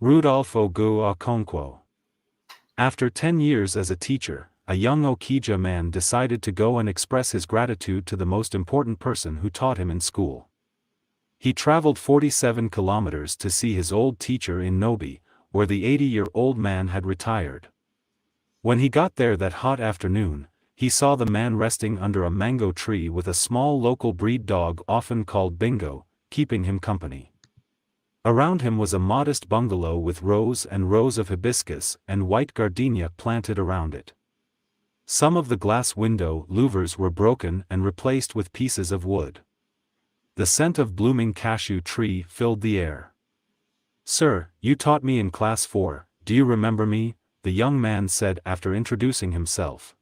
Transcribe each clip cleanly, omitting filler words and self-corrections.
Rudolph Ogu Okonkwo. After 10 years as a teacher, a young Okija man decided to go and express his gratitude to the most important person who taught him in school. He traveled 47 kilometers to see his old teacher in Nobi, where the 80-year-old man had retired. When he got there that hot afternoon, he saw the man resting under a mango tree with a small local breed dog often called Bingo, keeping him company. Around him was a modest bungalow with rows and rows of hibiscus and white gardenia planted around it. Some of the glass window louvers were broken and replaced with pieces of wood. The scent of blooming cashew tree filled the air. "Sir, you taught me in class 4, do you remember me?" the young man said after introducing himself.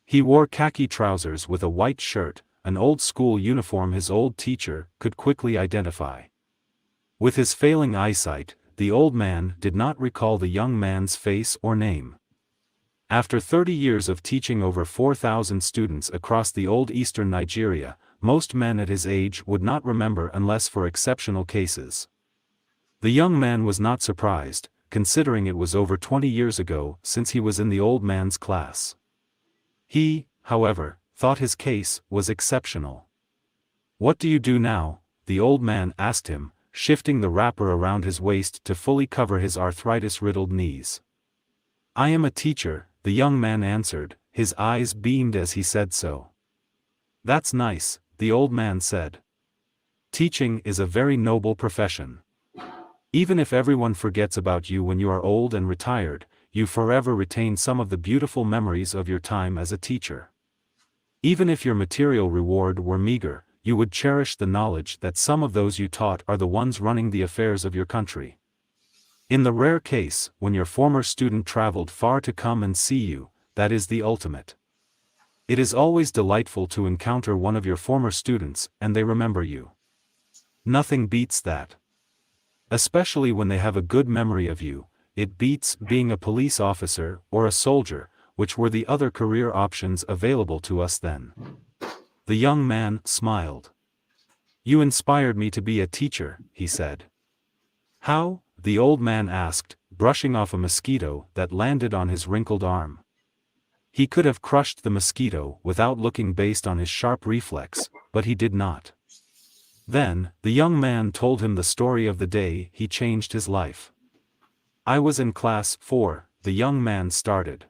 He wore khaki trousers with a white shirt, an old school uniform his old teacher could quickly identify. With his failing eyesight, the old man did not recall the young man's face or name. After 30 years of teaching over 4,000 students across the old eastern Nigeria, most men at his age would not remember unless for exceptional cases. The young man was not surprised, considering it was over 20 years ago since he was in the old man's class. He, however, thought his case was exceptional. "What do you do now?" the old man asked him, shifting the wrapper around his waist to fully cover his arthritis-riddled knees. "I am a teacher," the young man answered, his eyes beamed as he said so. "That's nice," the old man said. "Teaching is a very noble profession. Even if everyone forgets about you when you are old and retired, you forever retain some of the beautiful memories of your time as a teacher. Even if your material reward were meager, you would cherish the knowledge that some of those you taught are the ones running the affairs of your country. In the rare case when your former student traveled far to come and see you, that is the ultimate. It is always delightful to encounter one of your former students and they remember you. Nothing beats that. Especially when they have a good memory of you. It beats being a police officer or a soldier, which were the other career options available to us then." The young man smiled. "You inspired me to be a teacher," he said. "How?" the old man asked, brushing off a mosquito that landed on his wrinkled arm. He could have crushed the mosquito without looking based on his sharp reflex, but he did not. Then, the young man told him the story of the day he changed his life. "I was in class 4, the young man started.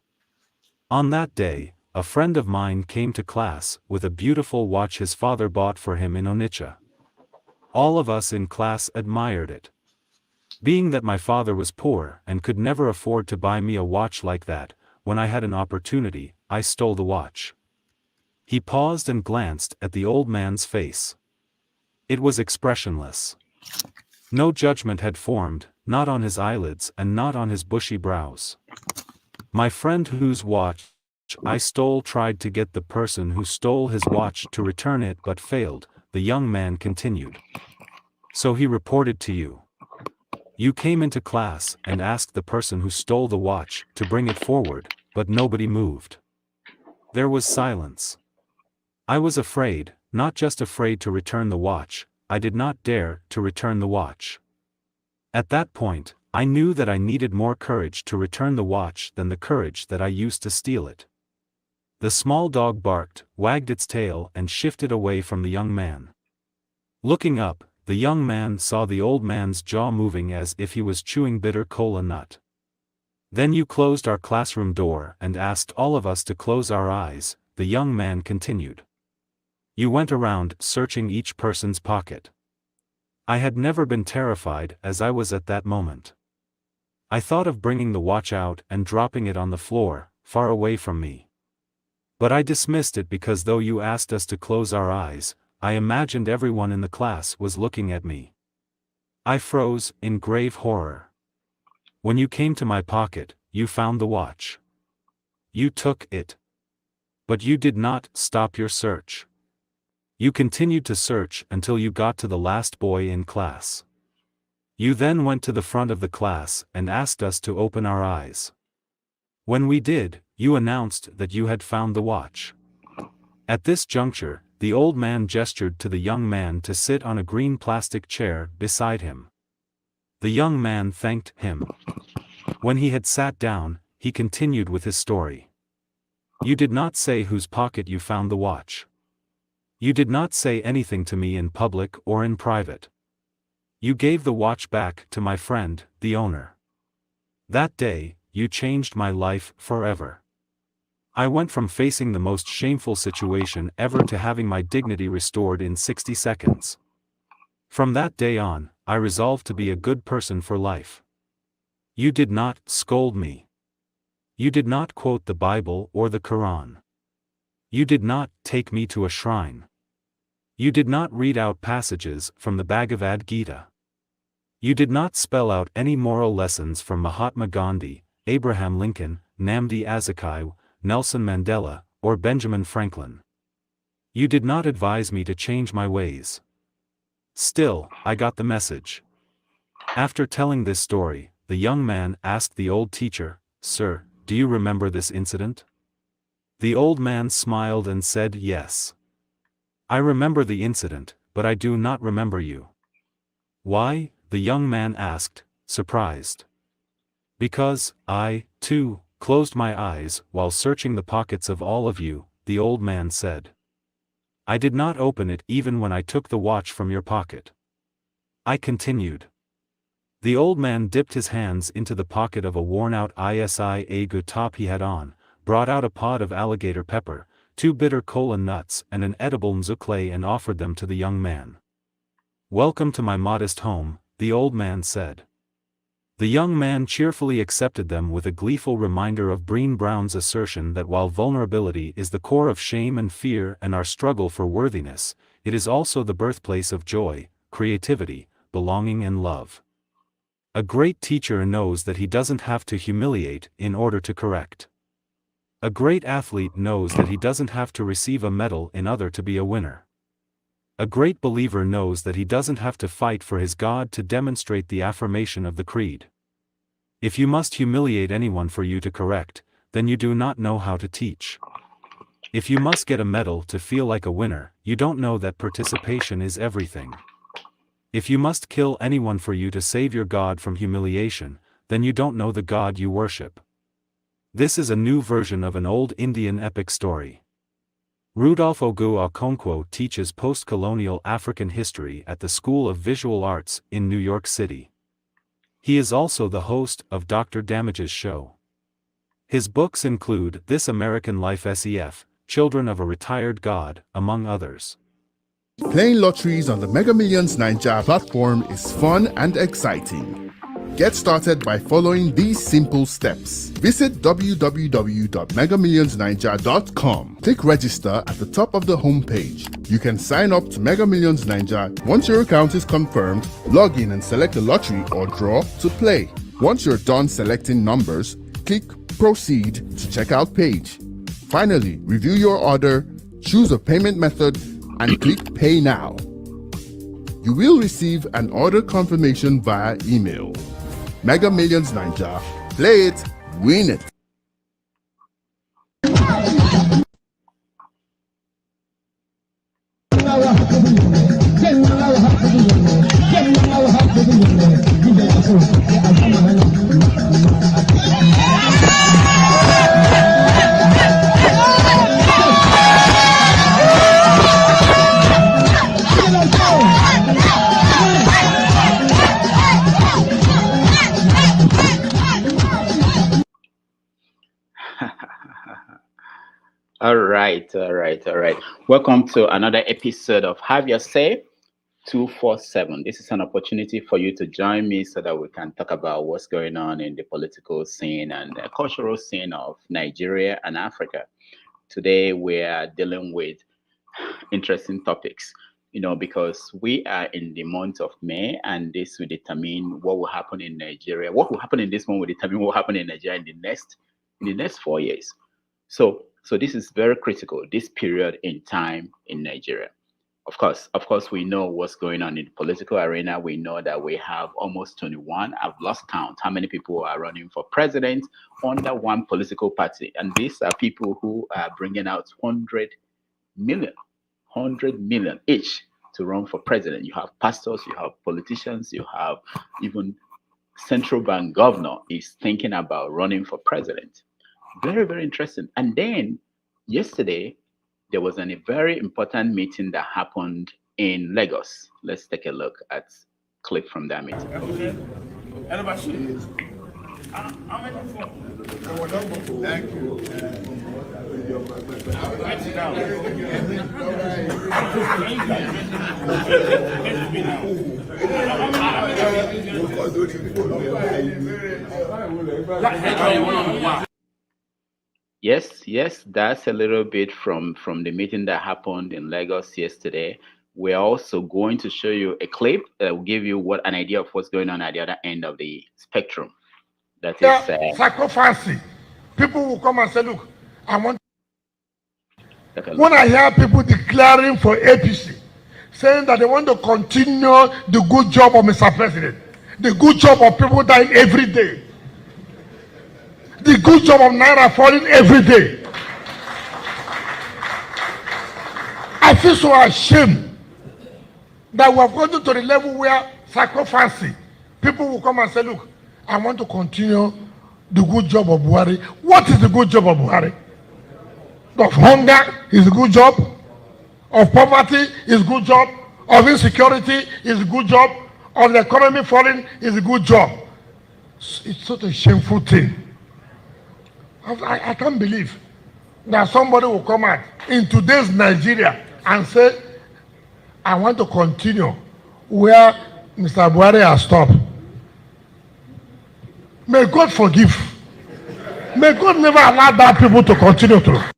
On that day, a friend of mine came to class with a beautiful watch his father bought for him in Onitsha. All of us in class admired it. Being that my father was poor and could never afford to buy me a watch like that, when I had an opportunity, I stole the watch." He paused and glanced at the old man's face. It was expressionless. No judgment had formed, not on his eyelids and not on his bushy brows. "My friend whose watch I stole tried to get the person who stole his watch to return it but failed," the young man continued. "So he reported to you. You came into class and asked the person who stole the watch to bring it forward, but nobody moved. There was silence. I was afraid, not just afraid to return the watch, I did not dare to return the watch. At that point, I knew that I needed more courage to return the watch than the courage that I used to steal it." The small dog barked, wagged its tail and shifted away from the young man. Looking up, the young man saw the old man's jaw moving as if he was chewing bitter cola nut. "Then you closed our classroom door and asked all of us to close our eyes," the young man continued. "You went around searching each person's pocket. I had never been terrified as I was at that moment. I thought of bringing the watch out and dropping it on the floor, far away from me. But I dismissed it because though you asked us to close our eyes, I imagined everyone in the class was looking at me. I froze in grave horror. When you came to my pocket, you found the watch. You took it. But you did not stop your search. You continued to search until you got to the last boy in class. You then went to the front of the class and asked us to open our eyes. When we did, you announced that you had found the watch." At this juncture, the old man gestured to the young man to sit on a green plastic chair beside him. The young man thanked him. When he had sat down, he continued with his story. You did not say whose pocket you found the watch. You did not say anything to me in public or in private. You gave the watch back to my friend, the owner. That day, you changed my life forever. I went from facing the most shameful situation ever to having my dignity restored in 60 seconds. From that day on, I resolved to be a good person for life. You did not scold me. You did not quote the Bible or the Quran. You did not take me to a shrine. You did not read out passages from the Bhagavad Gita. You did not spell out any moral lessons from Mahatma Gandhi, Abraham Lincoln, Nnamdi Azikiwe, Nelson Mandela, or Benjamin Franklin. You did not advise me to change my ways. Still, I got the message. After telling this story, the young man asked the old teacher, "Sir, do you remember this incident?" The old man smiled and said, "Yes. I remember the incident, but I do not remember you." "Why?" the young man asked, surprised. "Because, I, too, closed my eyes while searching the pockets of all of you," the old man said. "I did not open it even when I took the watch from your pocket." I continued. The old man dipped his hands into the pocket of a worn-out ISIA top he had on, brought out a pod of alligator pepper, 2 bitter kola nuts and an edible nzukle and offered them to the young man. "Welcome to my modest home," the old man said. The young man cheerfully accepted them with a gleeful reminder of Brené Brown's assertion that while vulnerability is the core of shame and fear and our struggle for worthiness, it is also the birthplace of joy, creativity, belonging and love. A great teacher knows that he doesn't have to humiliate in order to correct. A great athlete knows that he doesn't have to receive a medal in order to be a winner. A great believer knows that he doesn't have to fight for his God to demonstrate the affirmation of the creed. If you must humiliate anyone for you to correct, then you do not know how to teach. If you must get a medal to feel like a winner, you don't know that participation is everything. If you must kill anyone for you to save your God from humiliation, then you don't know the God you worship. This is a new version of an old Indian epic story. Rudolph Ogu Okonkwo teaches post-colonial African history at the School of Visual Arts in New York City. He is also the host of Dr. Damage's show. His books include This American Life SEF, Children of a Retired God, among others. Playing lotteries on the Mega Millions Naija platform is fun and exciting. Get started by following these simple steps. Visit www.megamillionsnaija.com. Click register at the top of the homepage. You can sign up to Mega Millions Naija. Once your account is confirmed, log in and select a lottery or draw to play. Once you're done selecting numbers, click proceed to checkout page. Finally, review your order, choose a payment method, and click pay now. You will receive an order confirmation via email. Mega Millions Naija. Play it, win it. All right. Welcome to another episode of Have Your Say 247. This is an opportunity for you to join me so that we can talk about what's going on in the political scene and the cultural scene of Nigeria and Africa. Today, we are dealing with interesting topics, because we are in the month of May, and this will determine what will happen in Nigeria. What will happen in this month will determine what will happen in Nigeria in the next 4 years. So this is very critical, this period in time in Nigeria. Of course, we know what's going on in the political arena. We know that we have almost 21. I've lost count how many people are running for president under one political party. And these are people who are bringing out 100 million each to run for president. You have pastors, you have politicians, you have even central bank governor is thinking about running for president. Very, very interesting. And then yesterday, there was a very important meeting that happened in Lagos. Let's take a look at clip from that meeting. Thank you. Yes, that's a little bit from the meeting that happened in Lagos yesterday. We're also going to show you a clip that will give you an idea of what's going on at the other end of the spectrum. That is sacrificing. People will come and say, look, I want. When I hear people declaring for APC, saying that they want to continue the good job of Mr. President, the good job of people dying every day, the good job of Naira falling every day, I feel so ashamed that we have gotten to the level where sacrificing. People will come and say, look, I want to continue the good job of Buhari. What is the good job of Buhari? Of hunger is a good job. Of poverty is a good job. Of insecurity is a good job. Of the economy falling is a good job. It's such a shameful thing. I can't believe that somebody will come out in today's Nigeria and say, I want to continue where Mr. Buhari has stopped. May God forgive. May God never allow bad people to continue to.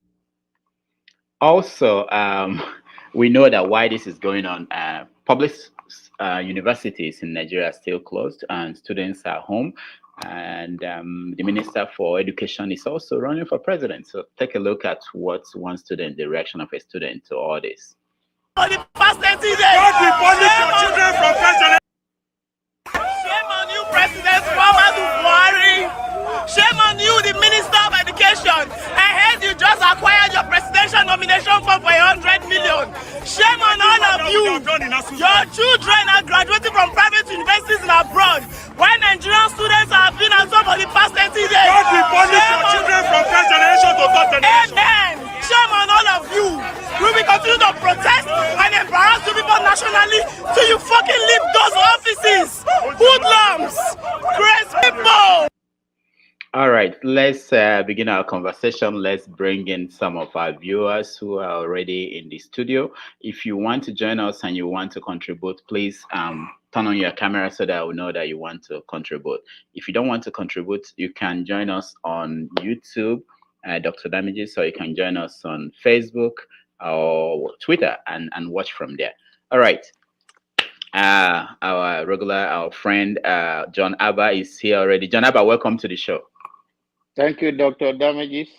Also, we know that why this is going on, public universities in Nigeria are still closed and students are home. And the Minister for Education is also running for president. So take a look at what one student, the reaction of a student to all this. For the past 30 days, don't be punish your children from president. Shame on you, President Muhammadu Buhari. Shame on you, the Minister of Education. I heard you just acquired your presidential nomination for 100 million. Shame on all of you. Your children are graduating from private universities in abroad, while Nigerian students have been at home for the past 30 days. Don't be punish your children from first generation to third generation. Amen. Shame on all of you. We will continue to protest and embarrass the people nationally till you fucking leave those offices. Hoodlums, crazy people. All right, let's begin our conversation. Let's bring in some of our viewers who are already in the studio. If you want to join us and you want to contribute, please turn on your camera so that I will know that you want to contribute. If you don't want to contribute, you can join us on YouTube, Dr. Damages, or you can join us on Facebook or Twitter and watch from there. All right. Our friend, John Abba is here already. John Abba, welcome to the show. Thank you, Dr. Damages.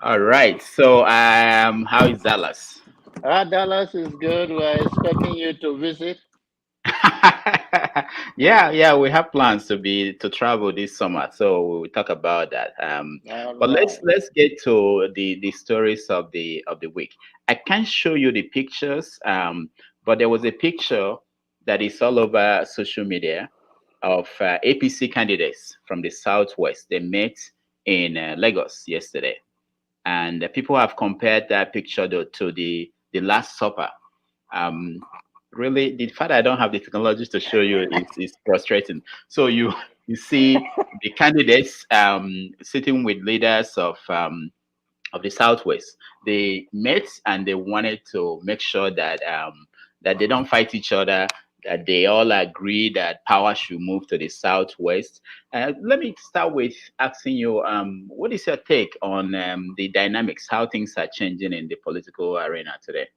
All right. So, how is Dallas? Dallas is good. We're expecting you to visit. Yeah, we have plans to travel this summer, so we'll talk about that. But let's get to the stories of the week. I can't show you the pictures, but there was a picture that is all over social media of APC candidates from the Southwest. They met in Lagos yesterday, and people have compared that picture to the Last Supper. Really, the fact I don't have the technology to show you is frustrating. So you see the candidates sitting with leaders of the Southwest. They met and they wanted to make sure that that they don't fight each other, that they all agree that power should move to the Southwest. Let me start with asking you, what is your take on the dynamics, how things are changing in the political arena today?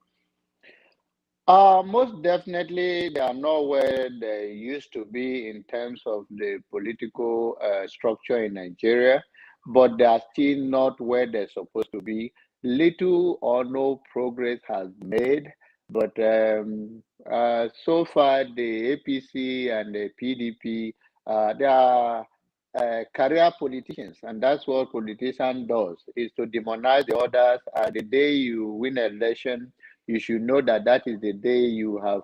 Most definitely, they are not where they used to be in terms of the political structure in Nigeria, but they are still not where they're supposed to be. Little or no progress has made, but so far the APC and the PDP, they are career politicians, and that's what politician does, is to demonize the others. The day you win an election, you should know that that is the day you have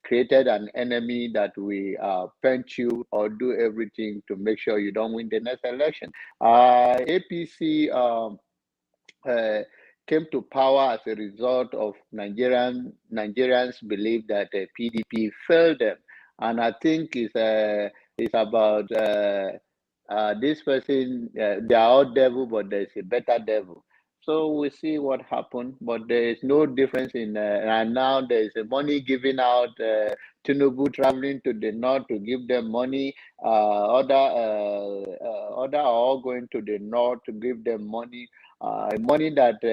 created an enemy that will punch you or do everything to make sure you don't win the next election. APC came to power as a result of Nigerians believe that PDP failed them, and I think it's about this person. They are all devil, but there's a better devil. So we see what happened, but there is no difference in. And now there is money given out. Tinubu traveling to the north to give them money. Other are all going to the north to give them money. Money that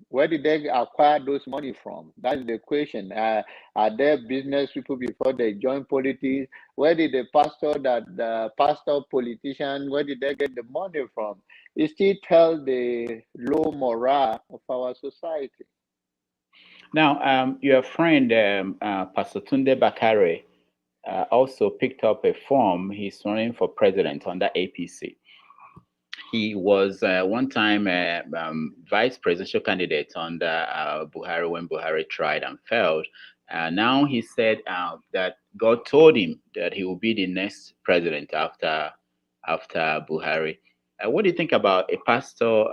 where did they acquire those money from? That's the question. Are they business people before they join politics? Where did the pastor politician, where did they get the money from? It still tells the low morale of our society. Now, your friend, Pastor Tunde Bakare, also picked up a form. He's running for president under APC. He was one time vice presidential candidate under Buhari when Buhari tried and failed. Now he said that God told him that he will be the next president after Buhari. What do you think about a pastor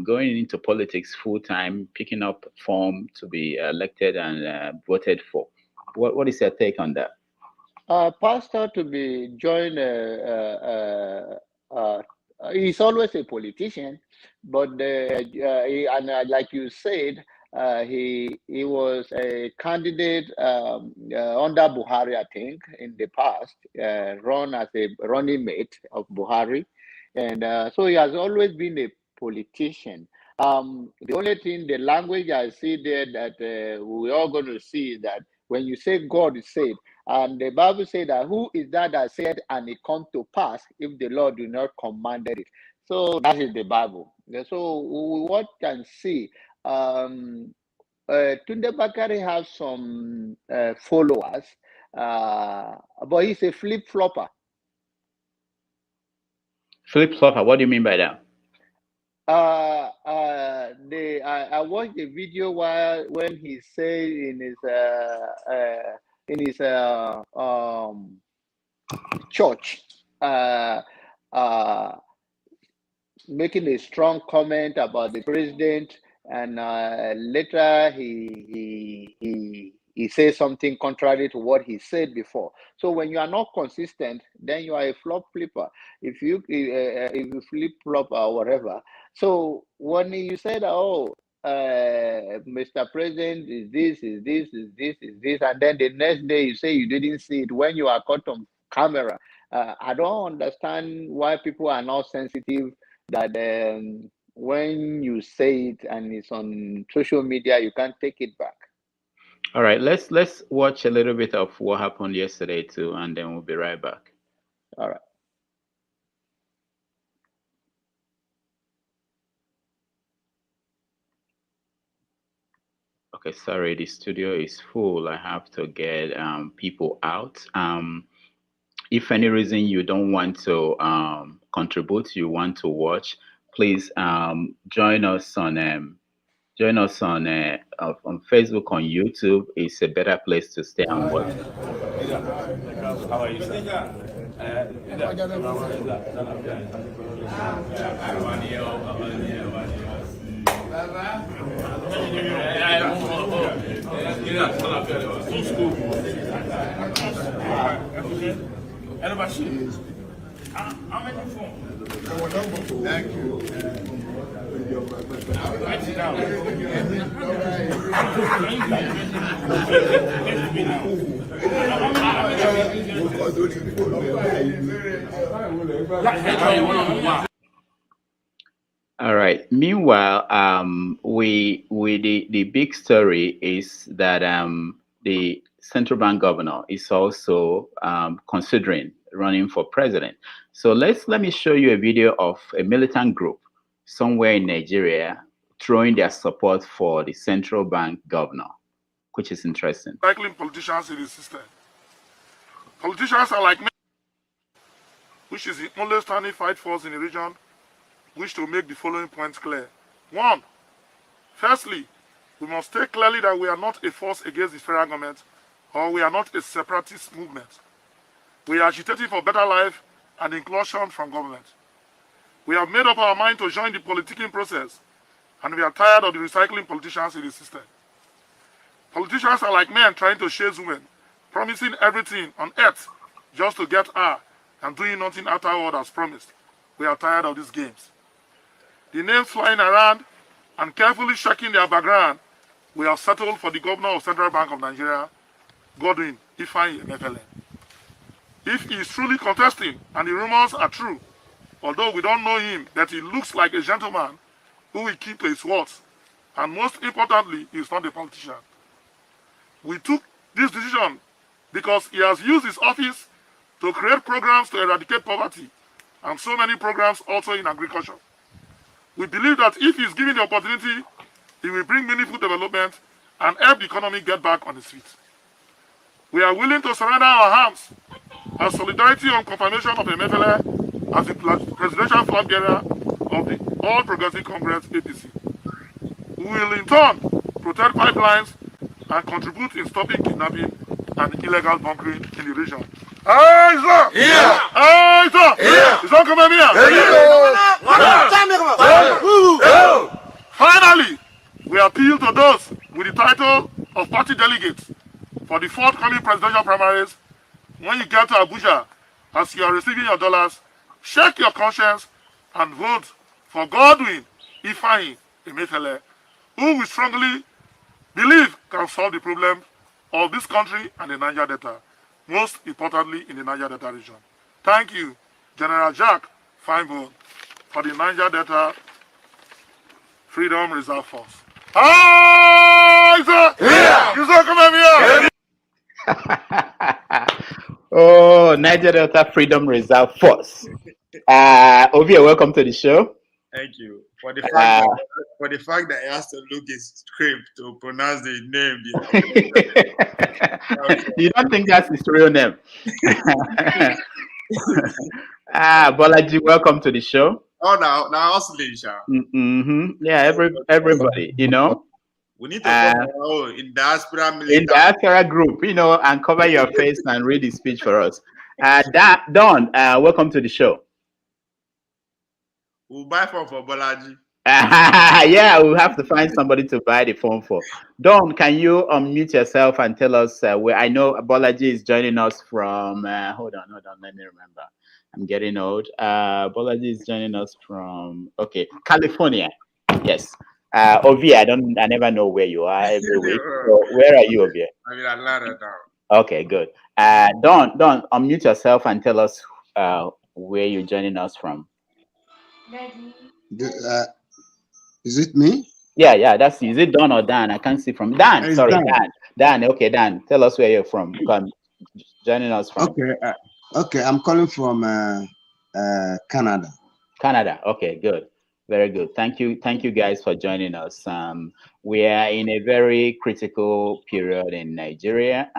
going into politics full time, picking up form to be elected and voted for? What is your take on that? Pastor to be joined, he's always a politician, but like you said, he was a candidate under Buhari, I think, in the past, run as a running mate of Buhari, and so he has always been a politician. The only thing, the language I see there that we're all going to see is that when you say God said, and the Bible said that who is that said and it come to pass if the Lord do not command it. So that is the Bible. So what can see, Tunde Bakare has some followers, but he's a flip-flopper. Flip-flopper, what do you mean by that? I watched the video when he said in his church, making a strong comment about the president, and later he says something contrary to what he said before. So when you are not consistent, then you are a flipper. If you flip flop or whatever. So when you said, "Oh, Mr. President is this, and then the next day you say you didn't see it when you are caught on camera, I don't understand why people are not sensitive that when you say it and it's on social media, you can't take it back." All right, let's watch a little bit of what happened yesterday too, and then we'll be right back. All right. Okay, sorry, the studio is full. I have to get people out. If any reason you don't want to contribute, you want to watch, please join us on Facebook, on YouTube. It's a better place to stay and watch. How are you, sir? Thank you. All right. Meanwhile, the big story is that the central bank governor is also considering running for president. So let me show you a video of a militant group somewhere in Nigeria throwing their support for the central bank governor, which is interesting. Cycling politicians in the system. Politicians are like me, which is the only standing fight force in the region, wish to make the following points clear. One, firstly, We must state clearly that we are not a force against the federal government, or we are not a separatist movement. We are agitating for better life and inclusion from government. We have made up our mind to join the politicking process, and we are tired of the recycling politicians in the system. Politicians are like men trying to chase women, promising everything on earth just to get her and doing nothing afterward as promised. We are tired of these games. The names flying around and carefully checking their background, we have settled for the governor of Central Bank of Nigeria, Godwin Ifeanyi Emefiele. If he is truly contesting and the rumors are true, although we don't know him, that he looks like a gentleman who will keep to his words, and most importantly, he is not a politician. We took this decision because he has used his office to create programs to eradicate poverty, and so many programs also in agriculture. We believe that if he is given the opportunity, he will bring meaningful development and help the economy get back on its feet. We are willing to surrender our arms as solidarity on confirmation of Emefiele as the presidential flag bearer of the All Progressive Congress APC. We will in turn protect pipelines and contribute in stopping kidnapping and illegal bunkering in the region. Aye, sir! Yeah! Aye, sir! Yeah! It's not coming here! Finally, we appeal to those with the title of party delegates for the forthcoming presidential primaries. When you get to Abuja, as you are receiving your dollars, check your conscience and vote for Godwin Ifeanyi Emefiele, who we strongly believe can solve the problem of this country and the Niger Delta, most importantly in the Niger Delta region. Thank you, General Jack Feinberg, for the Niger Delta Freedom Reserve Force. Hi, sir! Yeah. You sir, come here! Oh, Niger Delta Freedom Reserve Force. Ovia, welcome to the show. Thank you. For the fact that I has to look his script to pronounce the name. You don't think that's his real name? Bolaji, welcome to the show. Oh, now also Lisha. Yeah, everybody, you know. We need to go in diaspora militant. In diaspora group, you know, and cover your face and read the speech for us. Don, welcome to the show. We'll buy phone for Bolaji. Yeah, we'll have to find somebody to buy the phone for. Don, can you unmute yourself and tell us where? I know Bolaji is joining us from. Hold on, let me remember. I'm getting old. Bolaji is joining us from California. Yes. Ovia, I never know where you are every week. So where are you, Ovia? I'm in Atlanta now. Okay, good. Don, unmute yourself and tell us where you're joining us from. Is it me? Yeah, that's you. Is it Don or Dan? I can't see from Dan. It's Sorry, Dan. Dan. Okay, Dan. Tell us where you're from. Joining us from. Okay. I'm calling from Canada. Canada. Okay, good. Very good. Thank you guys for joining us. We are in a very critical period in Nigeria.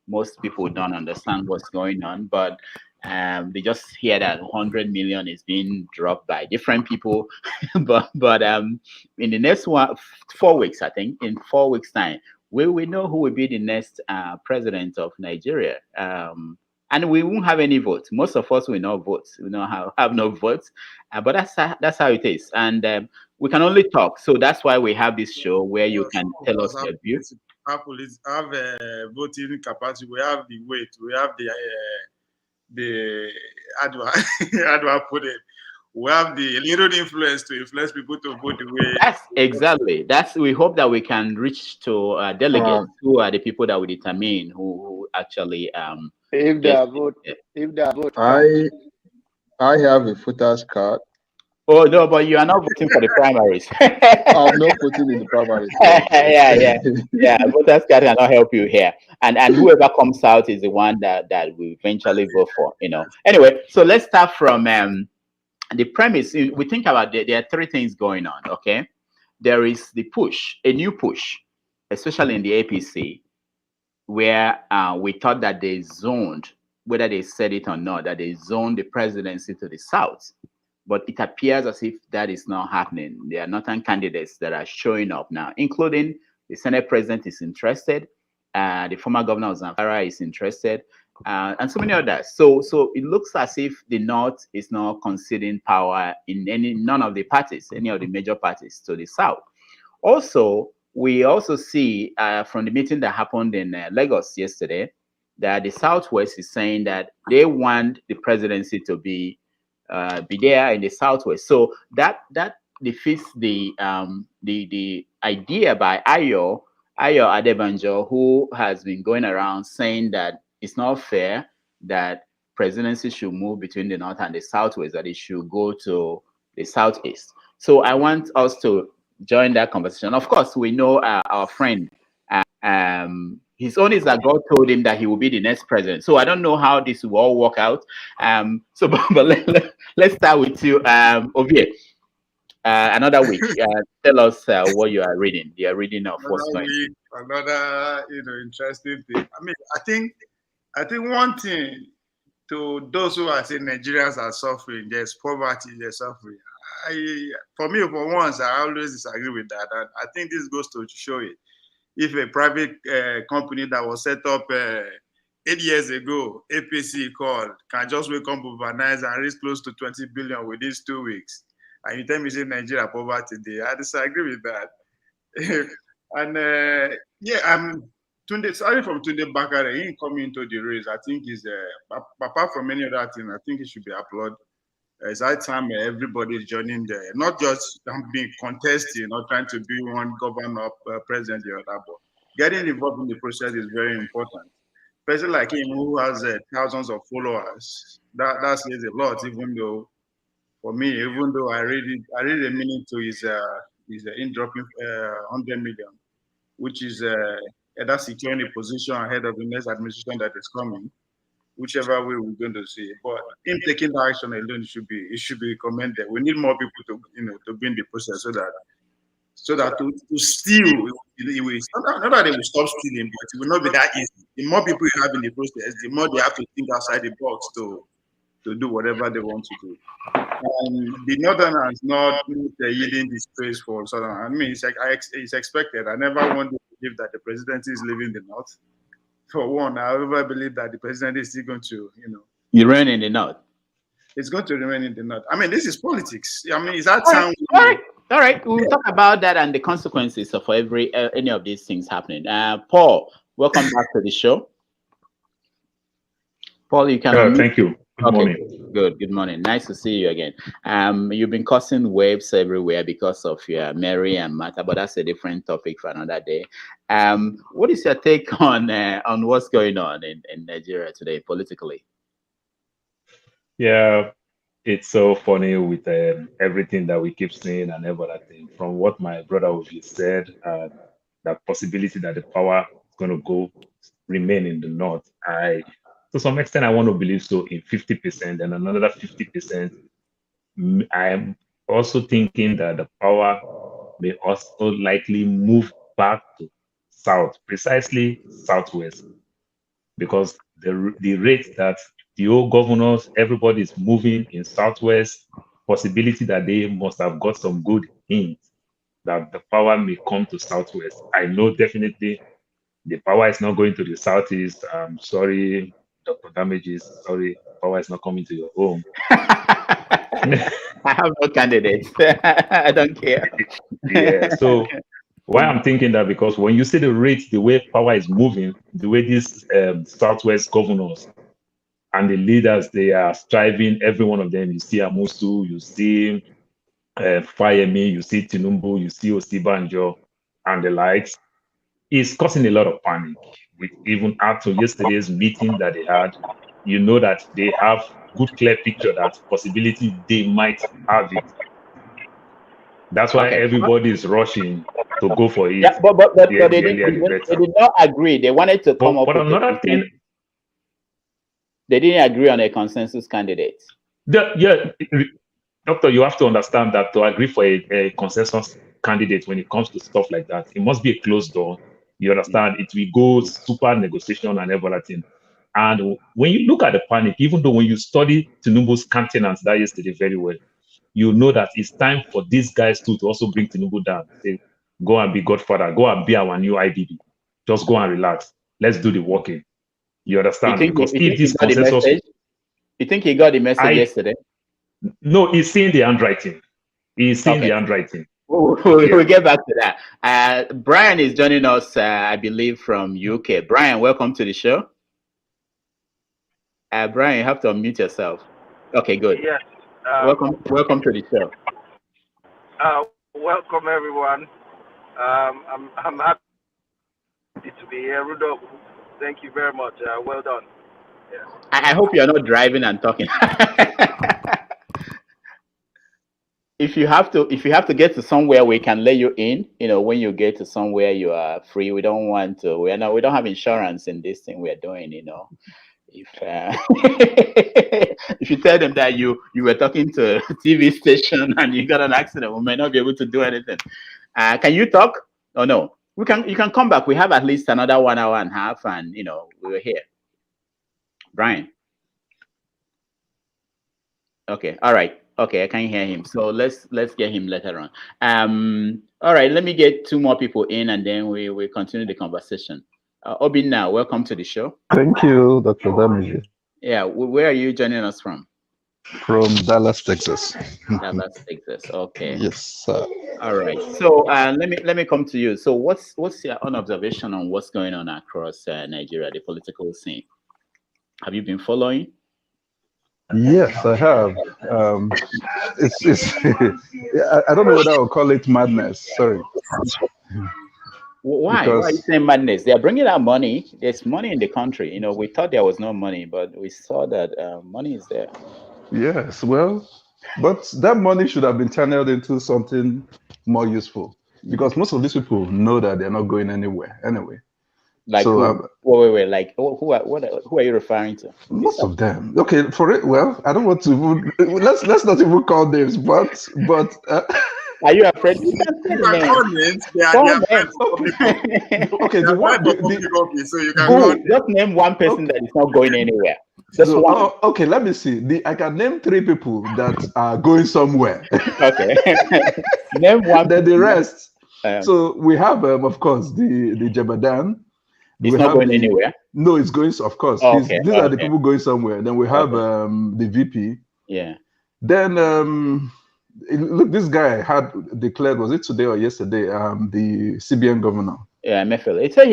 Most people don't understand what's going on, but they just hear that 100 million is being dropped by different people. but in the next 4 weeks, I think, in 4 weeks' time, we will know who will be the next president of Nigeria. And we won't have any votes. Most of us will not vote. We don't have no votes. But that's how it is. And we can only talk. So that's why we have this show where you can tell us your views. Our police have voting capacity. We have the weight. We have the how do I put it? We have the little influence to influence people to vote the way. That's exactly. We hope that we can reach to delegates who are the people that will determine who actually if they vote. I have a voter's card. Oh no, but you are not voting for the primaries. I'm not voting in the primaries. Yeah. Voters card cannot help you here. And whoever comes out is the one that we eventually vote for. You know. Anyway, so let's start from the premise. We think about there are three things going on. Okay, there is the push, a new push, especially in the APC, where we thought that they zoned, whether they said it or not, that they zoned the presidency to the south. but it appears as if that is not happening. There are Northern candidates that are showing up now, including the Senate president is interested, the former governor of Zamfara is interested, and so many others. So it looks as if the North is not conceding power in none of the parties, any of the major parties to the South. Also, we also see from the meeting that happened in Lagos yesterday that the Southwest is saying that they want the presidency to be there in the Southwest. So that defeats the idea by Ayo Adebanjo, who has been going around saying that it's not fair that presidency should move between the North and the Southwest, that it should go to the Southeast. So I want us to join that conversation. Of course, we know our friend, his own is that God told him that he will be the next president. So I don't know how this will all work out. But let's start with you, Ovie. Another week. Tell us what you are reading. You are reading of what's going on. Another interesting thing. I mean, I think one thing to those who are saying Nigerians are suffering, there's poverty, there's suffering. For me, for once, I always disagree with that. And I think this goes to show it. If a private company that was set up 8 years ago, APC called, can just wake up overnight and raise close to 20 billion within 2 weeks, and you tell me say Nigeria poverty day, I disagree with that. And I'm Tunde. Sorry from Tunde Bakare. He ain't coming into the race. I think he's apart from any other thing, I think he should be applauded. It's high time everybody is joining there, not just being contesting or trying to be one governor, president, or other, but getting involved in the process is very important. Person like him who has thousands of followers, that says a lot. Even though, for me, I read a meaning to his in dropping 100 million, which is either securing a position ahead of the next administration that is coming, whichever way we're going to see. But him taking the action alone it should be commended. We need more people to be in the process so that to steal, not that they will stop stealing, but it will not be that easy. The more people you have in the process, the more they have to think outside the box to do whatever they want to do. And the Northerners not yielding this space for Southern. I mean, it's expected. I never want to believe that the presidency is leaving the North. For one, I never believe that the president is still going to, You remain in the North. It's going to remain in the North. I mean, this is politics. I mean, is that time? All right. We'll talk about that and the consequences of any of these things happening. Paul, welcome back to the show. Paul, you can. Thank you. Good morning. Good morning. Nice to see you again. You've been causing waves everywhere because of your Mary and Martha, but that's a different topic for another day. What is your take on what's going on in Nigeria today politically? Yeah, it's so funny with everything that we keep saying and everything. From what my brother Ovi said, that possibility that the power is going to remain in the North. To some extent, I want to believe so in 50%, and another 50%. I am also thinking that the power may also likely move back to South, precisely Southwest, because the rate that the old governors, everybody is moving in Southwest, possibility that they must have got some good hints that the power may come to Southwest. I know definitely the power is not going to the Southeast. I'm sorry, Dr. Damages, sorry, power is not coming to your home. I have no candidates. I don't care. Yeah, so why I'm thinking that, because when you see the rate, the way power is moving, the way these Southwest governors and the leaders, they are striving, every one of them, you see Amusu, you see Fayemi, you see Tinubu, you see Osibanjo, and the likes, is causing a lot of panic. With even after yesterday's meeting that they had, you know that they have good clear picture that possibility they might have it. That's why everybody is rushing to go for it. Yeah, but they did not agree. They wanted to come up with another thing. They didn't agree on a consensus candidate. Doctor, you have to understand that to agree for a consensus candidate when it comes to stuff like that, it must be a closed door. You understand? It will go super negotiation and everything. And when you look at the panic, even though when you study Tinubu's countenance that yesterday very well, you know that it's time for these guys to also bring Tinubu down. Say, go and be Godfather, go and be our new IBB. Just go and relax. Let's do the working. You understand? Because if this consensus, you think he got the message yesterday? No, he's seeing the handwriting. He's seeing the handwriting. We'll get back to that. Brian is joining us, I believe, from UK. Brian, welcome to the show. Brian, you have to unmute yourself. Okay, good. Yes. Welcome to the show. Welcome, everyone. I'm happy to be here. Rudolph, thank you very much. Well done. Yeah. I hope you're not driving and talking. If you have to get to somewhere we can let you in, when you get to somewhere you are free. We don't want to. We don't have insurance in this thing we are doing. If if you tell them that you were talking to a TV station and you got an accident, we may not be able to do anything. Can you talk? Oh no, you can come back. We have at least another 1 hour and a half, and we were here. Brian. Okay. All right. Okay, I can hear him. So let's get him later on. All right, let me get 2 more people in, and then we continue the conversation. Obinna, welcome to the show. Thank you, Dr. Damiji. Yeah, where are you joining us from? From Dallas, Texas. Dallas, Texas. Okay. Yes, sir. All right. So let me come to you. So what's your own observation on what's going on across Nigeria, the political scene? Have you been following? Yes, I have. It's I don't know whether I'll call it madness. Sorry. Why? Why are you saying madness? They are bringing out money. There's money in the country. We thought there was no money, but we saw that money is there. Yes, well, but that money should have been channeled into something more useful, because most of these people know that they're not going anywhere anyway. Like so, wait. Like who are you referring to? Most of them. Okay, for it. Well, I don't want to. Let's not even call names. But. Are you afraid? You can call names. They are friends. Okay, the one. So you can just name one person that is not going anywhere. Just one. Oh, okay, let me see. I can name 3 people that are going somewhere. Okay. Name one. Then the rest. So we have, of course, the Jebadan. It's not going anywhere. No, it's going. Of course, these are the people going somewhere. Then we have the VP. Yeah. Then look, this guy had declared, was it today or yesterday? The CBN governor. Yeah, Mefele. He said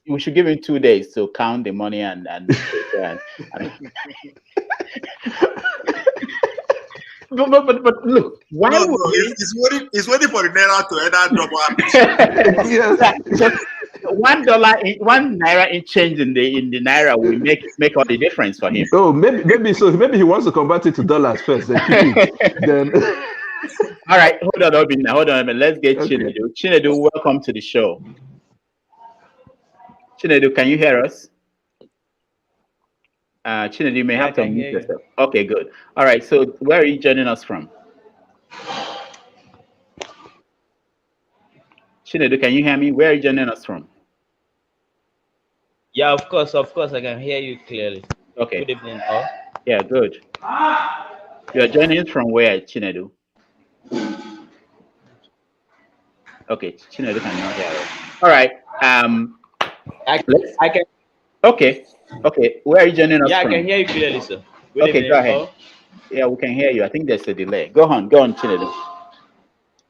we should give him 2 days to count the money and But look, why he's waiting for the naira to enter double. Yes. $1 naira in change in the naira will make all the difference for him. Oh, maybe he wants to convert it to dollars first. Then all right, hold on, Obinna. Hold on a minute. Let's get Chinedu. Chinedu, welcome to the show. Chinedu, can you hear us? Chinedu, you may have to unmute yourself. Okay, good. All right, so where are you joining us from? Chinedu, can you hear me? Where are you joining us from? Yeah, of course, I can hear you clearly. Okay. Good evening, all. Yeah, good. You are joining us from where, Chinedu? Okay, Chinedu cannot hear us. All right. I can. Okay. Where are you joining us from? Yeah, I can hear you clearly, sir. Good evening, go ahead. all. Yeah, we can hear you. I think there's a delay. Go on, Chinedu.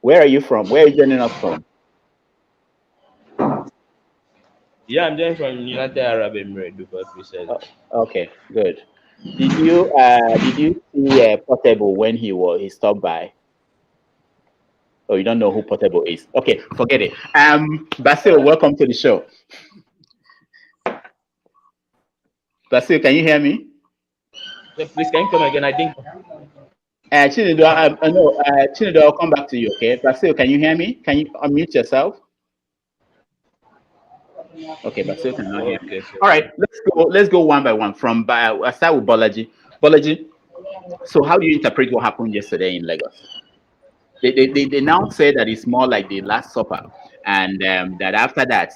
Where are you from? Where are you joining us from? Yeah, I'm joining from United Arab Emirates, Dubai, precisely. Okay, good. Did you see Portable when he stopped by? Oh, you don't know who Portable is. Okay, forget it. Basil, welcome to the show. Basil, can you hear me? So please, can you come again? I think. Chinedu, Chinedu, I'll come back to you. Okay, Basil, can you hear me? Can you unmute yourself? Okay, Basil cannot hear me. All right, let's go one by one. I'll start with Bolaji. Bolaji, so how do you interpret what happened yesterday in Lagos? They now say that it's more like the Last Supper, and that after that,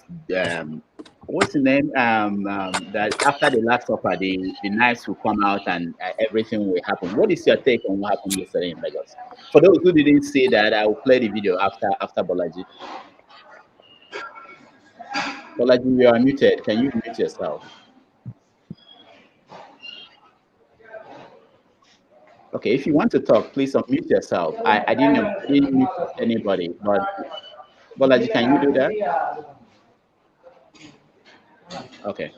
what's the name? That after the Last Supper, the knives will come out and everything will happen. What is your take on what happened yesterday in Lagos? For those who didn't see that, I will play the video after Bolaji. Bolaji, you are muted. Can you mute yourself? Okay, if you want to talk, please unmute yourself. I didn't mute anybody, but Bolaji, can you do that? Okay.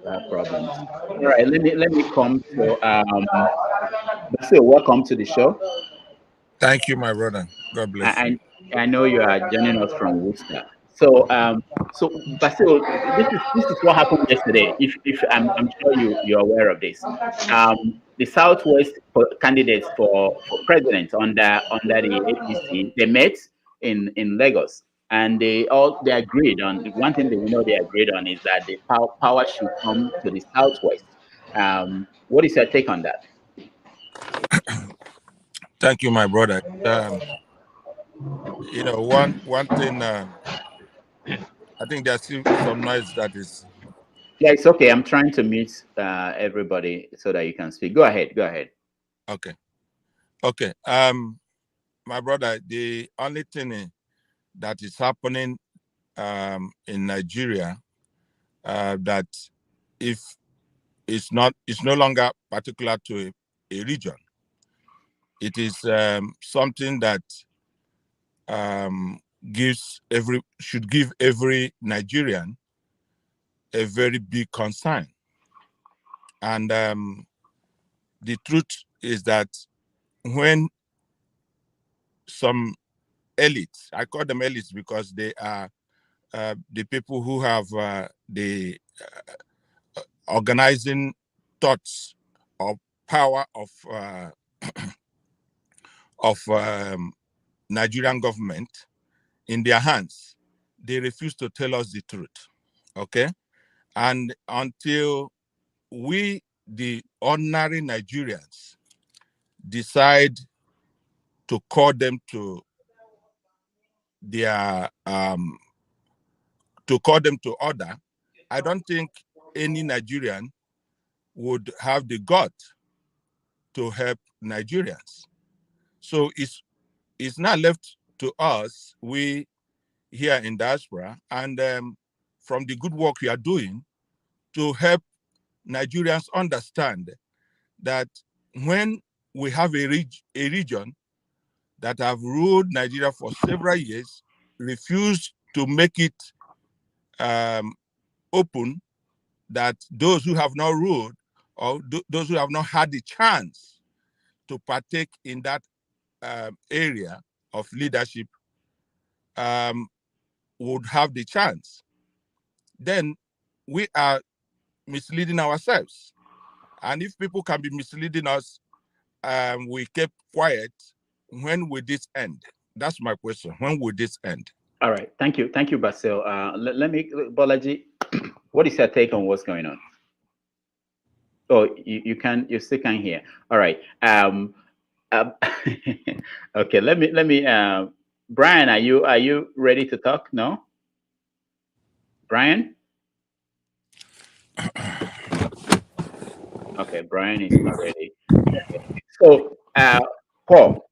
We have problems. All right, let me come to Basil, welcome to the show. Thank you, my brother. God bless you. I know you are joining us from Worcester. So Basil, this is what happened yesterday. If I'm sure you're aware of this. The Southwest candidates for president under the APC, they met in Lagos, and they agreed on one thing. They agreed on is that the power should come to the Southwest. What is your take on that? Thank you, my brother. You know, one thing. I think there's still some noise that is. Yeah, it's okay. I'm trying to mute everybody so that you can speak. Go ahead. Okay. My brother, the only thing that is happening in Nigeria that if it's no longer particular to a region. It is something that should give every Nigerian a very big concern. And the truth is that when some elites, I call them elites because they are the people who have the organizing thoughts of power of Nigerian government in their hands, they refuse to tell us the truth, okay? And until we, the ordinary Nigerians, decide to call them to their order, I don't think any Nigerian would have the gut to help Nigerians. So it's not left to us, we here in diaspora, and from the good work we are doing, to help Nigerians understand that when we have a region that have ruled Nigeria for several years, refuse to make it open, that those who have not ruled or those who have not had the chance to partake in that area of leadership would have the chance, then we are misleading ourselves. And if people can be misleading us, we kept quiet, when will this end? That's my question. When will this end? All right. Thank you, Basil. Let me, Bolaji, what is your take on what's going on? Oh, you still can't hear. All right. Okay. Let me. Brian, are you ready to talk? No. Brian. Okay, Brian is not ready. So, Paul.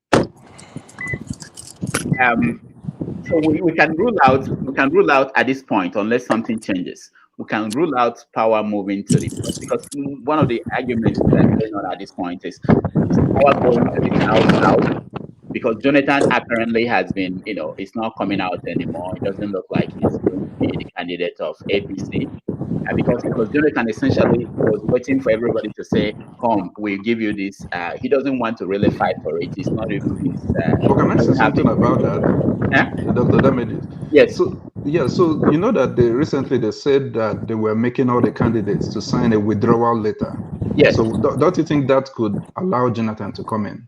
So we can rule out at this point, unless something changes. We can rule out power moving to the south, because one of the arguments that's going on at this point is power going to the south, because Jonathan apparently has been, it's not coming out anymore. It doesn't look like he's going to be the candidate of APC. Because Jonathan essentially was waiting for everybody to say, "Come, we'll give you this." He doesn't want to really fight for it. It's not even his. Can I say something about that, Dr. Damage? Yes. So you know that recently said that they were making all the candidates to sign a withdrawal letter. Yes. So don't you think that could allow Jonathan to come in?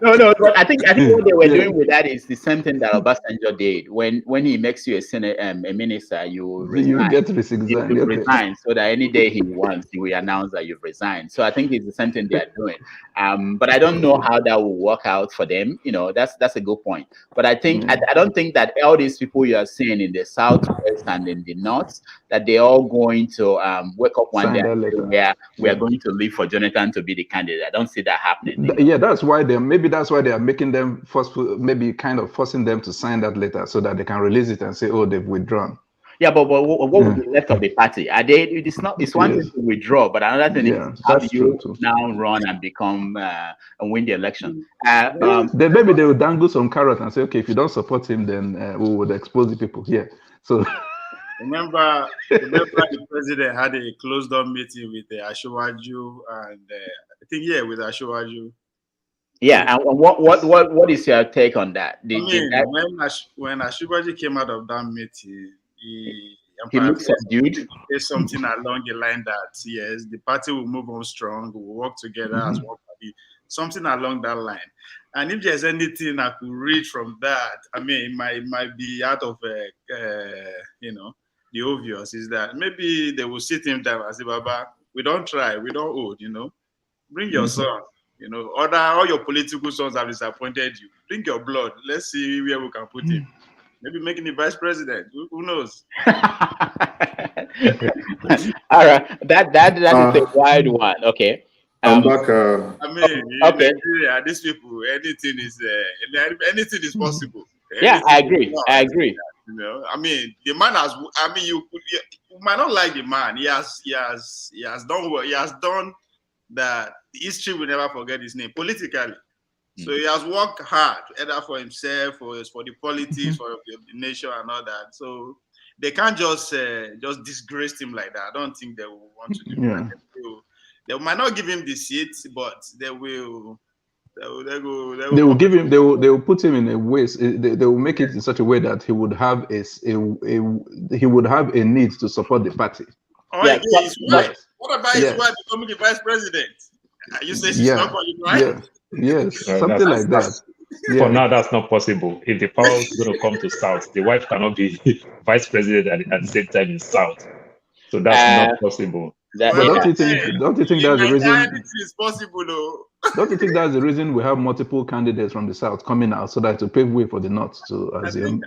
No, but I think what they were doing with that is the same thing that Obasanjo did. When he makes you a minister, you resign. You get to resign. You resign so that any day he wants, he will announce that you've resigned. So I think it's the same thing they are doing. But I don't know how that will work out for them. That's a good point. But I think I don't think that all these people you are seeing in the southwest and in the north, that they're all going to wake up one day and say, we are going to leave for Jonathan to be the candidate. I don't see that happening. Yeah, that's why they are making them maybe kind of forcing them to sign that letter so that they can release it and say, oh, they've withdrawn. Yeah, but what would be left of the party? Are they? It's one thing to withdraw, but another thing is how do you now run and become and win the election? Then maybe they will dangle some carrot and say, okay, if you don't support him, then we would expose the people here. So remember the president had a closed-door meeting with Ashowaju and I think with Ashowaju. Yeah, and what is your take on that? When Ashowaju came out of that meeting, he looks subdued. There's something along the line that yes, the party will move on strong, we'll work together as one party, something along that line. And if there's anything I could read from that, I mean, it might be out of the obvious is that maybe they will sit him down and say, Baba, we don't try, we don't hold, bring your son, all your political sons have disappointed you. Bring your blood. Let's see where we can put him. Maybe making the vice president. Who knows? All right, that is a wide one. Okay. I'm back. I mean, in Nigeria, these people, anything is possible. Yeah, I agree. I agree. I mean, the man has. I mean, you might not like the man. He has done what he has done. That history will never forget his name politically. So he has worked hard, either for himself, for the politics, for the nation, and all that. So they can't just disgrace him like that. I don't think they will want to do that. They might not give him the seat, but they will. They will give him. They will put him in a way. They will make it in such a way that he would have a need to support the party. Oh, yeah, his wife. What about his wife becoming the vice president? You say she's not qualified? Yes, something like that. For now, that's not possible. If the power is going to come to South, the wife cannot be vice president at the same time in South. So that's not possible. Don't you think that's the reason? It's possible, though. Don't you think that's the reason we have multiple candidates from the South coming out so that to pave way for the North to easily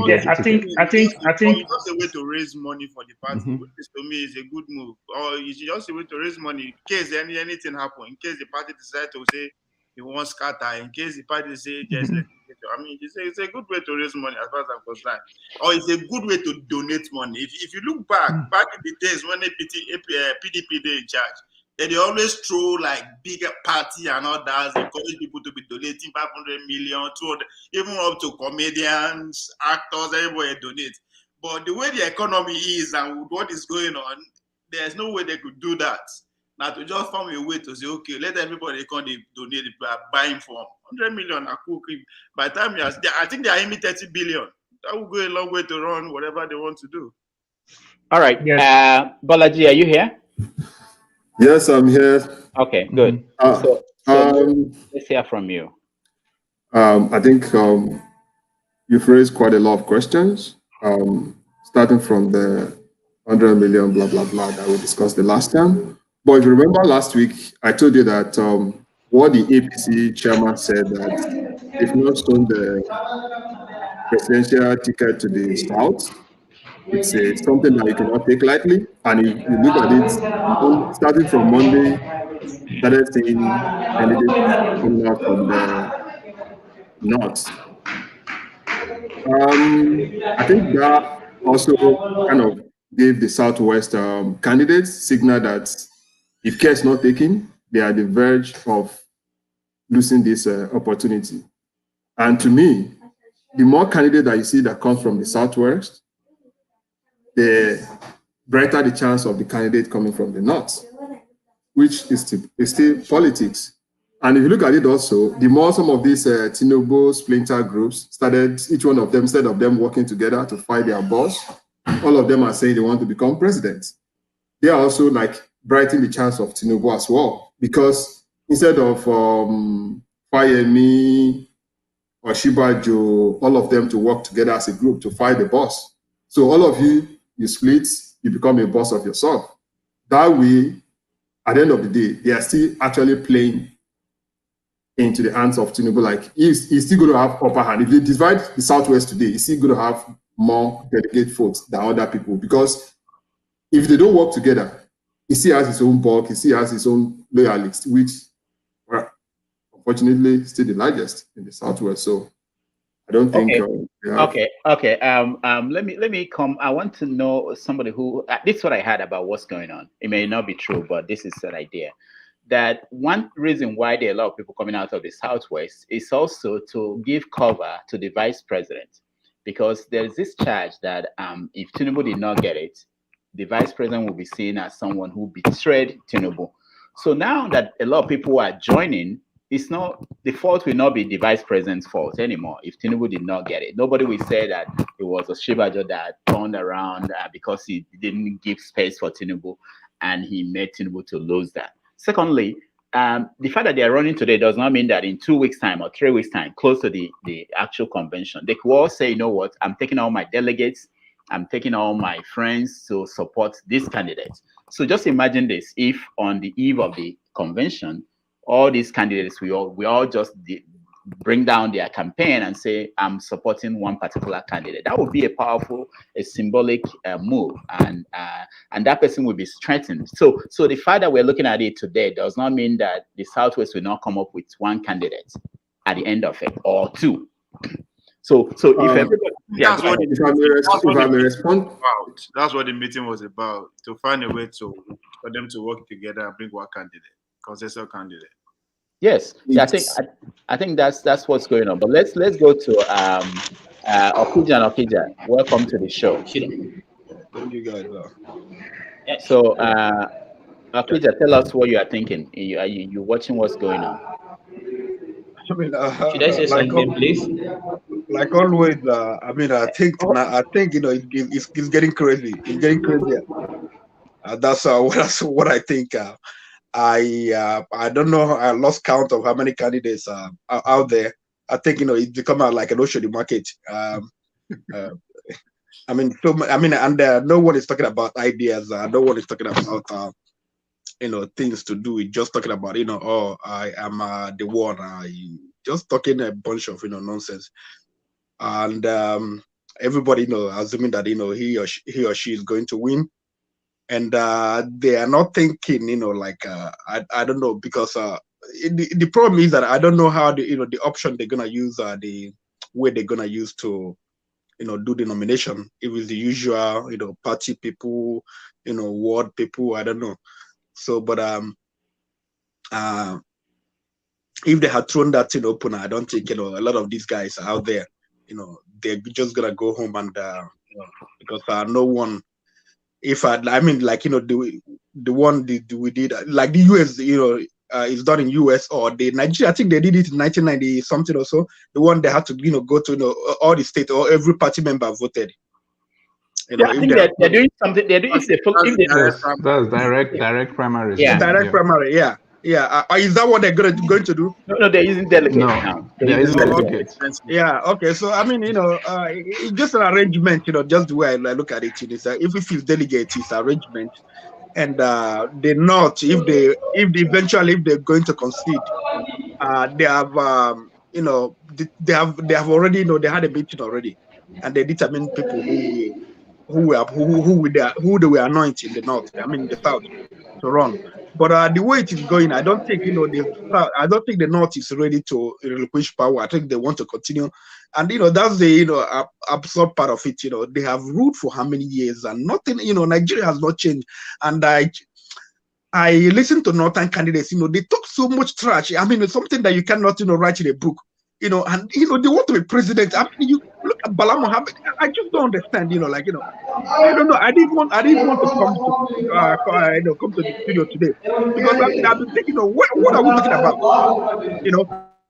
get? I think it's just a way to raise money for the party. Which to me is a good move. Or it's just a way to raise money in case anything happens. In case the party decides to say he wants scatter. In case the party say yes. I mean, it's a good way to raise money as far as I'm concerned. Or it's a good way to donate money. If you look back in the days when PDP they in charge, they always throw like bigger party and all that, encourage people to be donating 500 million, 200, even up to comedians, actors, everybody donate. But the way the economy is and what is going on, there's no way they could do that. Now to just find a way to say, okay, let everybody come donate buying for 100 million. By the time I think they are aiming 30 billion. That will go a long way to run whatever they want to do. All right. Yes. Balaji, are you here? Yes, I'm here. Okay, good. So let's hear from you. I think you've raised quite a lot of questions, starting from the 100 million, blah, blah, blah, that we discussed the last time. But if you remember last week, I told you that what the APC chairman said that if not soon the presidential ticket to the South, it's something that you cannot take lightly. And if you look at it, starting from Monday, started seeing candidates coming out from the North. I think that also kind of gave the Southwest candidates signal that if care is not taken, they are at the verge of losing this opportunity. And to me, the more candidate that you see that comes from the Southwest, the brighter the chance of the candidate coming from the North, which is still politics. And if you look at it also, the more some of these Tinubu splinter groups started, each one of them, instead of them working together to fight their boss, all of them are saying they want to become president. They are also like brightening the chance of Tinubu as well, because instead of Fayemi or Shibajo, all of them to work together as a group to fight the boss. So all of you split, you become a boss of yourself. That way, at the end of the day, they are still actually playing into the hands of Tinubu. Like he's still going to have upper hand. If they divide the Southwest today, he's still going to have more delegate votes than other people, because if they don't work together, he still has his own bulk, he still has his own loyalists, which are unfortunately still the largest in the Southwest. So I don't think. Okay. Let me come. I want to know somebody who. This is what I heard about what's going on. It may not be true, but this is an idea. That one reason why there are a lot of people coming out of the Southwest is also to give cover to the vice president, because there is this charge that if Tinubu did not get it, the vice president will be seen as someone who betrayed Tinubu. So now that a lot of people are joining, it's not, the fault will not be the vice president's fault anymore if Tinubu did not get it. Nobody will say that it was a Shibajo that turned around because he didn't give space for Tinubu and he made Tinubu to lose that. Secondly, the fact that they are running today does not mean that in 2 weeks' time or 3 weeks' time, close to the actual convention, they could all say, you know what, I'm taking all my delegates, I'm taking all my friends to support this candidate. So just imagine this, if on the eve of the convention, all these candidates, we all just bring down their campaign and say, I'm supporting one particular candidate. That would be a powerful, a symbolic move, and that person will be strengthened. So the fact that we're looking at it today does not mean that the Southwest will not come up with one candidate at the end of it, or two. So if everybody, that's what the meeting was about, to find a way for them to work together and bring one candidate, consensus candidate. Yes, yeah, I think that's what's going on. But let's go to Okija and Okija. Welcome to the show. Thank you guys. So Okija, tell us what you are thinking. Are you watching what's going on? I mean, should I say something, please? Like always, I mean, I think you know it's getting crazy. It's getting crazier. That's what I think. I don't know. I lost count of how many candidates are out there. I think it's become like an ocean market. I mean, and no one is talking about ideas. No one is talking about things to do. It's just talking about oh, I am the one. Just talking a bunch of nonsense, and everybody assuming that he or she is going to win. And they are not thinking, like I don't know, because the problem is that I don't know how the option they're gonna use, the way they're gonna use to do the nomination. If it's the usual party people, ward people, I don't know. So, but if they had thrown that open, I don't think a lot of these guys out there, they're just gonna go home and because no one. If I mean, like the one we did, like the US, is done in US or the Nigeria. I think they did it in 1990 something or so. The one they had to go to all the states, or every party member voted. I think they're doing something. They're doing that's direct primaries. Yeah, direct primary. Yeah. Is that what they're going to do? No, they're using delegates now. They're using delegates. Yeah. Okay. So I mean, it's just an arrangement. Just the way I look at it, is if it is delegates, it's arrangement, and the North, if they're going to concede, they have they have already they had a meeting already, and they determined people who they were anointing in the North. I mean, the South to run. But the way it is going, I don't think I don't think the North is ready to relinquish power. I think they want to continue, and that's the absurd part of it. They have ruled for how many years, and nothing. Nigeria has not changed. And I listen to Northern candidates. They talk so much trash. I mean, it's something that you cannot write in a book. And they want to be president. I mean, you look at Bala Mohammed. I just don't understand. I don't know. I didn't want to come to the studio today because I've been thinking, what are we talking about?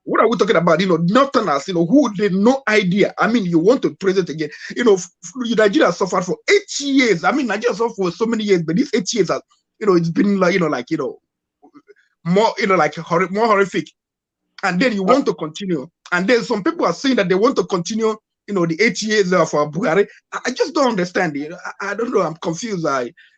What are we talking about? Northerners, who did no idea. I mean, you want to present again. Nigeria suffered for 8 years. I mean, Nigeria suffered for so many years, but these 8 years, it's been more, like more horrific, and then you want to continue. And then some people are saying that they want to continue, the 8 years of Buhari. I just don't understand. I don't know. I'm confused.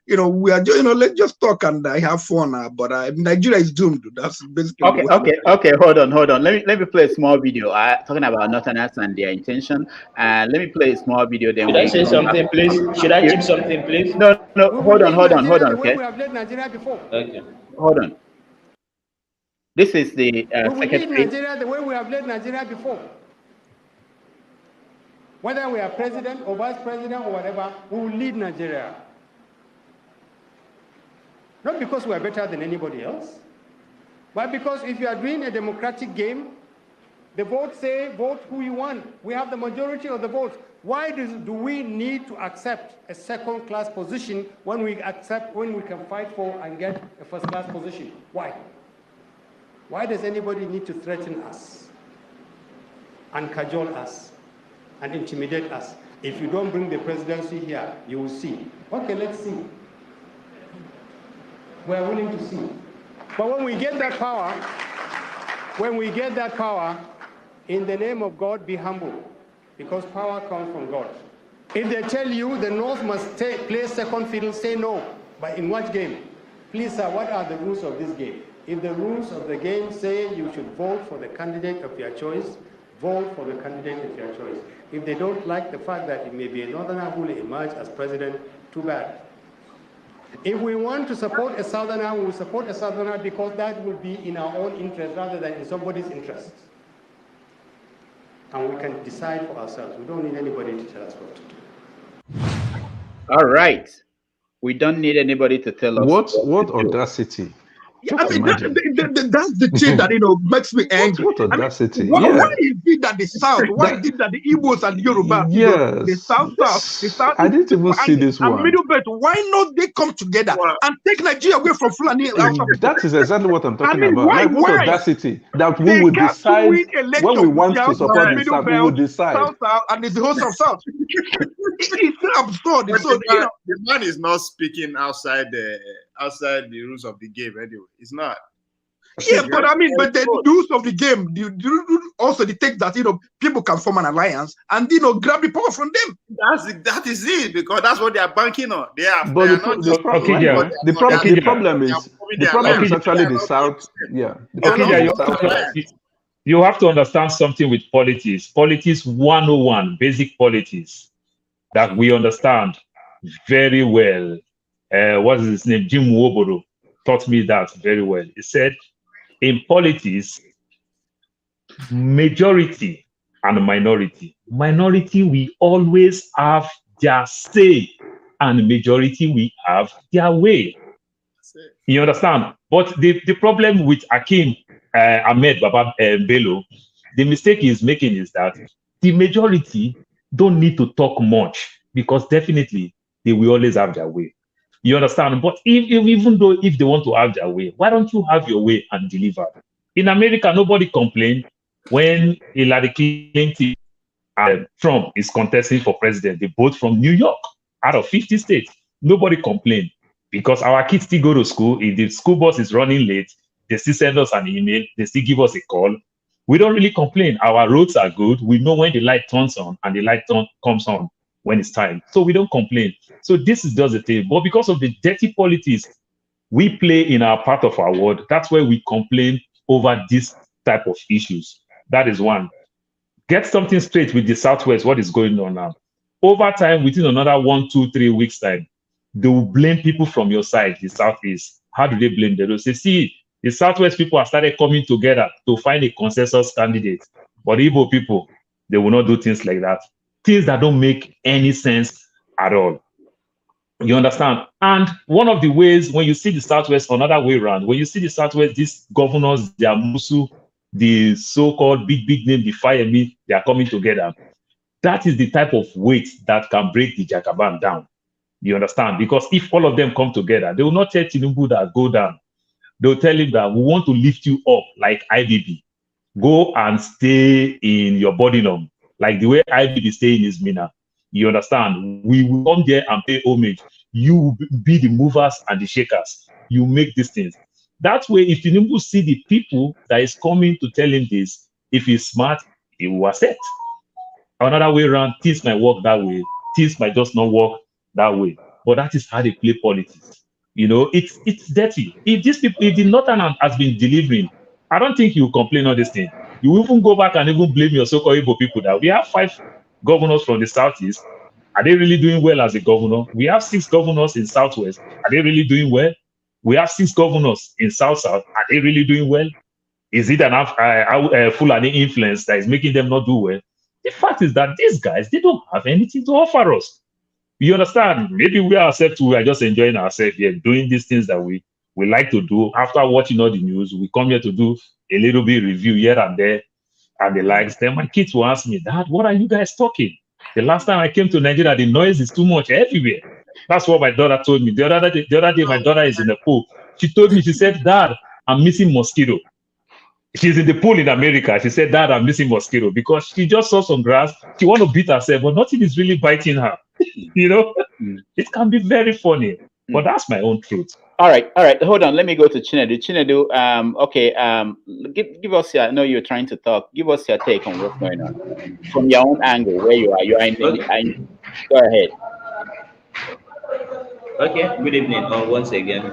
We are just, let's just talk and have fun. But Nigeria is doomed. That's basically okay. Hold on. Let me play a small video. Talking about Northerners and their intention. Let me play a small video. Then should I say something, please? Should I chip something, please? No. Hold on. Okay. We have led Nigeria before. Okay. Hold on. This is the we will lead secretary. Nigeria the way we have led Nigeria before. Whether we are president or vice president or whatever, we will lead Nigeria. Not because we are better than anybody else, but because if you are doing a democratic game, the votes say vote who you want. We have the majority of the votes. Why do we need to accept a second-class position when we can fight for and get a first-class position? Why? Why does anybody need to threaten us and cajole us and intimidate us? If you don't bring the presidency here, you will see. Okay, let's see. We are willing to see. But when we get that power, in the name of God, be humble, because power comes from God. If they tell you the North must play second fiddle, say no. But in what game? Please, sir, what are the rules of this game? If the rules of the game say you should vote for the candidate of your choice, vote for the candidate of your choice. If they don't like the fact that it may be a Northerner who will emerge as president, too bad. If we want to support a Southerner, we will support a Southerner because that will be in our own interest rather than in somebody's interest. And we can decide for ourselves. We don't need anybody to tell us what to do. All right. We don't need anybody to tell us what audacity. I mean, that's the thing that makes me angry. What audacity! Why is it that the South? Why is it that the Igbos and the Yoruba, the South, the South? I didn't even see this one. And Middle Belt, why not they come together and take Nigeria away from Fulani? That is exactly what I'm talking about. Why? What audacity that we would decide when we want to support the South, we would decide. South, and it's the whole South. It's absurd. The man is not speaking outside the rules of the game anyway. It's not. Yeah, but the rules of the game also dictate that people can form an alliance and grab the power from them. That is it, because that's what they are banking on. The problem is actually the South. Yeah. You have to understand something with politics. Politics 101, basic politics that we understand very well. What is his name? Jim Wobodo taught me that very well. He said, in politics, majority and minority. Minority, we always have their say, and majority, we have their way. You understand? But the problem with Akim Ahmed Baba Bello, the mistake he's making is that the majority don't need to talk much, because definitely they will always have their way. You understand? But even though if they want to have their way, why don't you have your way and deliver? In America, nobody complained when Hillary Clinton and Trump is contesting for president. They both from New York, out of 50 states. Nobody complained, because our kids still go to school. If the school bus is running late, they still send us an email. They still give us a call. We don't really complain. Our roads are good. We know when the light turns on and the light comes on when it's time. So we don't complain. So this is just the thing. But because of the dirty politics we play in our part of our world, that's where we complain over this type of issues. That is one. Get something straight with the Southwest, what is going on now. Over time, within another 1, 2, 3 weeks time, they will blame people from your side, the Southeast. How do they blame them? They'll say, see, the Southwest people have started coming together to find a consensus candidate. But Igbo people, they will not do things like that. Things that don't make any sense at all. You understand? And one of the ways, when you see the Southwest, another way around, when you see the Southwest, these governors, the Amusu, the so-called big name, the Fireme, they are coming together. That is the type of weight that can break the Jagaban down. You understand? Because if all of them come together, they will not tell Tinubu that go down. They'll tell him that we want to lift you up like IBB. Go and stay in your body numb, like the way IBB stay in his mina. You understand? We will come there and pay homage. You will be the movers and the shakers. You make these things. That way, if Tinubu see the people that is coming to tell him this, if he's smart, he will accept. Another way around, things might work that way. Things might just not work that way. But that is how they play politics. You know, it's dirty. If these people, if the Northern has been delivering, I don't think you complain on this thing. You even go back and even blame your so-called Igbo people that we have 5 governors from the Southeast. Are they really doing well as a governor? We have 6 governors in Southwest. Are they really doing well? We have 6 governors in South-South. Are they really doing well? Is it an Fulani influence that is making them not do well? The fact is that these guys, they don't have anything to offer us. You understand? Maybe we ourselves too, we are just enjoying ourselves here, doing these things that we like to do. After watching all the news, we come here to do a little bit review here and there and the likes. Then my kids will ask me, Dad, what are you guys talking? The last time I came to Nigeria, the noise is too much everywhere. That's what my daughter told me. The other day, my daughter is in the pool. She told me, she said, Dad, I'm missing mosquito. She's in the pool in America. She said, Dad, I'm missing mosquito because she just saw some grass. She want to beat herself, but nothing is really biting her. You know, it can be very funny, but that's my own truth. All right. Hold on. Let me go to Chinedu. Chinedu, okay. Give us your. I know you're trying to talk. Give us your take on what's going on from your own angle, where you are. You are in. Go ahead. Okay. Good evening. Once again.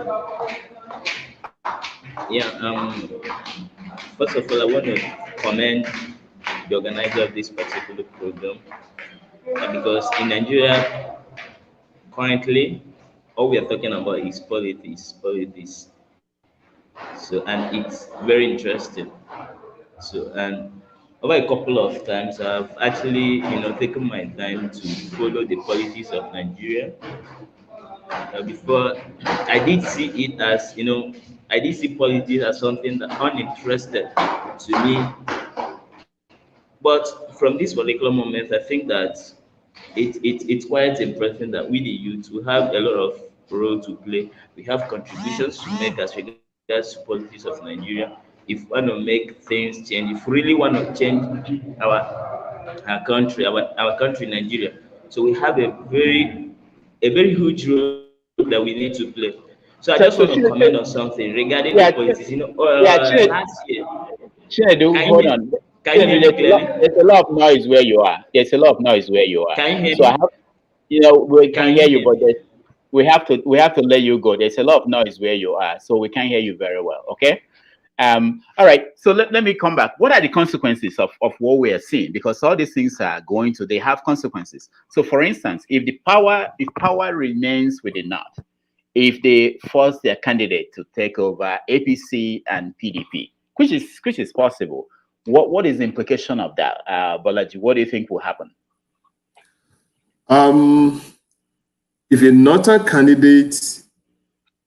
Yeah. First of all, I want to commend the organizer of this particular program because in Nigeria, currently, all we are talking about is politics. So, and it's very interesting. So, and over a couple of times, I've actually, taken my time to follow the politics of Nigeria. Before, I did see it as, I did see politics as something that uninterested to me. But from this particular moment, I think that it's quite impressive that we the youth we have a lot of role to play. We have contributions to make as regards to politics of Nigeria. If we want to make things change, if we really want to change our country, our country, Nigeria. So we have a very huge role that we need to play. So I just want to comment on something regarding the politics. Last year. Chinedu, hold on. There's a lot of noise where you are. Can you hear me? I have, we can hear you, but we have to let you go. There's a lot of noise where you are, so we can't hear you very well. Okay. All right. So let me come back. What are the consequences of what we are seeing? Because all these things are they have consequences. So, for instance, if power remains with the North, if they force their candidate to take over APC and PDP, which is possible, what is the implication of that, Bolaji? What do you think will happen? If a Northern candidate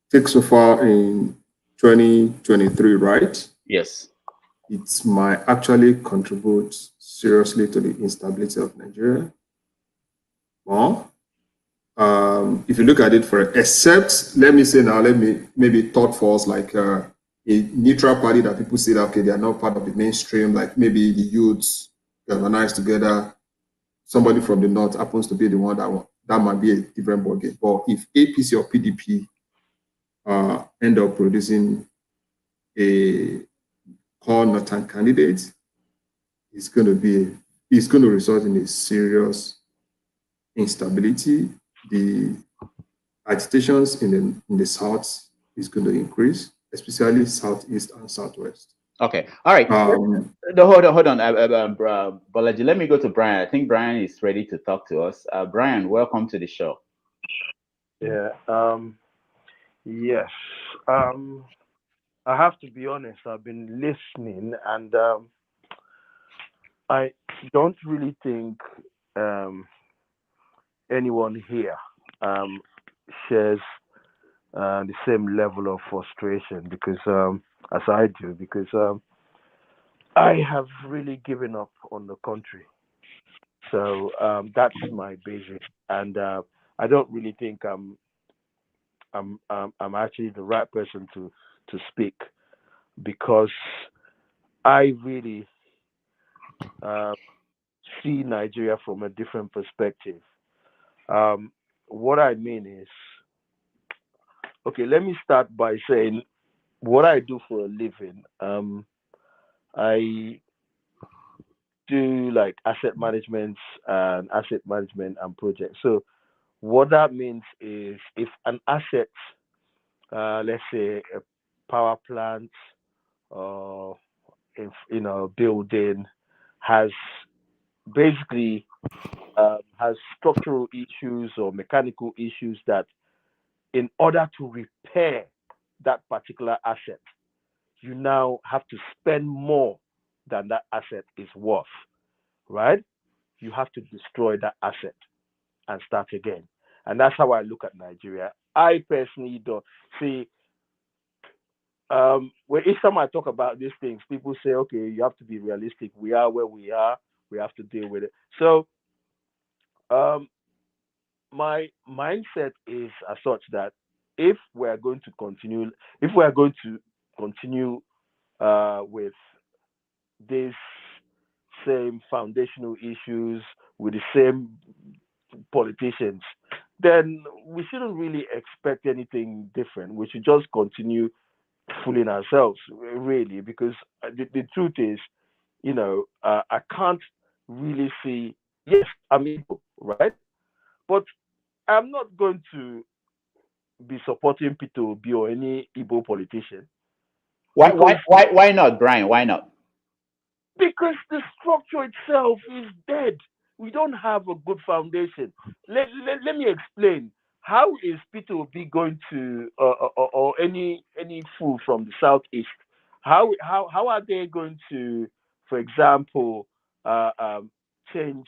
takes over in 2023, right? Yes. It might actually contribute seriously to the instability of Nigeria. Well, if you look at it except, let me maybe thought false, like a neutral party that people say that, okay, they are not part of the mainstream, like maybe the youths galvanized together, somebody from the North happens to be the one that might be a different ballgame. But if APC or PDP end up producing a core Northern candidate, it's going to result in a serious instability. The agitations in the South is going to increase, especially Southeast and Southwest. Okay. All right. Hold on. Bolaji, let me go to Brian. I think Brian is ready to talk to us. Brian, welcome to the show. Yeah. Yes. I have to be honest. I've been listening, and I don't really think anyone here shares the same level of frustration because as I do, because I have really given up on the country. So that's my basic, and I don't really think I'm actually the right person to speak because I really see Nigeria from a different perspective. What I mean is, okay, let me start by saying what I do for a living, I do like asset management and projects. So what that means is if an asset, let's say a power plant or if building has basically has structural issues or mechanical issues that in order to repair that particular asset, you now have to spend more than that asset is worth, right? You have to destroy that asset and start again. And that's how I look at Nigeria. I personally don't see when each time I talk about these things, people say, okay, you have to be realistic. We are where we are, we have to deal with it. So um my mindset is as such that if we are going to continue with these same foundational issues with the same politicians, then we shouldn't really expect anything different. We should just continue fooling ourselves, really, because the truth is, I can't really see. Yes, I'm Igbo, right? But I'm not going to be supporting Peter Obi or any Igbo politician Why not, Brian? Why not? because the structure itself is dead. We don't have a good foundation. Let me explain. How is Peter Obi going to, or any fool from the southeast? How are they going to, for example, change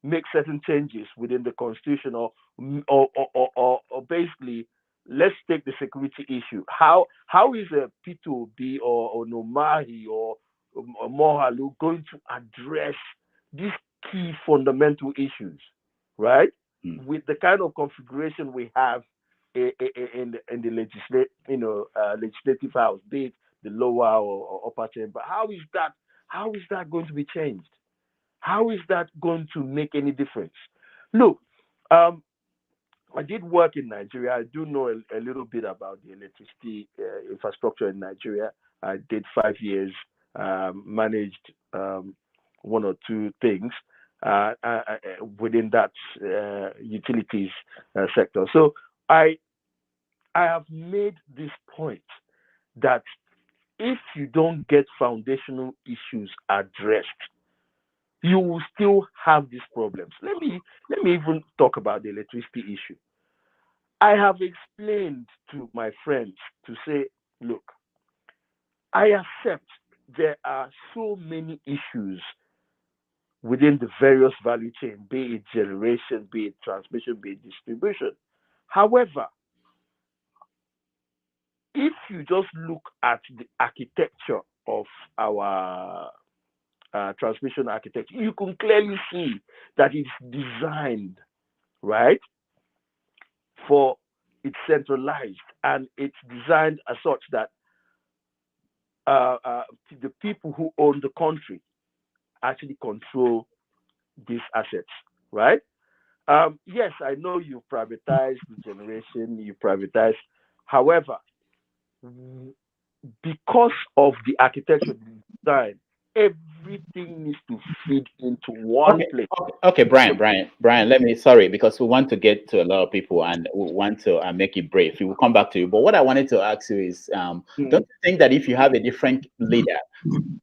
make certain changes within the constitution or basically let's take the security issue. How is a P2B or Nomahi or Mohalu going to address these key fundamental issues, right? With the kind of configuration we have in the legislative house, be it the lower or upper chamber, how is that going to be changed? How is that going to make any difference? Look, I did work in Nigeria. I do know a little bit about the electricity infrastructure in Nigeria. I did 5 years, managed one or two things within that utilities sector. So I have made this point that if you don't get foundational issues addressed, you will still have these problems. Let me even talk about the electricity issue. I have explained to my friends to say, look, I accept there are so many issues within the various value chain, be it generation, be it transmission, be it distribution. However, if you just look at the architecture of our transmission architecture, you can clearly see that it's designed, right, for it's centralized and it's designed as such that the people who own the country actually control these assets, right? Yes, I know you privatize the generation, you privatize. However, because of the architecture design, everything needs to feed into one place. Okay, Brian. Let me sorry because we want to get to a lot of people and we want to make it brief. We will come back to you. But what I wanted to ask you is, don't you think that if you have a different leader,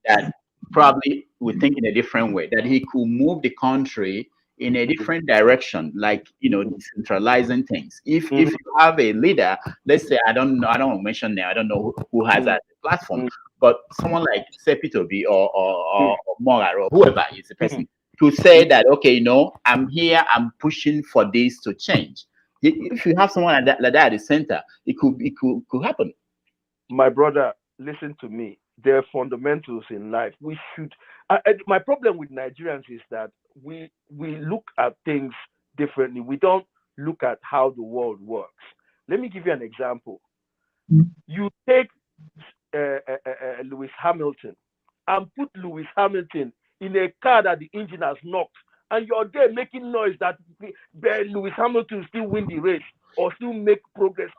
that probably would think in a different way, that he could move the country in a different direction, like decentralizing things. If you have a leader, let's say I don't want to mention name, I don't know who has that platform, but someone like Sepitobi or Morar or whoever is the person to say that okay, I'm here, I'm pushing for this to change. If you have someone like that at the center, it could happen. My brother, listen to me. There are fundamentals in life. We should. My problem with Nigerians is that we look at things differently. We don't look at how the world works. Let me give you an example. You take Lewis Hamilton and put Lewis Hamilton in a car that the engine has knocked, and you're there making noise that Lewis Hamilton still win the race or still make progress.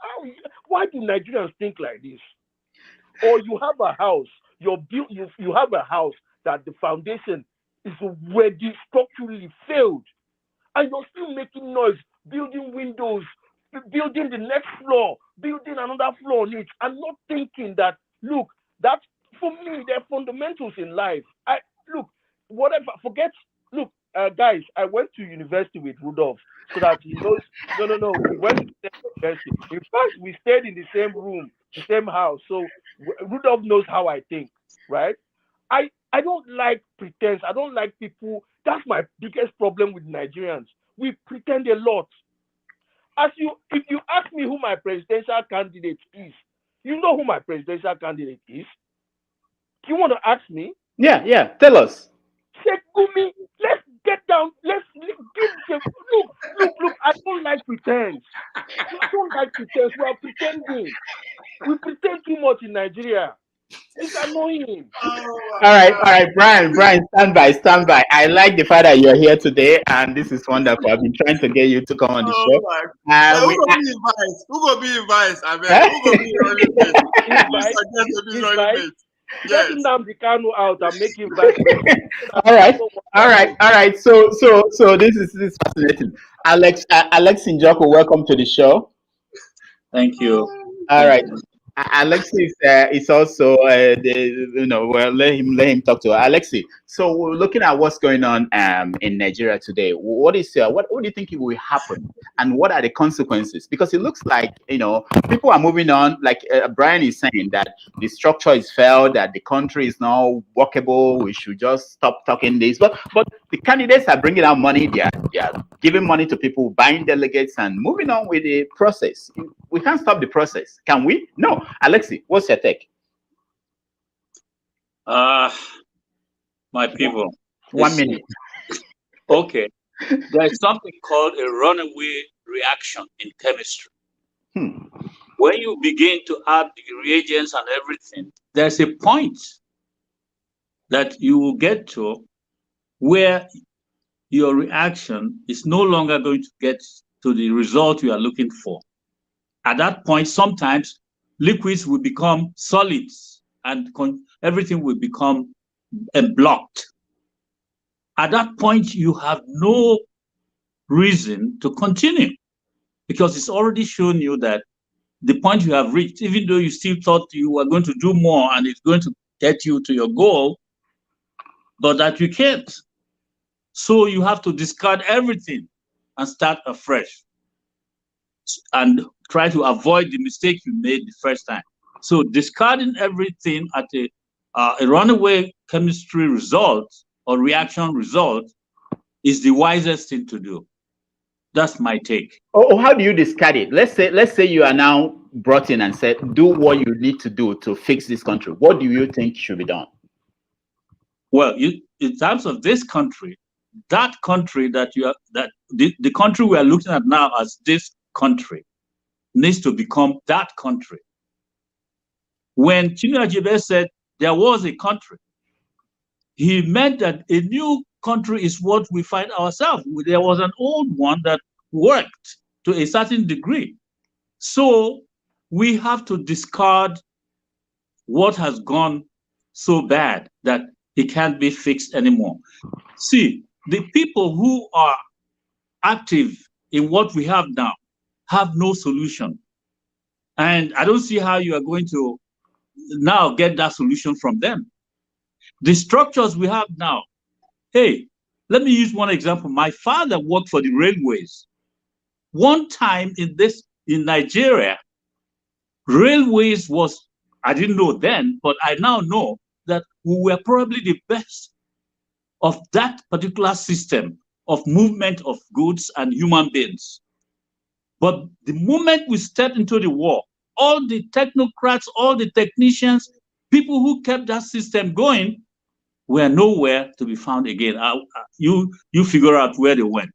Why do Nigerians think like this? or you have a house, you have a house that the foundation is already structurally failed, and you're still making noise, building windows, building the next floor, building another floor on it, and not thinking that, look, that for me, they're fundamentals in life. Guys, I went to university with Rudolph so that he knows. No, we went to the same university. In fact, we stayed in the same room, the same house. So Rudolph knows how I think, right? I don't like pretense. I don't like people. That's my biggest problem with Nigerians. We pretend a lot. If you ask me who my presidential candidate is, you know who my presidential candidate is? You want to ask me? Yeah. Tell us. Sekumi, let's get down. Let's give look. I don't like pretense. I don't like pretense. We are pretending. We pretend too much in Nigeria. It's annoying. All right, Brian, stand by. I like the fact that you're here today, and this is wonderful. I've been trying to get you to come on the show. Who gonna be in vice? I mean, who gonna be running mate? Yes. Get Nnamdi Kanu out and make him vice president. All right. So this is fascinating. Alex Njoko, welcome to the show. Thank you. All right. Alexi is also let him talk to Alexi. So we're looking at what's going on in Nigeria today. What do you think will happen, and what are the consequences? Because it looks like people are moving on. Like Brian is saying that the structure is failed, that the country is now workable. We should just stop talking this. But the candidates are bringing out money. They are giving money to people, buying delegates, and moving on with the process. We can't stop the process, can we? No. Alexi, what's your take? My people. 1 minute. Okay. There is something called a runaway reaction in chemistry. When you begin to add the reagents and everything, there's a point that you will get to where your reaction is no longer going to get to the result you are looking for. At that point, sometimes liquids will become solids and everything will become blocked. At that point, you have no reason to continue because it's already shown you that the point you have reached, even though you still thought you were going to do more and it's going to get you to your goal, but that you can't. So you have to discard everything and start afresh and try to avoid the mistake you made the first time. So discarding everything at a runaway chemistry result or reaction result is the wisest thing to do. That's my take. Oh, how do you discard it? Let's say you are now brought in and said, do what you need to do to fix this country. What do you think should be done? Well, in terms of this country, that country the country we are looking at now as this country needs to become that country. When Chinua Achebe said there was a country, he meant that a new country is what we find ourselves. There was an old one that worked to a certain degree. So we have to discard what has gone so bad that it can't be fixed anymore. See, the people who are active in what we have now have no solution. And I don't see how you are going to now get that solution from them. The structures we have now, hey, let me use one example. My father worked for the railways. One time in Nigeria, railways was, I didn't know then, but I now know that we were probably the best of that particular system of movement of goods and human beings. But the moment we stepped into the war, all the technocrats, all the technicians, people who kept that system going were nowhere to be found again. You figure out where they went.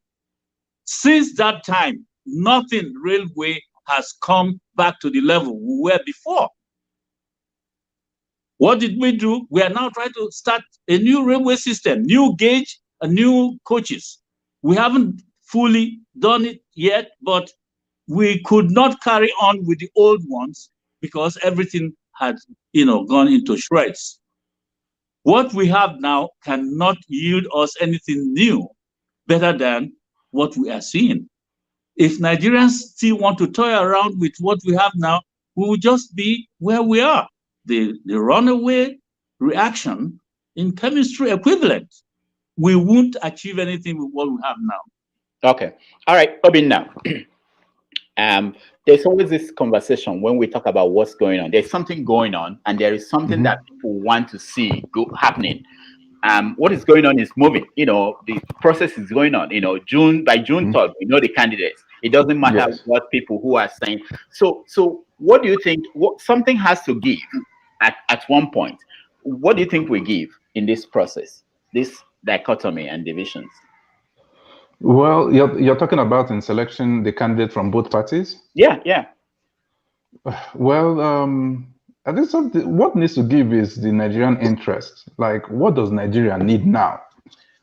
Since that time, nothing railway has come back to the level we were before. What did we do? We are now trying to start a new railway system, new gauge, and new coaches. We haven't fully done it yet, but we could not carry on with the old ones because everything had, gone into shreds. What we have now cannot yield us anything new better than what we are seeing. If Nigerians still want to toy around with what we have now, we will just be where we are. The runaway reaction in chemistry equivalent. We won't achieve anything with what we have now. Okay. All right, Obin now. There's always this conversation when we talk about what's going on. There's something going on, and there is something that people want to see happening. What is going on is moving. The process is going on. By June 3rd, we know the candidates. It doesn't matter what people who are saying. So what do you think? What something has to give at one point. What do you think we give in this process? This dichotomy and divisions. Well, you're talking about in selection the candidate from both parties? Yeah. Well, I think what needs to give is the Nigerian interest. Like, what does Nigeria need now?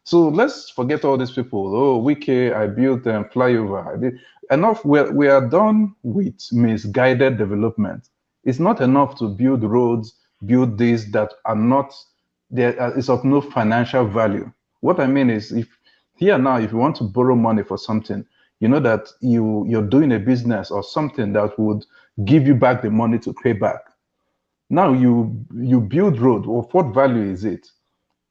So let's forget all these people. Oh, Wike, I built flyover. Enough. We are done with misguided development. It's not enough to build roads, build these that are not there. Is of no financial value. What I mean is, if you want to borrow money for something, you know that you're doing a business or something that would give you back the money to pay back. Now you build road. Of what value is it?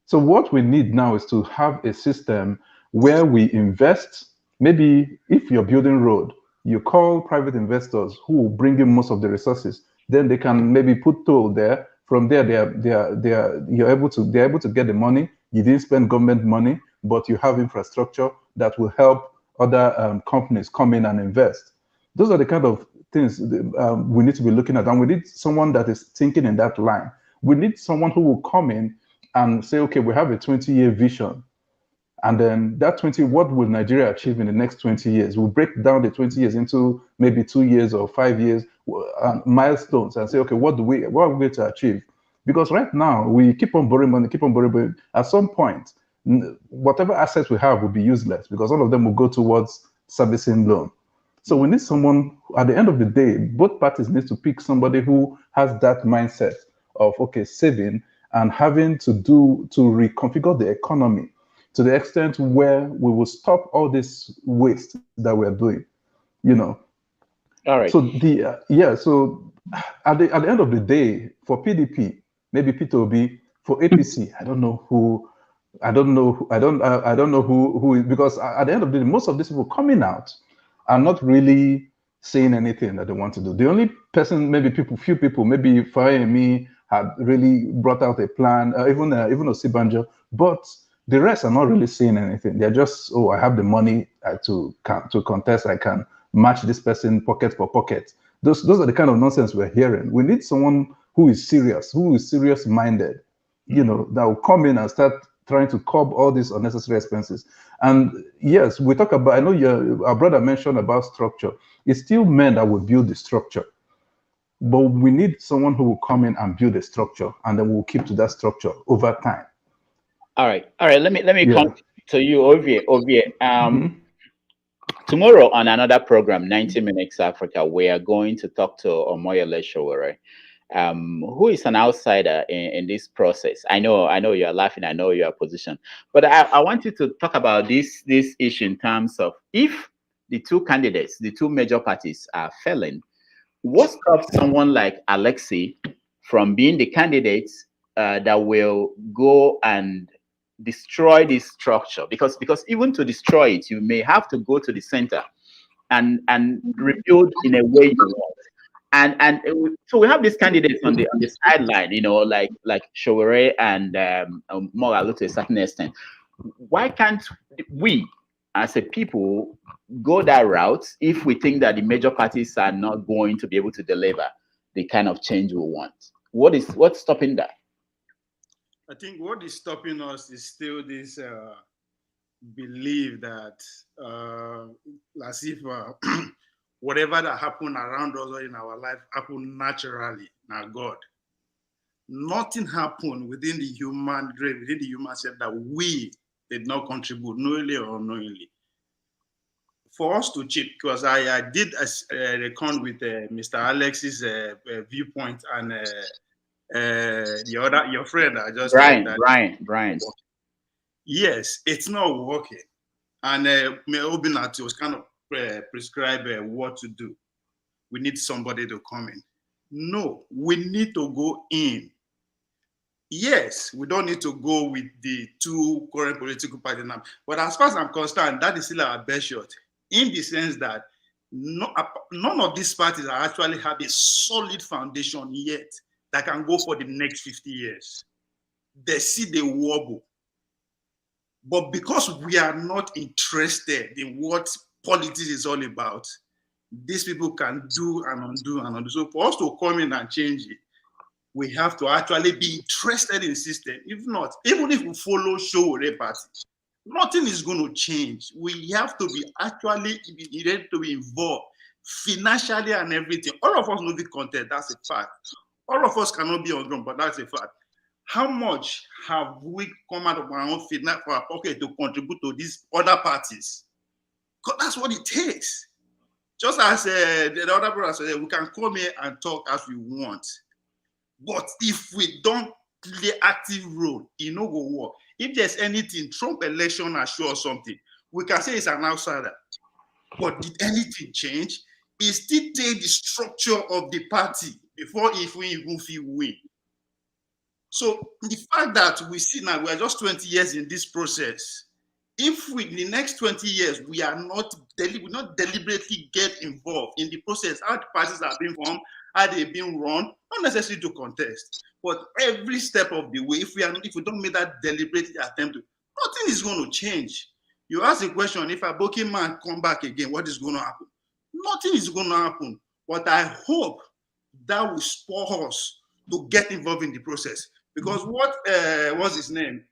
So what we need now is to have a system where we invest. Maybe if you're building road, you call private investors who will bring in most of the resources. Then they can maybe put toll there. From there, they're able to get the money. You didn't spend government money, but you have infrastructure that will help other companies come in and invest. Those are the kind of things we need to be looking at, and we need someone that is thinking in that line. We need someone who will come in and say, okay, we have a 20-year vision. And then that 20, what will Nigeria achieve in the next 20 years? We'll break down the 20 years into maybe 2 years or 5 years milestones and say, okay, what are we going to achieve? Because right now, we keep on borrowing money, but at some point, whatever assets we have will be useless because all of them will go towards servicing loan. So we need someone, at the end of the day, both parties need to pick somebody who has that mindset of, okay, saving and having to reconfigure the economy to the extent where we will stop all this waste that we're doing, All right. So so at the end of the day, for PDP, maybe Peter Obi, for APC, I don't know who, because at the end of the day, most of these people coming out are not really saying anything that they want to do. The only person, few people, maybe Faye and me had really brought out a plan, even Osibanjo, but the rest are not really saying anything. They're just, oh, I have the money to contest. I can match this person pocket for pocket. Those are the kind of nonsense we're hearing. We need someone who is serious-minded, that will come in and start trying to curb all these unnecessary expenses. And yes, we talk about, I know our brother mentioned about structure. It's still men that will build the structure. But we need someone who will come in and build a structure, and then we'll keep to that structure over time. All right. Let me come to you, Ovie. Tomorrow on another program, 90 Minutes Africa, we are going to talk to Omoyele Sowore, who is an outsider in this process. I know you're laughing. I know your position, but I want you to talk about this issue in terms of if the two candidates, the two major parties, are failing. What stops someone like Alexei from being the candidate that will go and destroy this structure? Because even to destroy it, you may have to go to the center and rebuild in a way you want. And so we have these candidates on the sideline, like Sowore and Moralu to a certain extent. Why can't we, as a people, go that route if we think that the major parties are not going to be able to deliver the kind of change we want? What's stopping that? I think what is stopping us is still this belief that as if whatever that happened around us or in our life happened naturally. Now, God, nothing happened within the human grave, within the human self that we did not contribute, knowingly or unknowingly. for us to cheat, because I did recon with Mr. Alex's viewpoint and your friend I just said that. Brian. Yes, it's not working. And Obinati was kind of prescribe what to do. We need somebody to come in. No, we need to go in. Yes, we don't need to go with the two current political parties now. But as far as I'm concerned, that is still our best shot, in the sense that none of these parties actually have a solid foundation yet that can go for the next 50 years. They see the wobble. But because we are not interested in what politics is all about, these people can do and undo and undo. So for us to come in and change it, we have to actually be interested in the system. If not, even if we follow show party, nothing is going to change. We have to be actually ready to be involved financially and everything. All of us will be content, that's a fact. All of us cannot be on ground, but that's a fact. How much have we come out of our own finance for our pocket to contribute to these other parties? Because that's what it takes. Just as the other brother said, we can come here and talk as we want. But if we don't play active role, it no go work. If there's anything, Trump election assure something, we can say it's an outsider. But did anything change? It still take the structure of the party before if we even feel win. So the fact that we see now we are just 20 years in this process, if we in the next 20 years we are not deliberately get involved in the process, how the parties are being formed, how they being run, not necessarily to contest, but every step of the way, if we don't make that deliberate attempt to, nothing is going to change. You ask the question, if a Aboki man come back again, what is going to happen? Nothing is going to happen. But I hope that will spur us to get involved in the process. Because what was his name?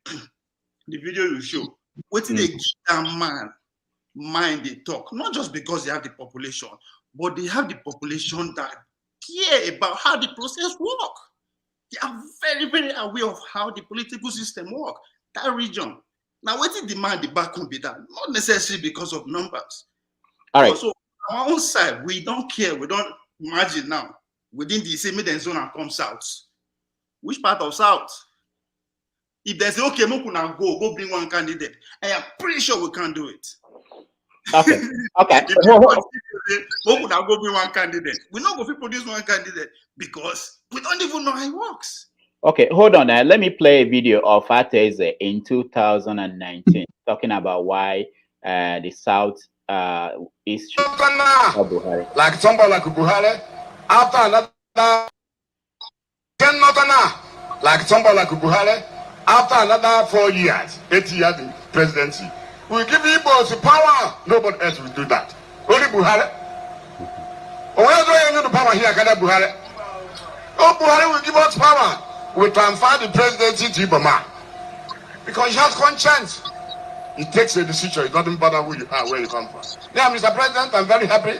The video you show, what did they give that man mind they talk? Not just because they have the population, but they have the population that care about how the process work. They are very, very aware of how the political system work. That region. Now, what is the man the back can be that? Not necessarily because of numbers. All right. So on our own side, we don't care. We don't imagine now within the same zone and come south. Which part of south? If they say, okay, Mokuna go bring one candidate, I am pretty sure we can do it. Okay. Okay. Mokuna go bring one candidate. We're not going to produce one candidate because we don't even know how it works. Okay, hold on. Let me play a video of Ateze in 2019 talking about why the South is Buhari. Like somebody like Buhari, after another 10 like somebody like Buhari, after another 4 years, 8 years in presidency, we give Igbos the power. Nobody else will do that. Only Buhari. Where do you the power here? Can Buhari? Oh, Buhari will give us power. We transfer the presidency to Ibama because he has conscience. He takes a decision. It doesn't bother who you are, where you come from. Yeah, Mr. President, I'm very happy.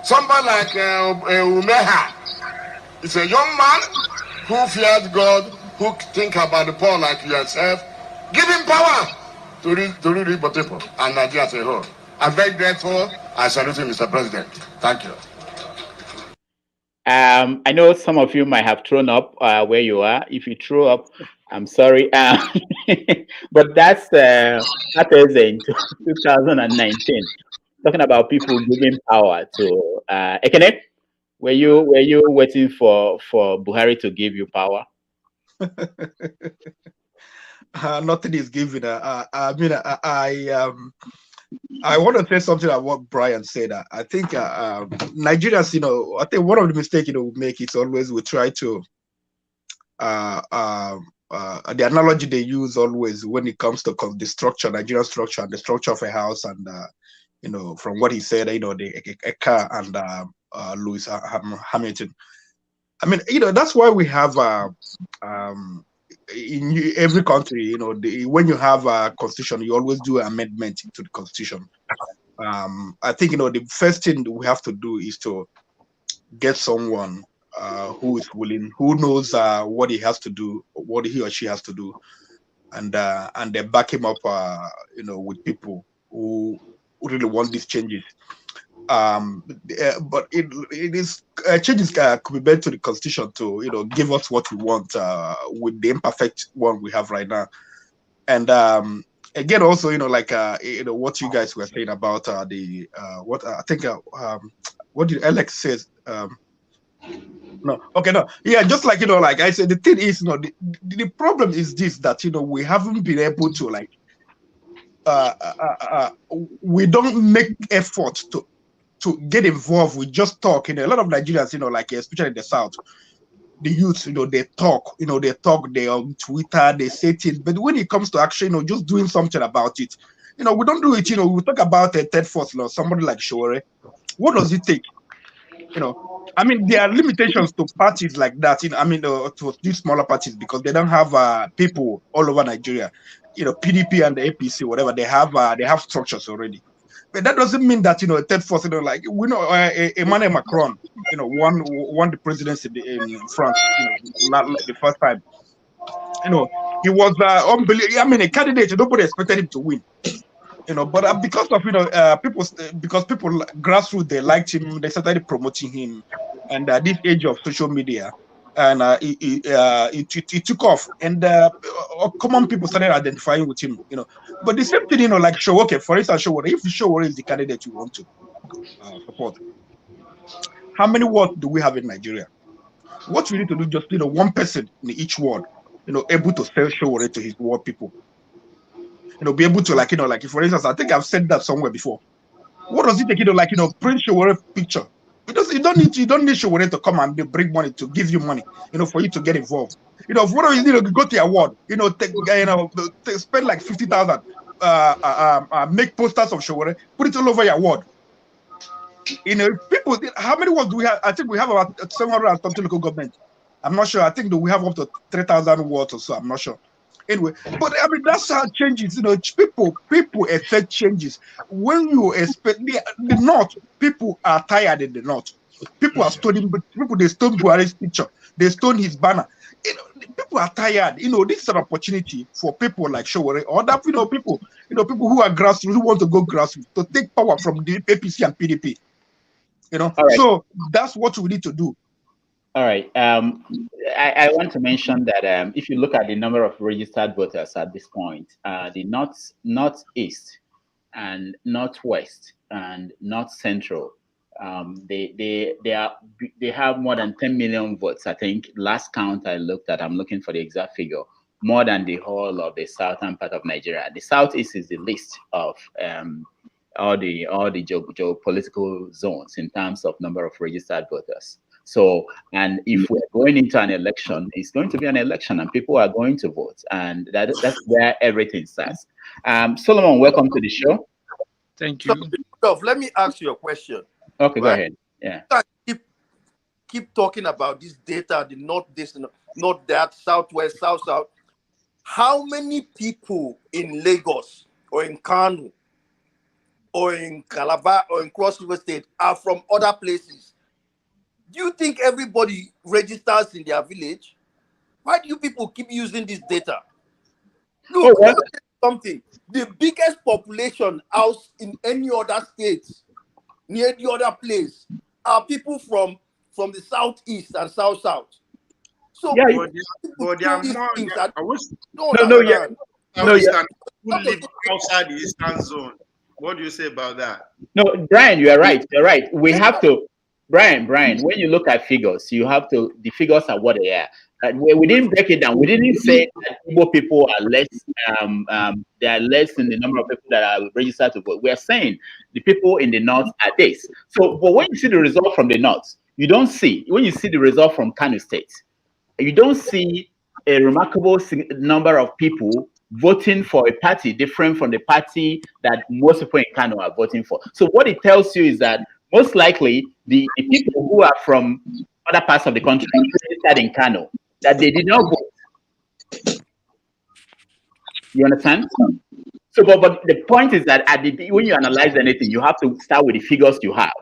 Somebody like Umeha is a young man who fears God, who think about the poor like yourself. Give him power to read Igbo people and Nigeria as a whole. I'm very grateful. I salute you, Mr. President. Thank you. I know some of you might have thrown up where you are. If you threw up, I'm sorry. But that is in 2019, talking about people giving power to Ekene. Were you waiting for Buhari to give you power? Nothing is given. I want to say something about what Brian said. I think Nigerians, I think one of the mistakes we make is always we try to the analogy they use always when it comes to the structure, Nigerian structure, and the structure of a house, and from what he said, the car and Lewis Hamilton. I mean, that's why we have in every country, when you have a constitution, you always do an amendment to the constitution. I think the first thing we have to do is to get someone who is willing, who knows what he has to do, what he or she has to do, and they back him up, with people who really want these changes. But it is changes could be made to the constitution to give us what we want with the imperfect one we have right now. And again, also like what you guys were saying about the what I think what did Alex says. No, okay, no, yeah, just like like I said, the thing is, the problem is this, that we haven't been able to like we don't make effort to get involved. We just talk. A lot of Nigerians, like especially in the South, the youth, they talk. They on Twitter, they say things, but when it comes to action, just doing something about it, we don't do it. We talk about a third force, somebody like Shore. What does it take? I mean, there are limitations to parties like that. To these smaller parties, because they don't have people all over Nigeria. PDP and the APC, whatever, they have structures already. But that doesn't mean that a third force, like we know Emmanuel Macron, won the presidency in France, not the first time. He was unbelievable. I mean, a candidate nobody expected him to win. But because of people grassroots, they liked him, they started promoting him, and this age of social media, and it took off, and common people started identifying with him. But the same thing, like Show. Okay, for instance, Show. If Show is the candidate you want to support, how many wards do we have in Nigeria? What we need to do, just one person in each ward, able to sell Show to his ward people. Be able to like for instance, I think I've said that somewhere before. What does it take? Print Showore picture. You don't need Showore to come and bring money to give you money. For you to get involved. What you need to go to your ward. Spend like 50,000. Make posters of Showore. Put it all over your ward. People. How many wards do we have? I think we have about 700 and something local government. I'm not sure. I think that we have up to 3,000 wards or so. I'm not sure. Anyway, but I mean that's how changes. People expect changes. When you expect the North, people are tired in the North. People are stoning. People they stone Buhari's picture. They stone his banner. People are tired. This is an opportunity for people like Showore or that people who are grassroots, who want to go grassroots, to take power from the APC and PDP. Right. So that's what we need to do. All right. I want to mention that if you look at the number of registered voters at this point, the northeast and northwest and north central, they have more than 10 million votes. I think last count I looked at, I'm looking for the exact figure, more than the whole of the southern part of Nigeria. The southeast is the least of all the geopolitical zones in terms of number of registered voters. So, and if we're going into an election, it's going to be an election and people are going to vote. And that's where everything starts. Solomon, welcome to the show. Thank you. So, let me ask you a question. Okay, go ahead. Yeah. Keep talking about this data, the north this, not that, southwest, south. How many people in Lagos or in Kano or in Calabar or in Cross River State are from other places? Do you think everybody registers in their village? Why do you people keep using this data? Look, let me tell you something. The biggest population house in any other state, near the other place, are people from the southeast and south. So yeah, people but they are these more. things I that wish who live outside the eastern zone. What do you say about that? No, Brian, you are right. You're right. We have to. Brian, when you look at figures, you have to, the figures are what they are. We didn't break it down. We didn't say that Igbo people are less, they are less in the number of people that are registered to vote. We are saying the people in the north are this. So, but when you see the result from the north, you don't see, when you see the result from Kano State, you don't see a remarkable number of people voting for a party different from the party that most people in Kano are voting for. So what it tells you is that most likely the people who are from other parts of the country registered in Kano, that they did not vote. You understand? So, but the point is that when you analyze anything, you have to start with the figures you have.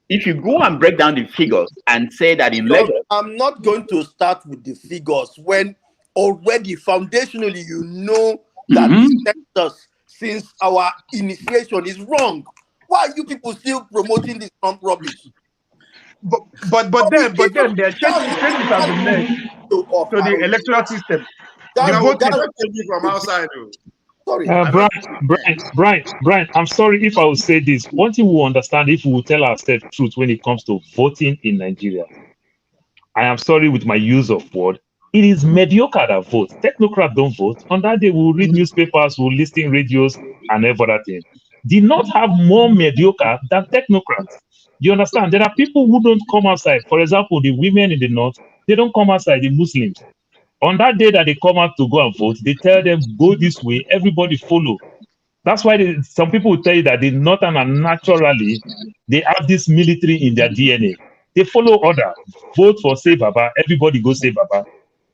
If you go and break down the figures and say that in Lagos, I'm not going to start with the figures when already foundationally you know that the census since our initiation is wrong. Why are you people still promoting this rubbish? But then there are changes have been made to the electoral system. The The voting voting changing from outside. Sorry. Brian, I'm sorry if I will say this. One thing we will understand if we will tell ourselves truth when it comes to voting in Nigeria. I am sorry with my use of word. It is mediocre that vote. Technocrats don't vote. On that day, we'll read newspapers, we'll listen radios, and every other thing. Did not have more mediocre than technocrats. You understand? There are people who don't come outside. For example, the women in the north, they don't come outside, the Muslims. On that day that they come out to go and vote, they tell them, go this way, everybody follow. That's why some people will tell you that the northern and naturally, they have this military in their DNA. They follow order. Vote for Say Baba. Everybody go Say Baba.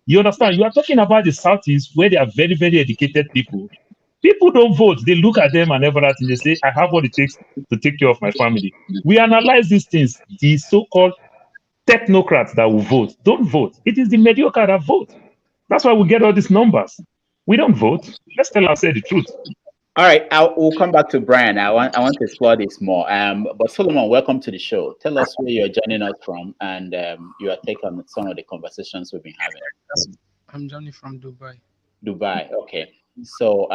You understand? You are talking about the Southeast where they are very, very educated people. People don't vote. They look at them and everything. They say, I have what it takes to take care of my family. We analyze these things. The so-called technocrats that will vote don't vote. It is the mediocre that vote. That's why we get all these numbers. We don't vote. Let's tell ourselves the truth. All right, we'll come back to Brian. I want to explore this more. But Solomon, welcome to the show. Tell us where you're joining us from and your take on some of the conversations we've been having. I'm joining from Dubai. Dubai, okay. So,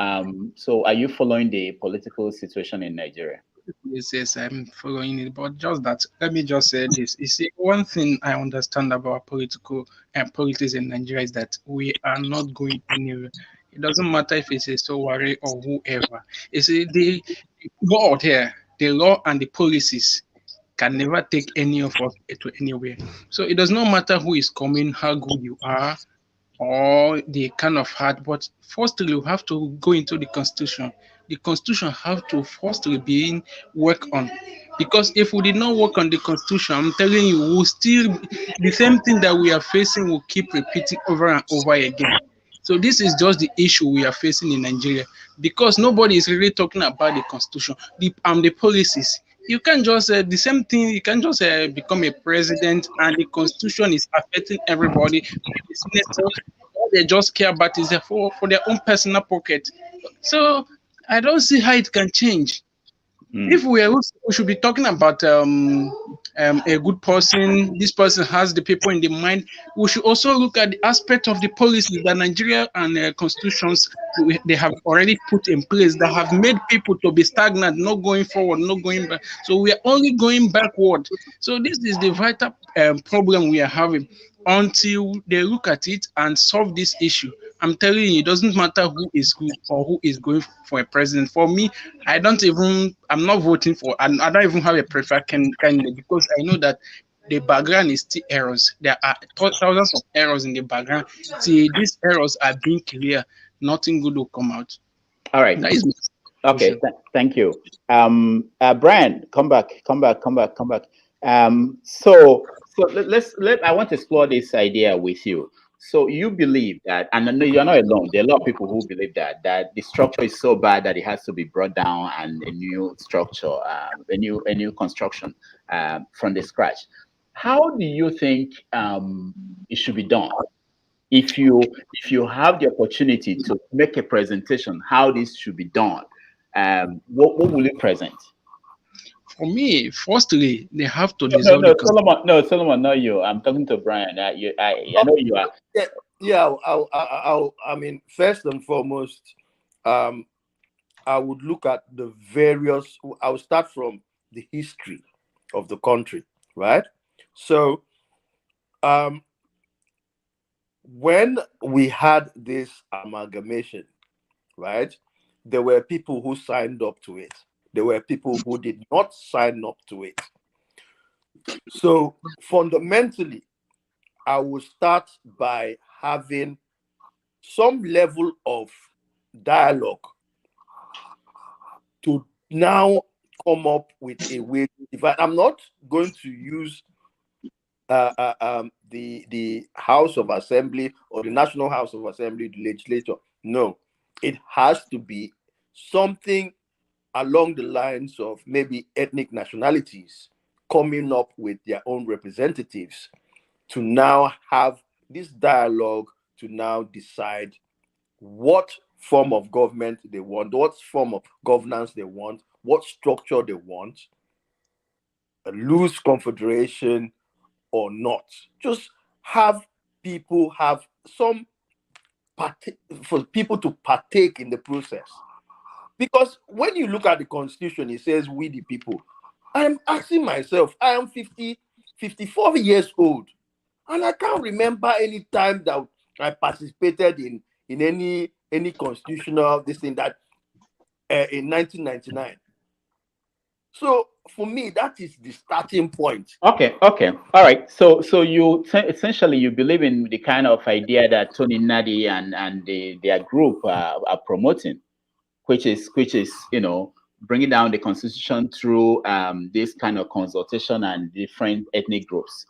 so are you following the political situation in Nigeria? Yes, I'm following it. But just that, let me just say this. You see, one thing I understand about political and politics in Nigeria is that we are not going anywhere. It doesn't matter if it's a Sowore or whoever. You see, the law out here, the law and the policies can never take any of us to anywhere. So it does not matter who is coming, how good you are, or the kind of heart. But firstly, we have to go into the constitution. The constitution have to firstly be worked on, because if we did not work on the constitution, I'm telling you, we'll still the same thing that we are facing will keep repeating over and over again. So this is just the issue we are facing in Nigeria, because nobody is really talking about the constitution, the policies. You can't just the same thing. You can't just become a president and the constitution is affecting everybody. The senators, all they just care about is for their own personal pocket. So I don't see how it can change. If we should be talking about a good person, this person has the people in the mind. We should also look at the aspect of the policies that Nigeria and constitutions they have already put in place that have made people to be stagnant, not going forward, not going back. So we are only going backward. So this is the vital problem we are having. Until they look at it and solve this issue, I'm telling you, it doesn't matter who is good or who is going for a president. For me, I'm not voting for, and I don't even have a preferred candidate, because I know that the background is still errors. There are thousands of errors in the background. See, these errors are being clear. Nothing good will come out. All right. That is okay. Thank you. Brian, come back. I want to explore this idea with you. So you believe that, and I know you're not alone. There are a lot of people who believe that the structure is so bad that it has to be brought down and a new structure, a new construction from the scratch. How do you think it should be done? If you have the opportunity to make a presentation, how this should be done, what will you present? For me, firstly, they have to dissolve. Solomon, not you. I'm talking to Brian. I know you are. Yeah. I mean, first and foremost, I would look at the various. I will start from the history of the country, right? So, when we had this amalgamation, right, there were people who signed up to it. There were people who did not sign up to it. So fundamentally, I will start by having some level of dialogue to now come up with a way. If I'm not going to use the House of Assembly or the National House of Assembly, the legislature, no, it has to be something along the lines of maybe ethnic nationalities coming up with their own representatives to now have this dialogue to now decide what form of government they want, what form of governance they want, what structure they want, a loose confederation or not. Just have people have some for people to partake in the process. Because when you look at the constitution, it says we the people. I'm asking myself, I am 54 years old, and I can't remember any time that I participated in any constitutional this thing that in 1999. So for me, that is the starting point. Okay, all right. So you essentially you believe in the kind of idea that Tony Nadi and their group are promoting, which is bringing down the constitution through this kind of consultation and different ethnic groups.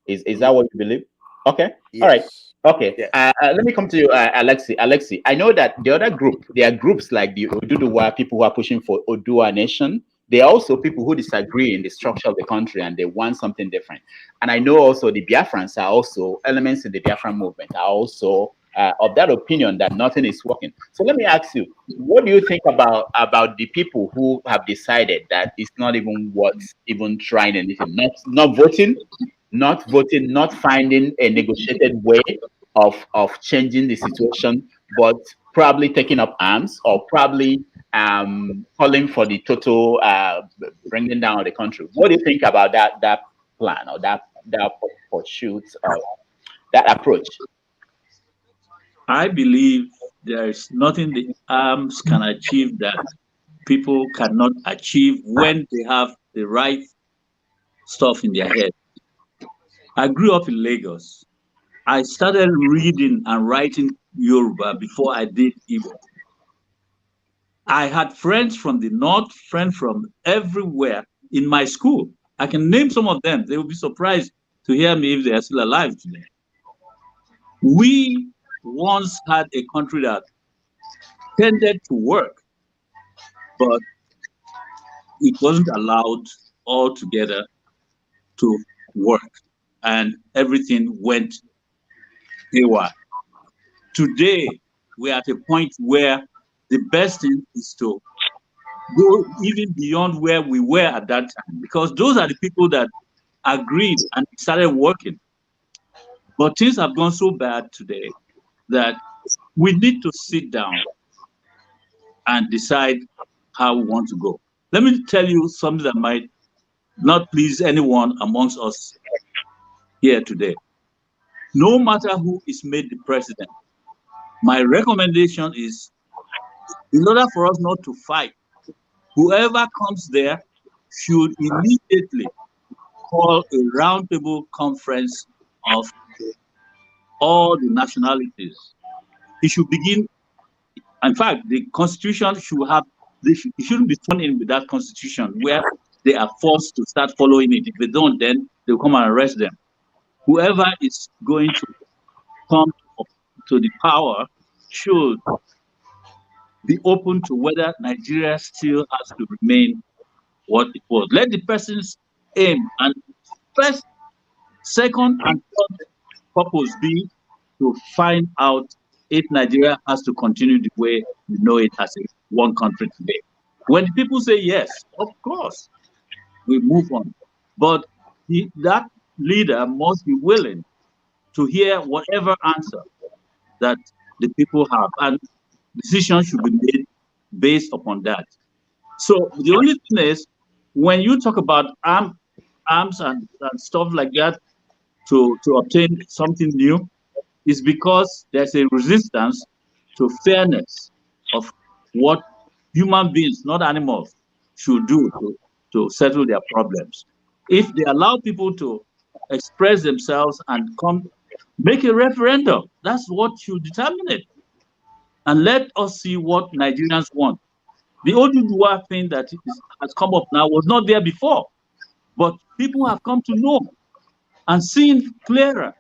Is that what you believe? Okay, yes. All right. Okay, yes. Let me come to you, Alexi. I know that the other group, there are groups like the Oduduwa, people who are pushing for Odua Nation. There are also people who disagree in the structure of the country and they want something different. And I know also the Biafrans are also, elements in the Biafran movement are also of that opinion that nothing is working. So let me ask you, what do you think about the people who have decided that it's not even worth even trying anything, not voting, not finding a negotiated way of changing the situation, but probably taking up arms or probably calling for the total bringing down of the country? What do you think about that plan or that pursuit or that approach? I believe there is nothing the arms can achieve that people cannot achieve when they have the right stuff in their head. I grew up in Lagos. I started reading and writing Yoruba before I did Igbo. I had friends from the north, friends from everywhere in my school. I can name some of them. They will be surprised to hear me if they are still alive today. We once had a country that tended to work, but it wasn't allowed altogether to work, and everything went haywire. Today, we're at a point where the best thing is to go even beyond where we were at that time, because those are the people that agreed and started working. But things have gone so bad today that we need to sit down and decide how we want to go. Let me tell you something that might not please anyone amongst us here today. No matter who is made the president, my recommendation is, in order for us not to fight, whoever comes there should immediately call a roundtable conference of all the nationalities. It should begin. In fact, the constitution should have, it shouldn't be thrown in with that constitution where they are forced to start following it. If they don't, then they'll come and arrest them. Whoever is going to come to the power should be open to whether Nigeria still has to remain what it was. Let the person's aim and first, second, and third purpose be to find out if Nigeria has to continue the way we know it as a one country today. When people say yes, of course, we move on. But that leader must be willing to hear whatever answer that the people have, and decisions should be made based upon that. So the only thing is, when you talk about arms and stuff like that to obtain something new, is because there's a resistance to fairness of what human beings, not animals, should do to settle their problems. If they allow people to express themselves and come make a referendum, that's what should determine it. And let us see what Nigerians want. The Oduduwa thing that has come up now was not there before, but people have come to know and seen clearer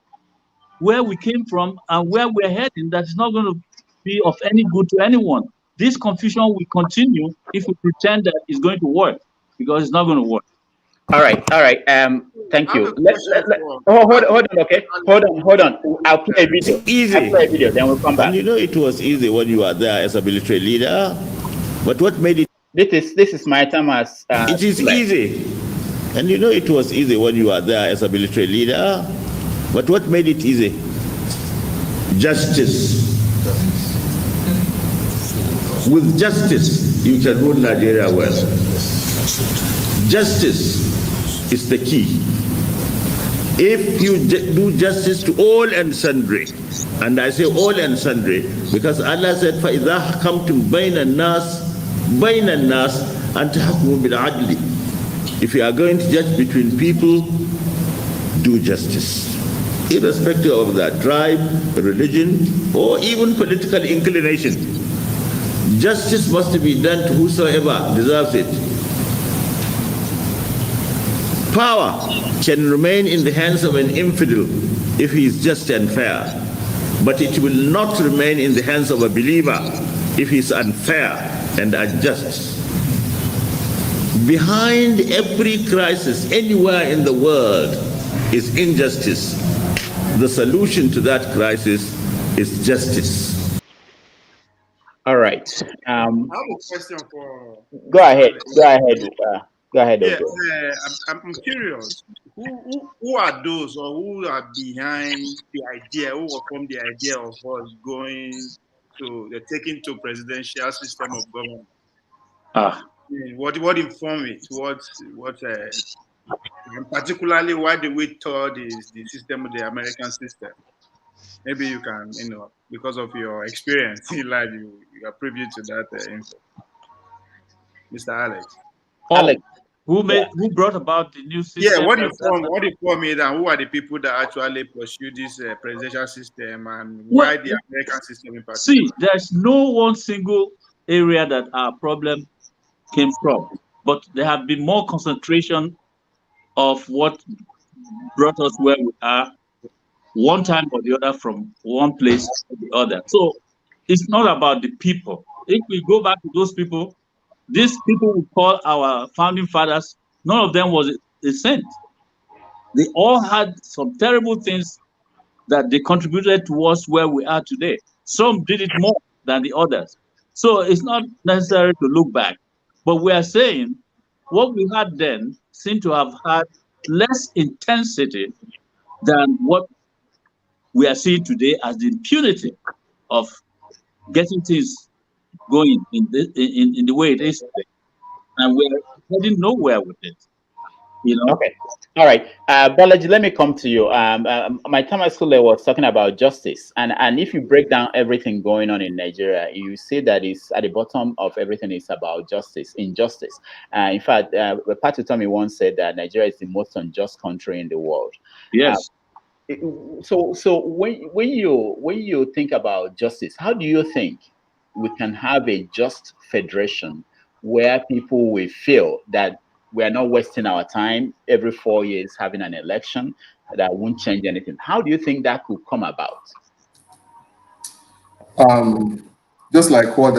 where we came from and where we're heading. That is not going to be of any good to anyone. This confusion will continue if we pretend that it's going to work, because it's not going to work. All right. Thank you. Hold on. Okay. Hold on. I'll play a video. Easy. I'll play a video. Then we'll come back. And you know, it was easy when you were there as a military leader. But what made it This is my time as. It is easy, and you know it was easy when you were there as a military leader. But what made it easy? Justice. With justice, you can rule Nigeria well. Justice is the key. If you do justice to all and sundry, and I say all and sundry, because Allah said, فَإِذَا حَكَمْتُمْ بَيْنَ النَّاسِ أَنْ تَحْكُمُوا بِالْعَدْلِ. If you are going to judge between people, do justice, irrespective of their tribe, religion, or even political inclination. Justice must be done to whosoever deserves it. Power can remain in the hands of an infidel if he is just and fair, but it will not remain in the hands of a believer if he is unfair and unjust. Behind every crisis anywhere in the world is injustice. The solution to that crisis is justice. All right. I have a question for. Go ahead. Go ahead. Go ahead. Yeah, I'm curious. Who are those, or who are behind the idea? Who formed the idea of us going to taking to presidential system of government? What informed it? Particularly, why do we thought is the system of the American system? Maybe you can, because of your experience in life, you are privy to that info. Mr. Alex. Alex. Who brought about the new system? Yeah, what informed it, and who are the people that actually pursue this presidential system, and why the American system in particular? See, there's no one single area that our problem came from, but there have been more concentration of what brought us where we are, one time or the other, from one place to the other. So it's not about the people. If we go back to those people, these people we call our founding fathers, none of them was a saint. They all had some terrible things that they contributed towards where we are today. Some did it more than the others. So it's not necessary to look back. But we are saying what we had then seemed to have had less intensity than what we are seeing today as the impunity of getting things going in the way it is today. And we're heading nowhere with it. Okay. All right. Balaji, let me come to you. My time at school was talking about justice. And if you break down everything going on in Nigeria, you see that it's at the bottom of everything is about justice, injustice. In fact, Pastor Tunde once said that Nigeria is the most unjust country in the world. Yes. So when you think about justice, how do you think we can have a just federation where people will feel that we are not wasting our time every 4 years having an election that won't change anything? How do you think that could come about? Just like what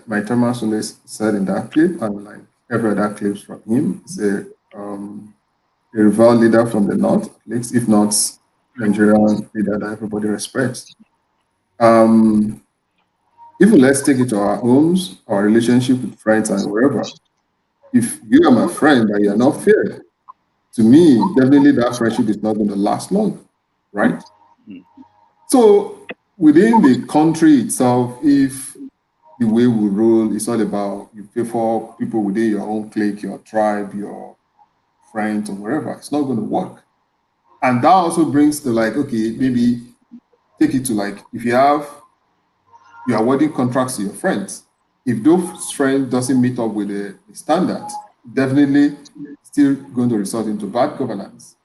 my Thomas said in that clip, and like every other clips from him, is a rival leader from the north, at least, if not Nigerian leader that everybody respects. Even let's take it to our homes, our relationship with friends and wherever. If you are my friend and you are not fair, to me, definitely that friendship is not going to last long, right? So within the country itself, if the way we rule is all about you favor people within your own clique, your tribe, your friends, or wherever, it's not going to work. And that also brings to like, okay, maybe take it to like, if you are awarding contracts to your friends, if those friends doesn't meet up with the standard, definitely still going to result into bad governance.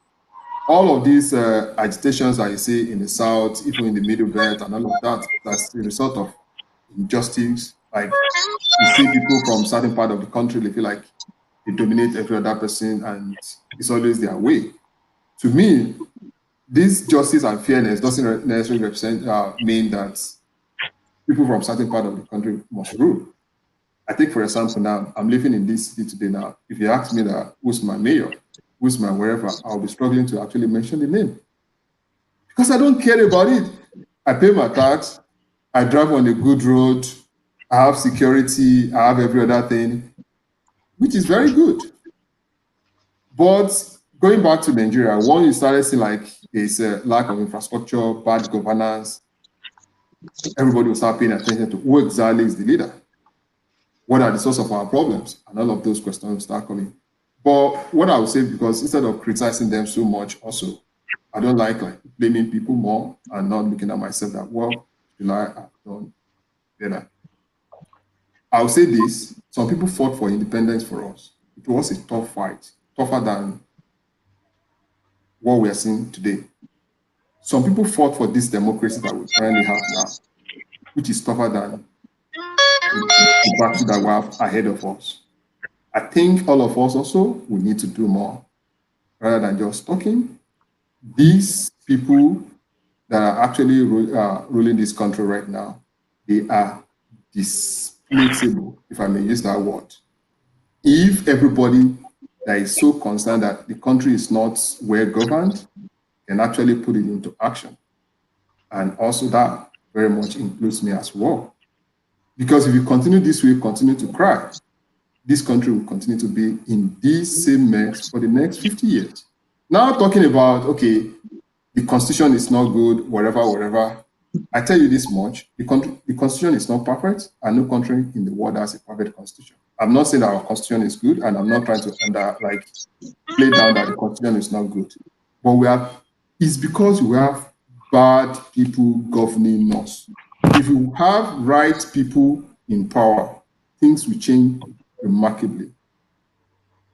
All of these agitations that you see in the South, even in the Middle Belt and all of that, that's the result of injustice. Like you see people from certain part of the country, they feel like they dominate every other person and it's always their way. To me, this justice and fairness doesn't necessarily mean that people from certain part of the country must rule. I think, for example, now I'm living in this city today. Now, if you ask me that who's my mayor, who's my wherever, I'll be struggling to actually mention the name because I don't care about it. I pay my tax, I drive on a good road, I have security, I have every other thing. which is very good. But going back to Nigeria, when you started seeing like there's a lack of infrastructure, bad governance, everybody will start paying attention to who exactly is the leader. What are the source of our problems? And all of those questions will start coming. But what I would say, because instead of criticizing them so much also, I don't like blaming people more and not looking at myself that, well, should I have done better? I will say this, some people fought for independence for us. It was a tough fight, tougher than what we are seeing today. Some people fought for this democracy that we currently have now, which is tougher than the battle that we have ahead of us. I think all of us also, we need to do more rather than just talking. These people that are actually ruling this country right now, they are displaceable, if I may use that word. If everybody that is so concerned that the country is not well governed can actually put it into action. And also that very much includes me as well. Because if you continue this way, continue to cry, this country will continue to be in this same mess for the next 50 years. Now talking about, okay, the constitution is not good, whatever. I tell you this much, the constitution is not perfect, and no country in the world has a perfect constitution. I'm not saying that our constitution is good, and I'm not trying to play down that the constitution is not good. But it's because we have bad people governing us. If we have right people in power, things will change remarkably.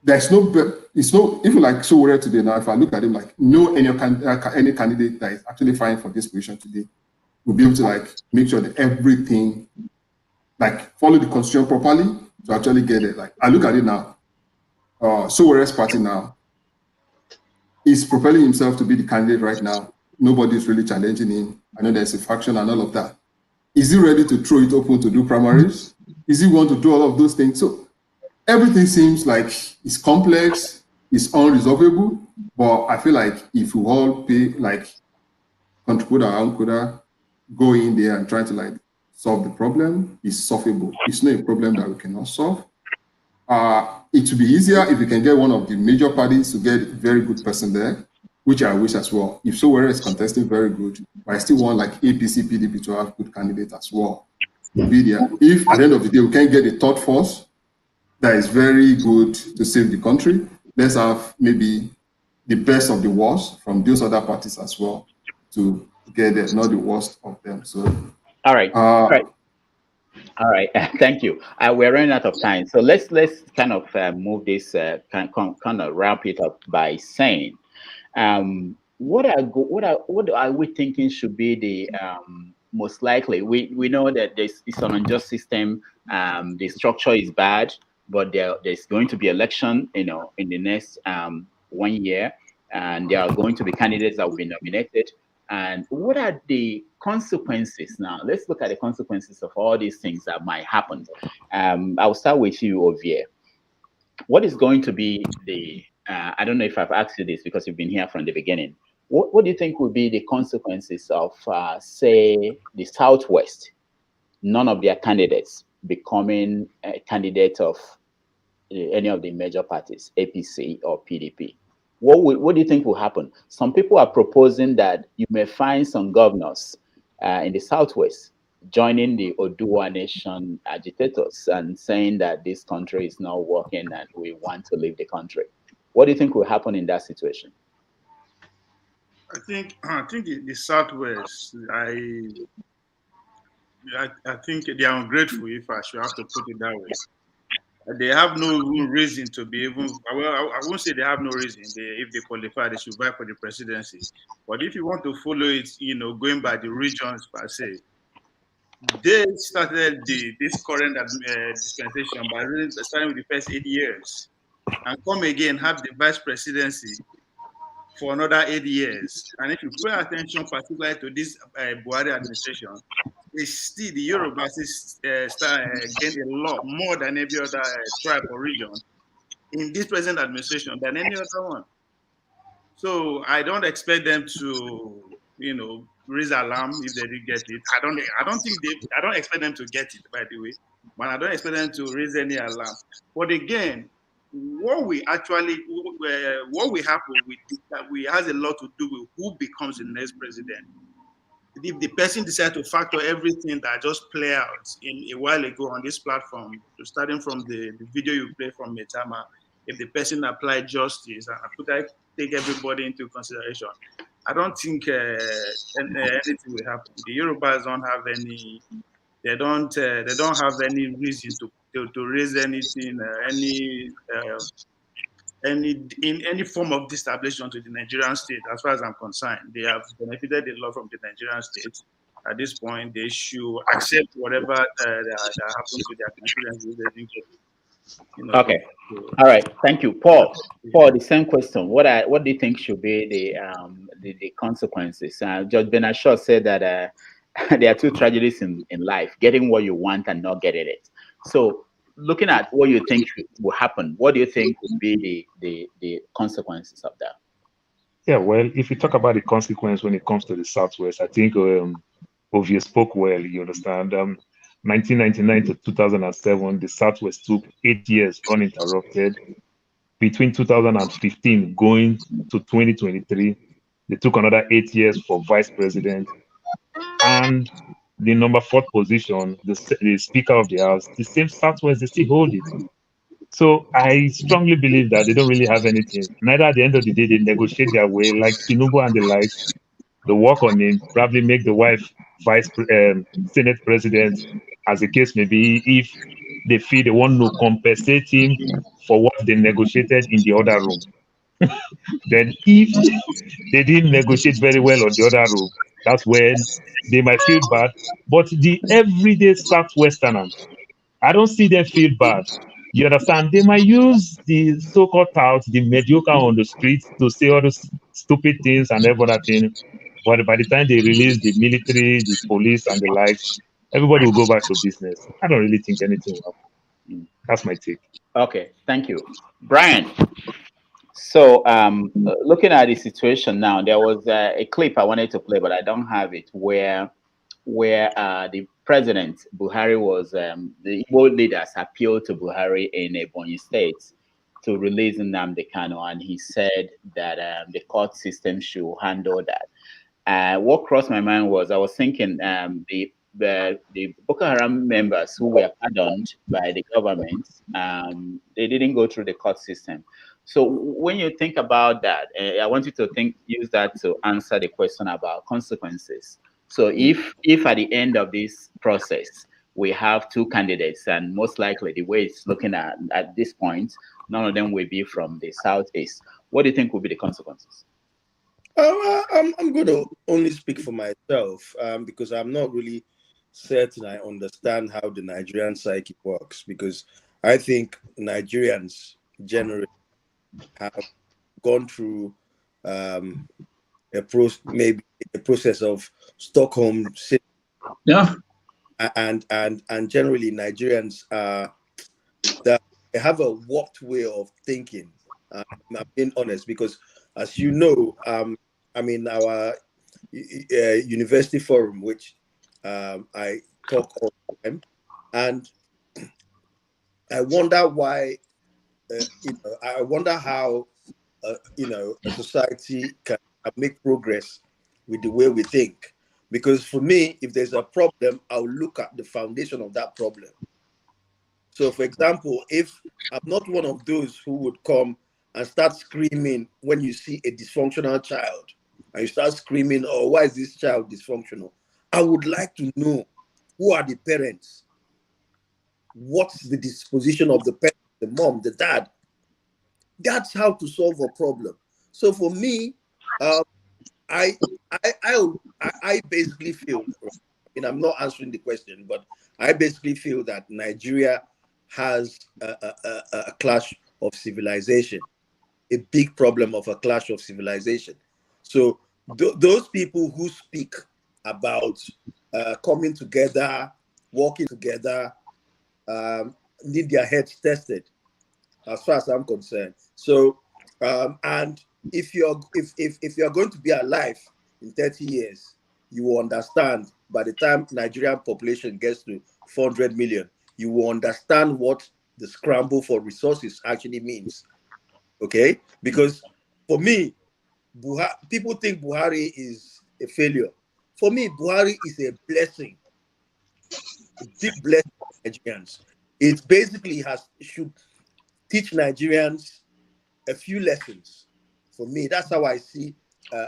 There's it's no, if you like Sowore today now, if I look at him any candidate that is actually fighting for this position today will be able to make sure that everything follow the constitution properly to actually get it. I look at it now, Sowore's party now is propelling himself to be the candidate right now. Nobody's really challenging him. I know there's a faction and all of that. Is he ready to throw it open to do primaries? Is he want to do all of those things? So everything seems like it's complex, it's unresolvable, but I feel like if we all contribute our own quota, go in there and try to solve the problem, it's solvable. It's not a problem that we cannot solve. It would be easier if we can get one of the major parties to get a very good person there, which I wish as well. If Sowore is contesting very good, but I still want APC, PDP to have good candidates as well. Be there. If at the end of the day we can get a third force that is very good to save the country, let's have maybe the best of the worst from those other parties as well to get it, not the worst of them. So, all right. All right. Thank you. We're running out of time, so let's kind of move this, kind of wrap it up by saying, what are we thinking should be the most likely? We know that it's an unjust system. The structure is bad, but there's going to be election, in the next 1 year, and there are going to be candidates that will be nominated. And what are the consequences now? Let's look at the consequences of all these things that might happen. I'll start with you, Ovie. What is going to be the, I don't know if I've asked you this because you've been here from the beginning. What do you think will be the consequences of, say, the Southwest, none of their candidates becoming a candidate of any of the major parties, APC or PDP? What do you think will happen? Some people are proposing that you may find some governors in the Southwest joining the Oduwa Nation agitators and saying that this country is not working and we want to leave the country. What do you think will happen in that situation? I think the Southwest, I think they are ungrateful, if I should have to put it that way. They have no reason to be even, well, I won't say they have no reason. If they qualify, they should vie for the presidency. But if you want to follow it, going by the regions per se, they started this current dispensation by starting with the first 8 years and come again, have the vice presidency for another 8 years. And if you pay attention particularly to this Buhari administration, still the Yorubas gain a lot more than every other tribe or region in this present administration than any other one. So I don't expect them to, raise alarm if they did get it. I don't expect them to get it, by the way. But I don't expect them to raise any alarm. But again, what we have with that we has a lot to do with who becomes the next president. If the person decides to factor everything that I just played out in a while ago on this platform, starting from the video you played from Metama, if the person applied justice and take everybody into consideration, I don't think anything will happen. The Yorubas don't have any. They don't have any reason to raise anything, any form of destabilization to the Nigerian state. As far as I'm concerned, they have benefited a lot from the Nigerian state. At this point, they should accept whatever that happens to their constituents. Okay. All right. Thank you, Paul. Paul, the same question. What do you think should be the consequences? Judge Benashaw said that there are two tragedies in life: getting what you want and not getting it. So, looking at what you think will happen, what do you think would be the consequences of that? Yeah, well, if you talk about the consequence when it comes to the Southwest, I think Ovie spoke well. You understand? 1999 to 2007, the Southwest took 8 years uninterrupted. Between 2015 going to 2023, they took another 8 years for vice president. And the number 4th position, the Speaker of the House, the same Southwest, they still hold it. So I strongly believe that they don't really have anything. Neither at the end of the day, they negotiate their way, like Tinubu and the likes. They work on it, probably make the wife Senate president, as the case may be, if they feel they want to compensate him for what they negotiated in the other room. Then if they didn't negotiate very well on the other room, that's when they might feel bad. But the everyday Southwesterners, I don't see them feel bad. You understand? They might use the so-called touts, the mediocre on the streets, to say all those stupid things and every other thing. But by the time they release the military, the police, and the likes, everybody will go back to business. I don't really think anything will happen. That's my take. Okay, thank you, Brian. So, looking at the situation now, there was a clip I wanted to play, but I don't have it, where the president Buhari was the Igbo leaders appealed to Buhari in Ebonyi State to release Nnamdi Kanu, and he said that the court system should handle that. What crossed my mind was I was thinking the Boko Haram members who were pardoned by the government, they didn't go through the court system. So when you think about that, I want you to use that to answer the question about consequences. So if at the end of this process we have two candidates, and most likely the way it's looking at this point, none of them will be from the southeast, what do you think will be the consequences? I'm going to only speak for myself because I'm not really certain I understand how the Nigerian psyche works, because I think Nigerians generally have gone through maybe a process of Stockholm syndrome. Yeah. And generally Nigerians that they have a warped way of thinking. I'm being honest, because as you know, I'm in our university forum, which I talk all the time, and I wonder why. I wonder how a society can make progress with the way we think. Because for me, if there's a problem, I'll look at the foundation of that problem. So, for example, if I'm not one of those who would come and start screaming when you see a dysfunctional child, and you start screaming, "Oh, why is this child dysfunctional?" I would like to know who are the parents. What's the disposition of the parents, the mom, the dad? That's how to solve a problem. So for me, I basically feel, I'm not answering the question, but I basically feel that Nigeria has a clash of civilization, a big problem of a clash of civilization. So those people who speak about coming together, working together, need their heads tested, as far as I'm concerned. So, and if you're going to be alive in 30 years, you will understand by the time Nigerian population gets to 400 million, you will understand what the scramble for resources actually means. Okay, because for me, people think Buhari is a failure. For me, Buhari is a blessing, a big blessing for Nigerians. It basically should teach Nigerians a few lessons. For me, that's how I see.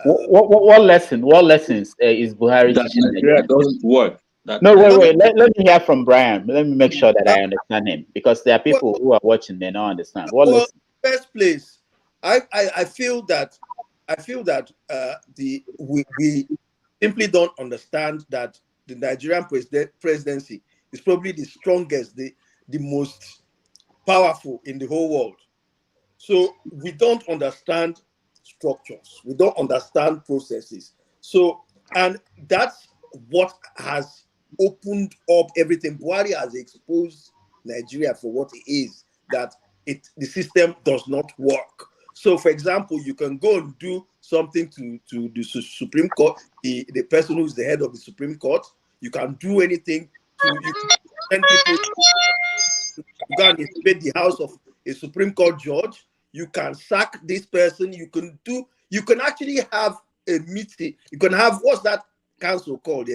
What lesson? What lessons is Buhari That teaching Nigeria Nigerians? doesn't work. No, wait. Let me hear from Brian. Let me make sure that I understand him, because there are people who are watching, they don't understand. What Well, lesson? first place, I feel that we simply don't understand that the Nigerian presidency is probably the strongest, the most powerful in the whole world. So we don't understand structures, we don't understand processes. So, and that's what has opened up everything. Buhari has exposed Nigeria for what it is, that the system does not work. So, for example, you can go and do something to the Supreme Court, the person who's the head of the Supreme Court. You can do anything you can send people to go and invade the house of a Supreme Court judge. You can sack this person. You can actually have a meeting. You can have, what's that council called?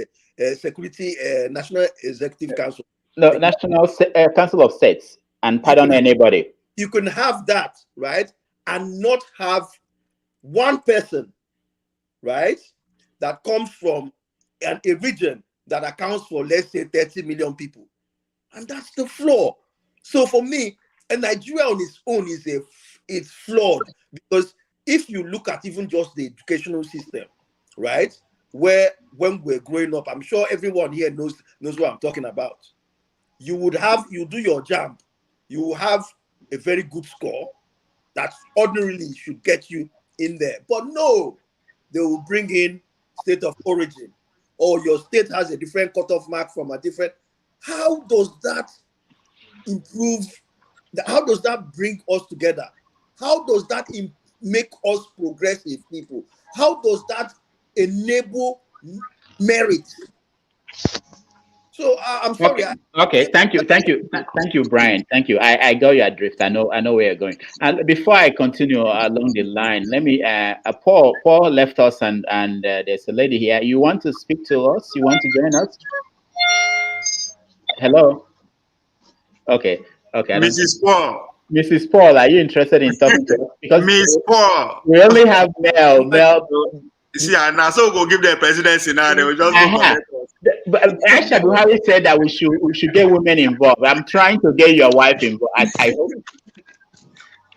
Security, National Executive Council. No, National Council of States, and pardon anybody. You can have that, right? And not have one person, right, that comes from a region that accounts for, let's say, 30 million people. And that's the flaw. So for me, a Nigeria on its own is flawed, because if you look at even just the educational system, right, where when we're growing up, I'm sure everyone here knows what I'm talking about. You do your JAMB, you will have a very good score that ordinarily should get you in there. But no, they will bring in state of origin, or your state has a different cutoff mark from a different. How does that improve? How does that bring us together? How does that make us progressive people? How does that enable merit? So I'm sorry. Okay. Thank you, Brian. Thank you. I got your drift. I know where you're going. And before I continue along the line, let me. Paul left us, and there's a lady here. You want to speak to us? You want to join us? Hello. Okay. Mrs. Paul. Mrs. Paul, are you interested in talking to us? Because Miss Paul. we only have Mel. See, and now so we'll give the presidency now. They will just go connect us. But Aisha Buhari said that we should get women involved. I'm trying to get your wife involved. I hope.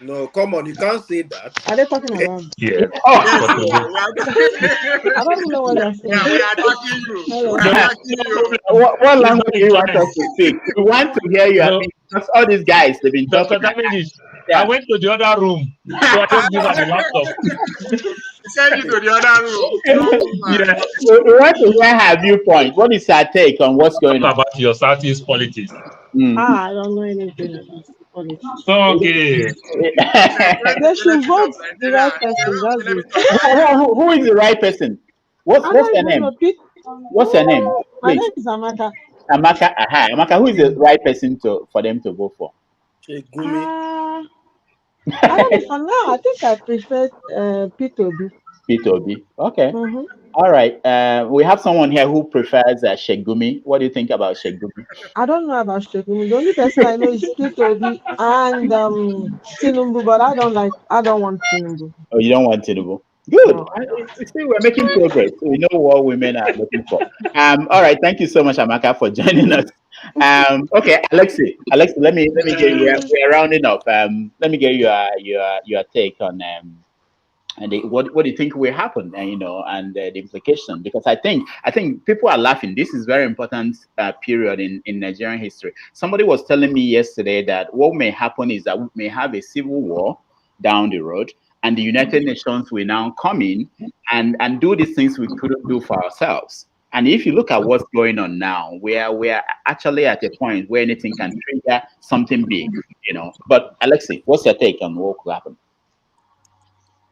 No, come on, you can't say that. Are they talking about? Yeah. I don't even know what they're saying. Yeah, we are talking you. We are talking you. What language do you want us to speak? We want to hear you. Because all these guys, they've been talking. I went to the other room, so I just give her the laptop. Send you to the other room. Yeah. We want to hear her viewpoint. What is her take on what's going on? About your Southeast politics. I don't know anything about politics. Okay. They should vote the right person. That's it. Who is the right person? What's her name? What's her name? My name is Amaka. Amaka, who is the right person for them to vote for? I don't know, for now, I think I prefer P2B. P2B. Okay. All right. We have someone here who prefers Shegumi. What do you think about Shegumi? I don't know about Shegumi. The only person I know is P2B and Tinubu, but I don't want Tinubu. Oh, you don't want Tinubu? Good. You see, we're making progress. So we know what women are looking for. All right. Thank you so much, Amaka, for joining us. Okay, Alexi, let me get you. We're rounding up. Let me get your take on and what do you think will happen, and the implication? Because I think people are laughing. This is very important period in Nigerian history. Somebody was telling me yesterday that what may happen is that we may have a civil war down the road, and the United Nations will now come in and do these things we couldn't do for ourselves. And if you look at what's going on now, we are actually at a point where anything can trigger something big, But Alexi, what's your take on what could happen?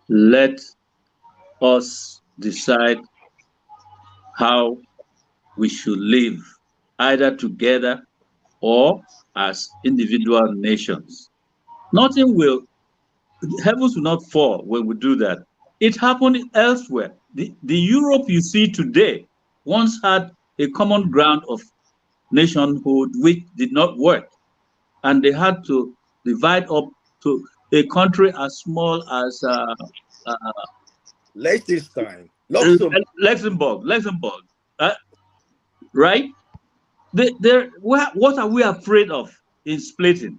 Let us decide how we should live, either together or as individual nations. Nothing will, heavens will not fall when we do that. It happened elsewhere. The Europe you see today once had a common ground of nationhood which did not work. And they had to divide up to a country as small as Liechtenstein, Luxembourg, right? What are we afraid of in splitting?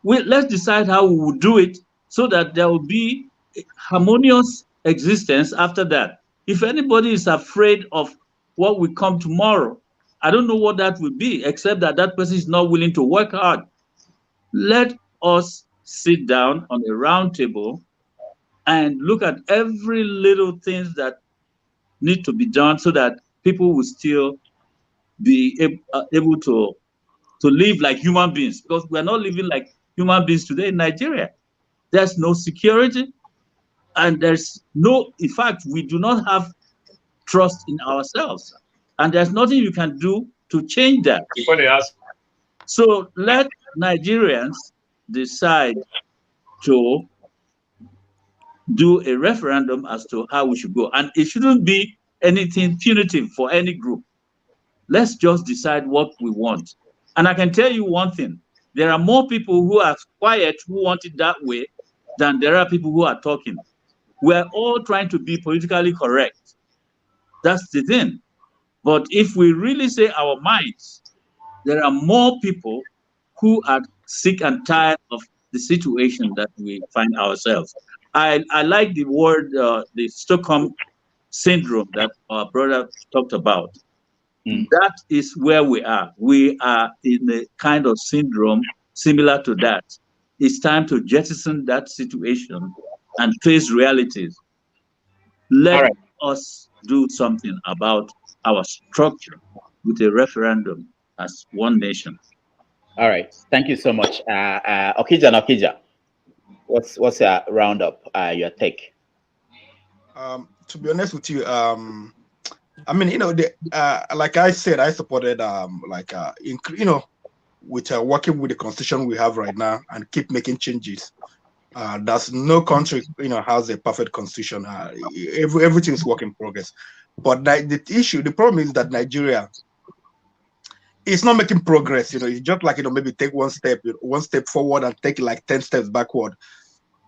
Let's decide how we will do it so that there will be a harmonious existence after that. If anybody is afraid of what will come tomorrow, I don't know what that will be, except that that person is not willing to work hard. Let us sit down on a round table and look at every little things that need to be done so that people will still be able to live like human beings, because we are not living like human beings today in Nigeria. There's no security, and there's no, in fact, we do not have trust in ourselves, and there's nothing you can do to change that. So let Nigerians decide to do a referendum as to how we should go, and it shouldn't be anything punitive for any group. Let's just decide what we want. And I can tell you one thing, there are more people who are quiet who want it that way than there are people who are talking. We're all trying to be politically correct. That's the thing. But if we really say our minds, there are more people who are sick and tired of the situation that we find ourselves. I like the word, the Stockholm syndrome that our brother talked about. That is where we are. We are in a kind of syndrome similar to that. It's time to jettison that situation and face realities. Let us do something about our structure with a referendum as one nation. All right. Thank you so much. Okija and Okija, what's your roundup, your take? To be honest with you, I mean, like I said, I supported, with working with the constitution we have right now and keep making changes. There's no country, has a perfect constitution. Everything is work in progress. But the problem is that Nigeria is not making progress. It's just like, maybe take one step forward and take like 10 steps backward.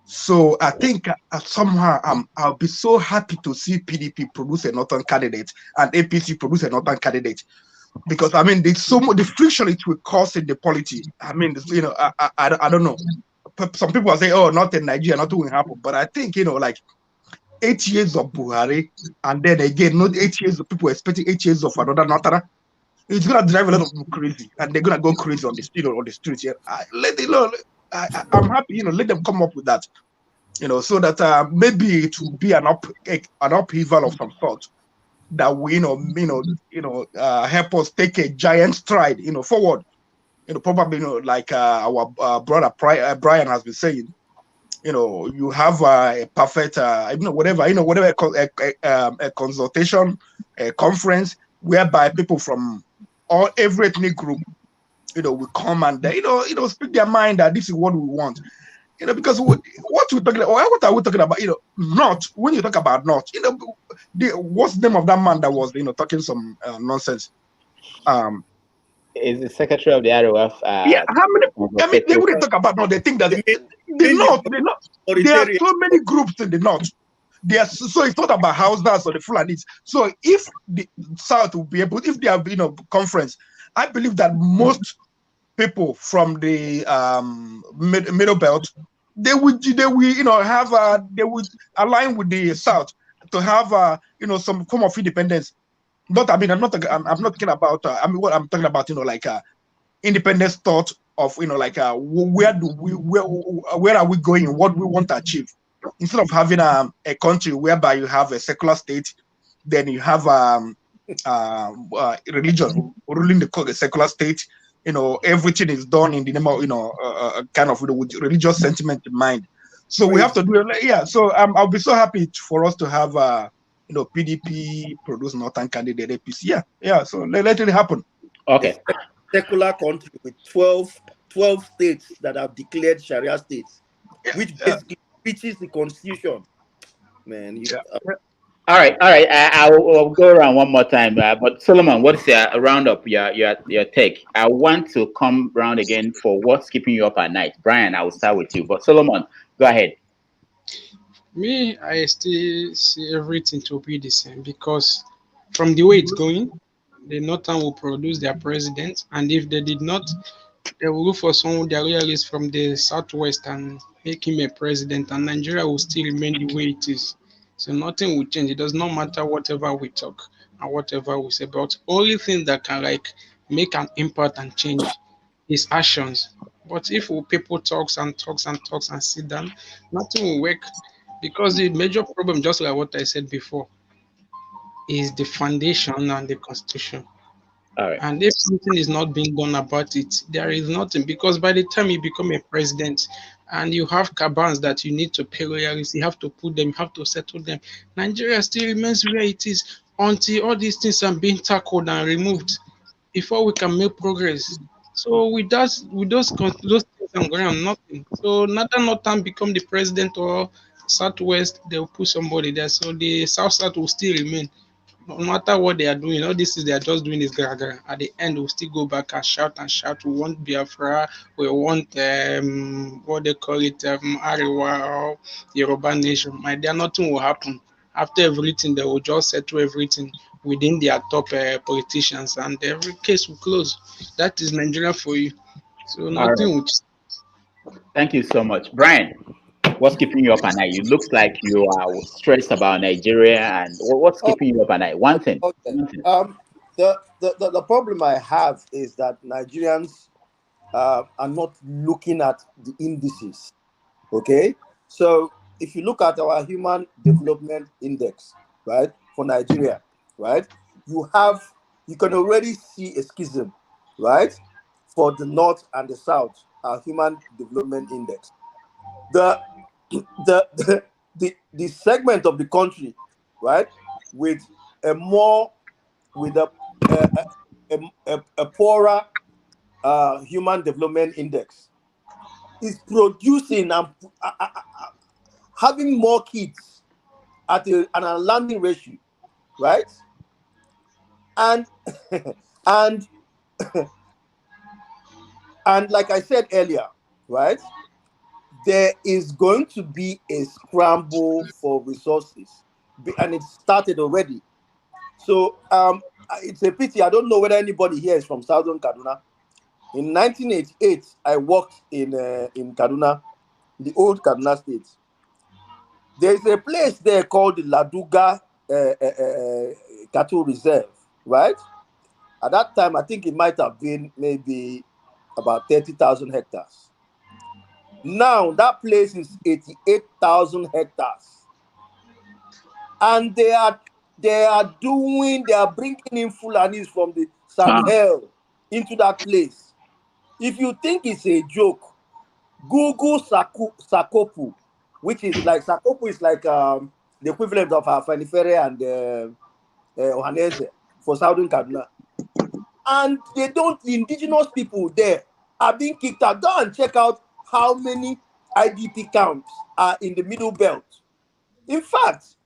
So I think somehow I'll be so happy to see PDP produce a northern candidate and APC produce a northern candidate, because I mean there's so much the friction it will cause in the polity. I mean, I don't know. Some people are saying, oh, not in Nigeria, nothing will happen. But I think like 8 years of Buhari, and then again, not 8 years of people expecting 8 years of another Natara. It's gonna drive a lot of people crazy, and they're gonna go crazy on the streets here. I'm happy, let them come up with that, so that maybe it will be an upheaval of some sort that will, help us take a giant stride, forward. Probably, like our brother Brian has been saying, you have a perfect, whatever a consultation, a conference whereby people from every ethnic group, will come and speak their mind that this is what we want. Because what are we talking about? Not when you talk about not, what's the name of that man that was talking some nonsense? Is the secretary of the ROF? Yeah, how many? I mean, they wouldn't talk about no. They think that the north. There are so many groups in the north. So it's not about houses or the Fulanis. So if the South will be able, if they have conference, I believe that most people from the middle belt, they would have they would align with the South to have some form of independence. I'm not talking about what I'm talking about, like independence thought of like where are we going, what we want to achieve, instead of having a country whereby you have a secular state, then you have religion ruling the secular state. Everything is done in the name of kind of with religious sentiment in mind. So we have to do it. Yeah. So I'll be so happy for us to have PDP produce northern candidate APC. Yeah. So let it happen. Okay. secular country with 12 states that have declared Sharia states, which basically reaches the constitution. Man, All right. I'll go around one more time. But Solomon, what's a roundup? Your take. I want to come round again for what's keeping you up at night. Brian, I will start with you. But Solomon, go ahead. Me, I still see everything to be the same because from the way it's going, the Northern will produce their president, and if they did not, they will look for someone their loyalists from the Southwest and make him a president, and Nigeria will still remain the way it is. So nothing will change. It does not matter whatever we talk and whatever we say, but only thing that can like make an impact and change is actions. But if people talks and talks and talks and sit down, nothing will work because the major problem, just like what I said before, is the foundation and the constitution. All right. And if something is not being done about it, there is nothing because by the time you become a president and you have cabans that you need to pay royalties, you have to put them, you have to settle them. Nigeria still remains where it is until all these things are being tackled and removed before we can make progress. So with those things on ground, nothing. So neither Northern become the president or Southwest, they'll put somebody there. So the South will still remain. No matter what they are doing, all this is they are just doing is gragra. At the end, we'll still go back and shout and shout. We want Biafra, we want what they call it, Arewa or Yoruba nation. My dear, nothing will happen. After everything, they will just settle everything within their top politicians, and every case will close. That is Nigeria for you. So All nothing right. will. Thank you so much, Brian. What's keeping you up at night? You looks like you are stressed about Nigeria, and what's Oh, keeping you up at night? One thing. okay. One thing. The problem I have is that Nigerians are not looking at the indices. Okay, so if you look at our Human Development Index, right, for Nigeria, right, you can already see a schism, right, for the North and the South, our Human Development Index. The segment of the country, right, with a poorer Human Development Index is producing and having more kids at an alarming ratio, right? And and and like I said earlier, right, there is going to be a scramble for resources, and it started already. So it's a pity. I don't know whether anybody here is from Southern Kaduna. In 1988, I worked in Kaduna, the old Kaduna state. There's a place there called the Laduga Cattle Reserve, right? At that time, I think it might have been maybe about 30,000 hectares. Now, that place is 88,000 hectares. And they are bringing in Fulanis from the Sahel into that place. If you think it's a joke, Google Sakopu, which is like Sakopu is like the equivalent of Fanifere and Ohanese for Southern Kaduna. And the indigenous people there are being kicked out. Go and check out how many IDP camps are in the Middle Belt. In fact,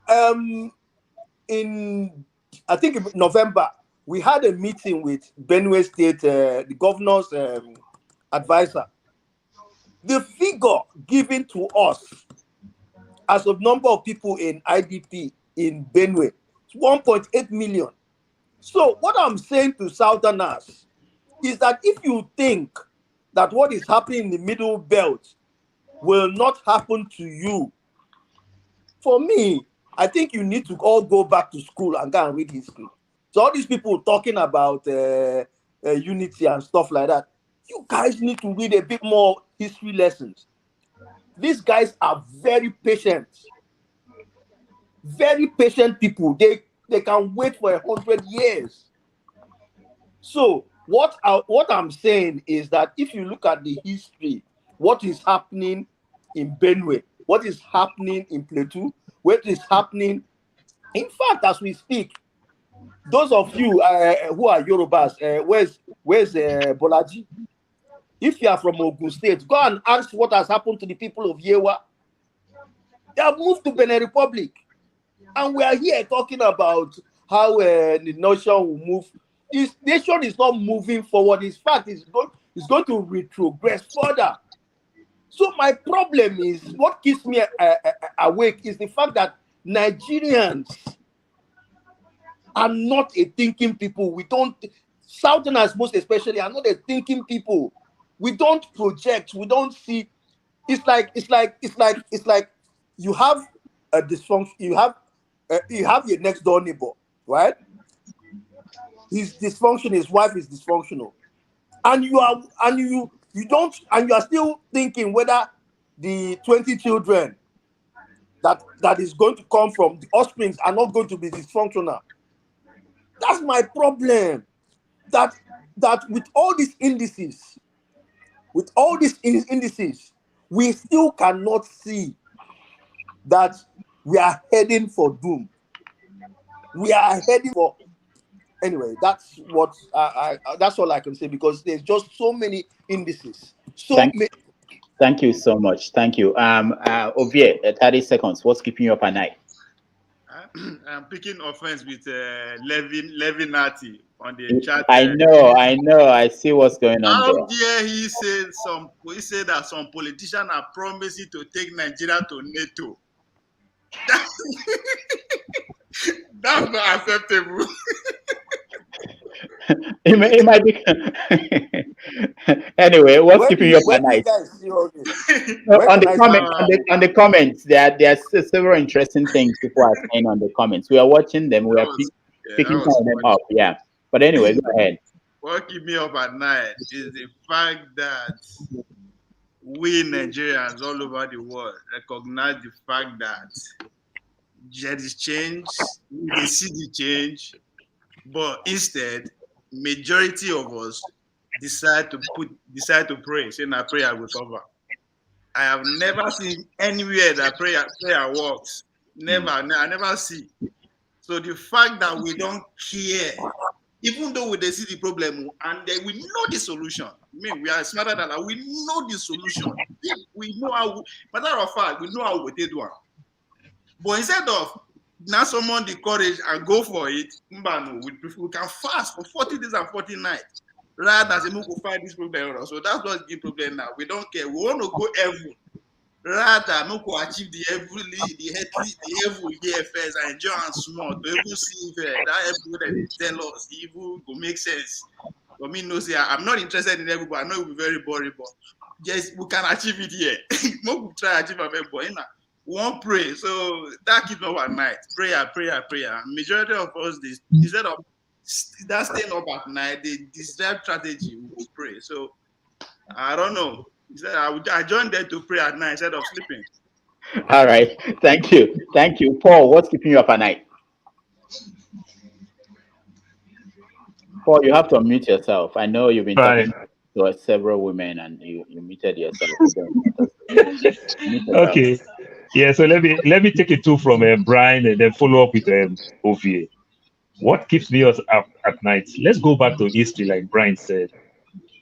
in I think in November, we had a meeting with Benue State, the governor's advisor. The figure given to us as of number of people in IDP in Benue is 1.8 million. So what I'm saying to Southerners is that if you think that what is happening in the Middle Belt will not happen to you, for me, I think you need to all go back to school and go and read history. So all these people talking about unity and stuff like that, you guys need to read a bit more history lessons. These guys are very patient people. They can wait for 100 years. So what I'm saying is that if you look at the history, what is happening in Benue, what is happening in Plateau, what is happening, in fact, as we speak, Those of you who are Yorubas, where's Bolaji? If you are from Ogun State, go and ask what has happened to the people of Yewa. They have moved to Benin Republic. And we are here talking about how the nation will move. This nation is not moving forward. In fact, it's going to retrogress further. So my problem is, what keeps me awake is the fact that Nigerians are not a thinking people. We don't, Southerners most especially, are not a thinking people. We don't project. We don't see. It's like you have a dysfunction. You have your next door neighbor, right? His dysfunction. His wife is dysfunctional, and you are still thinking whether the 20 children that is going to come from the offsprings are not going to be dysfunctional. That's my problem. That with all these indices, we still cannot see that we are heading for doom. We are heading for. Anyway, that's what that's all I can say, because there's just so many indices. Thank you so much. Thank you. Ovie, 30 seconds. What's keeping you up at night? I'm picking offense with Levinati on the chat. I know. I see what's going on How there. dare he said that some politicians are promising to take Nigeria to NATO. That's not acceptable. It might be. Anyway, what's keeping you up at night? On the comments, there are several interesting things people are saying on the comments. We are watching them. We are picking some of them up. Yeah. But anyway, go ahead. What keeps me up at night is the fact that we Nigerians all over the world recognize the fact that there is change, we see the change, but instead, majority of us decide to pray, saying that prayer will cover. I have never seen anywhere that prayer works. Never, I never see. So the fact that we don't care, even though we see the problem and then we know the solution. I mean, we are smarter than that. We know the solution. We know how. Matter of fact, we know how we did one. But instead of now summon the courage and go for it, we can fast for 40 days and 40 nights rather than go fight this problem. So that's what's the problem now. We don't care. We want to go heaven rather than go achieve the heaven here first and enjoy and small to even see if that heaven that tell us evil will make sense. For me, no, say I'm not interested in heaven, but I know it will be very boring. But yes, we can achieve it here. We try to achieve it, but we won't pray. So that keeps us at night. Prayer. Majority of us, instead of that staying up at night, they describe strategy, we will pray. So I don't know. I joined them to pray at night instead of sleeping. All right. Thank you. Paul, what's keeping you up at night? Paul, you have to unmute yourself. I know you've been talking to several women and you muted yourself. Okay. Yeah, so let me take it too from Brian and then follow up with Ovie. What keeps me up at night? Let's go back to history, like Brian said.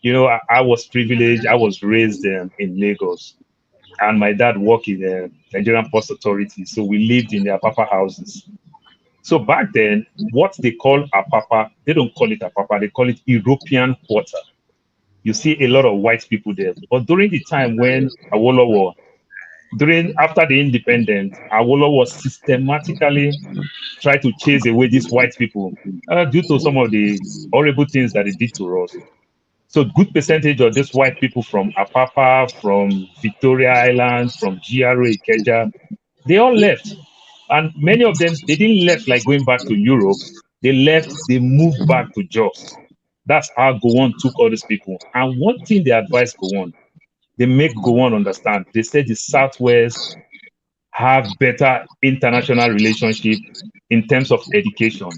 You know, I was privileged. I was raised in Lagos, and my dad worked in the Nigerian Post Authority. So we lived in the Apapa houses. So back then, what they call Apapa, they don't call it Apapa, they call it European Quarter. You see a lot of white people there. But during the time when Awolowo, after the independence, Awolowo was systematically trying to chase away these white people due to some of the horrible things that they did to us. So good percentage of these white people from Apapa, from Victoria Island, from GRA, Ikeja, they all left. And many of them, they didn't left like going back to Europe. They moved back to Jos. That's how Gowon took all these people. And one thing they advised Gowon, they make Gowon understand. They said the Southwest have better international relationship in terms of education.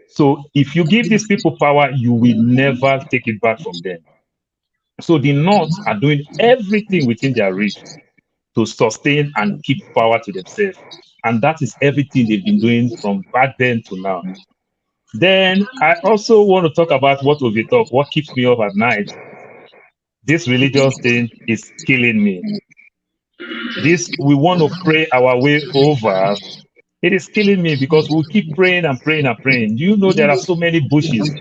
So if you give these people power, you will never take it back from them. So the North are doing everything within their reach to sustain and keep power to themselves. And that is everything they've been doing from back then to now. Then I also want to talk about what keeps me up at night. This religious thing is killing me. This, we want to pray our way over. It is killing me because we keep praying and praying and praying. You know, there are so many bushes.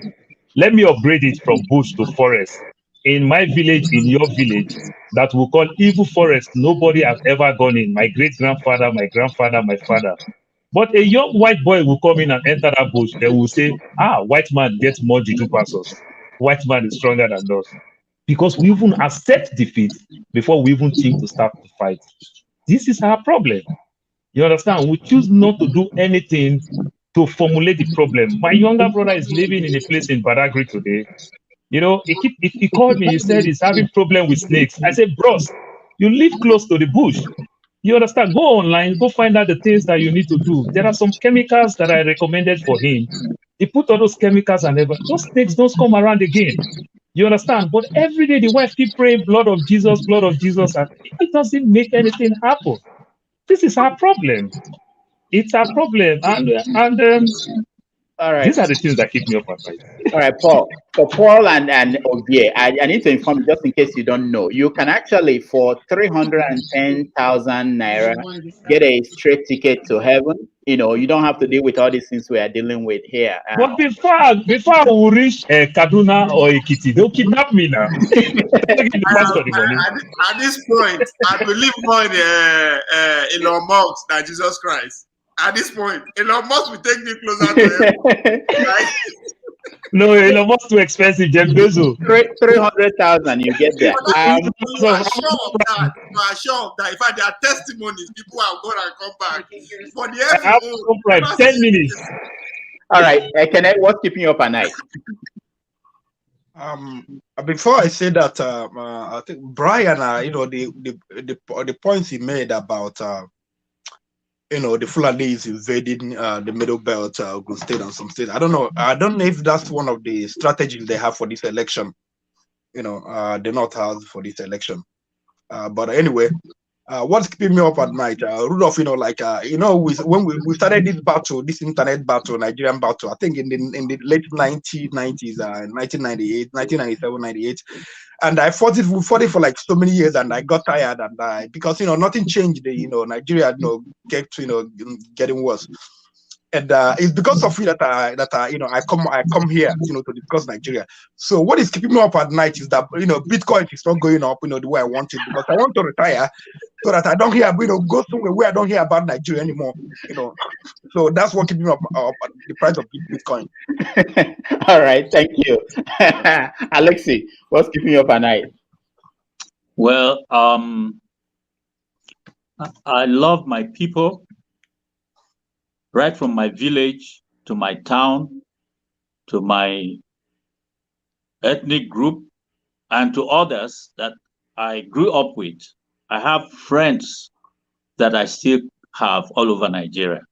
Let me upgrade it from bush to forest. In my village, in your village, that we call evil forest, nobody has ever gone in. My great-grandfather, my grandfather, my father. But a young white boy will come in and enter that bush. They will say, white man gets more juju past us. White man is stronger than us. Because we even accept defeat before we even think to start the fight. This is our problem. You understand? We choose not to do anything to formulate the problem. My younger brother is living in a place in Badagry today. You know, he called me, he said he's having problem with snakes. I said, bros, you live close to the bush. You understand? Go online, go find out the things that you need to do. There are some chemicals that I recommended for him. He put all those chemicals and those snakes don't come around again. You understand? But every day the wife keep praying, blood of Jesus, and it doesn't make anything happen. This is our problem. It's our problem. And All right. these are the things that keep me up at night. All right, Paul. For Paul and Obie, I need to inform you just in case you don't know. You can actually, for 310,000 naira, get a straight ticket to heaven. You know, you don't have to deal with all these things we are dealing with here. But before I will reach Kaduna or Ekiti, they'll kidnap me now. At this point, I believe more in Elon Musk than Jesus Christ. At this point, Elon Musk will take me closer to him. No, Elon Musk too expensive. Jeff Bezos. 300,000, you get there. You are sure of that. You are sure of that. In fact, there are testimonies. People have gone and come back. For the heaven, 10 minutes. All right, Kenneth, what's keeping you up at night? Before I say that, I think Brian, you know, the points he made about you know, the Fulanis invading the Middle Belt, Ogun State and some states. I don't know if that's one of the strategies they have for this election. You know, the North has for this election. But anyway, what's keeping me up at night? Rudolph, you know, like you know, when we started this battle, this internet battle, Nigerian battle, I think in the late 1990s, 1998, 1997, 98. And I fought it for like so many years, and I got tired, and because you know nothing changed. You know, Nigeria, you know, kept getting worse, and it's because of it that you know I come here, you know, to discuss Nigeria. So what is keeping me up at night is that you know Bitcoin is not going up, you know, the way I want it, because I want to retire so that I don't hear, you know, go somewhere where I don't hear about Nigeria anymore, you know. So that's what keeps me up the price of Bitcoin. All right, thank you. Alexi, what's keeping you up at night? Well, I love my people, right from my village to my town, to my ethnic group, and to others that I grew up with. I have friends that I still have all over Nigeria.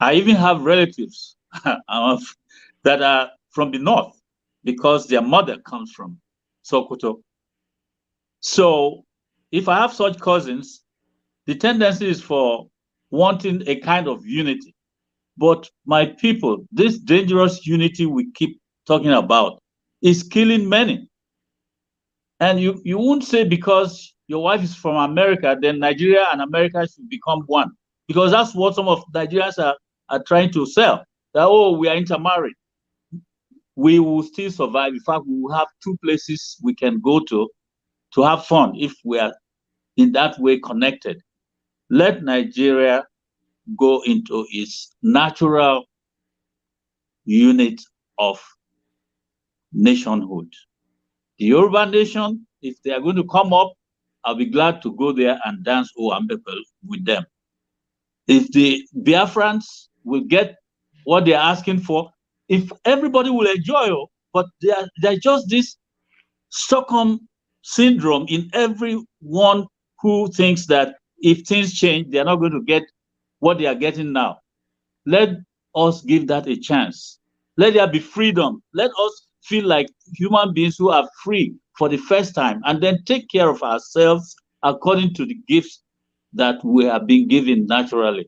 I even have relatives that are from the north because their mother comes from Sokoto. So if I have such cousins, the tendency is for wanting a kind of unity. But my people, this dangerous unity we keep talking about is killing many. And you won't say because your wife is from America, then Nigeria and America should become one. Because that's what some of Nigerians are trying to sell. That, oh, we are intermarried. We will still survive. In fact, we will have two places we can go to have fun if we are in that way connected. Let Nigeria go into its natural unit of nationhood. The Yoruba nation, if they are going to come up, I'll be glad to go there and dance Owambepel with them. If the Biafrans will get what they're asking for, if everybody will enjoy it, but there's just this Stockholm syndrome in everyone who thinks that if things change, they're not going to get what they are getting now. Let us give that a chance. Let there be freedom. Let us feel like human beings who are free for the first time, and then take care of ourselves according to the gifts that we have been given naturally.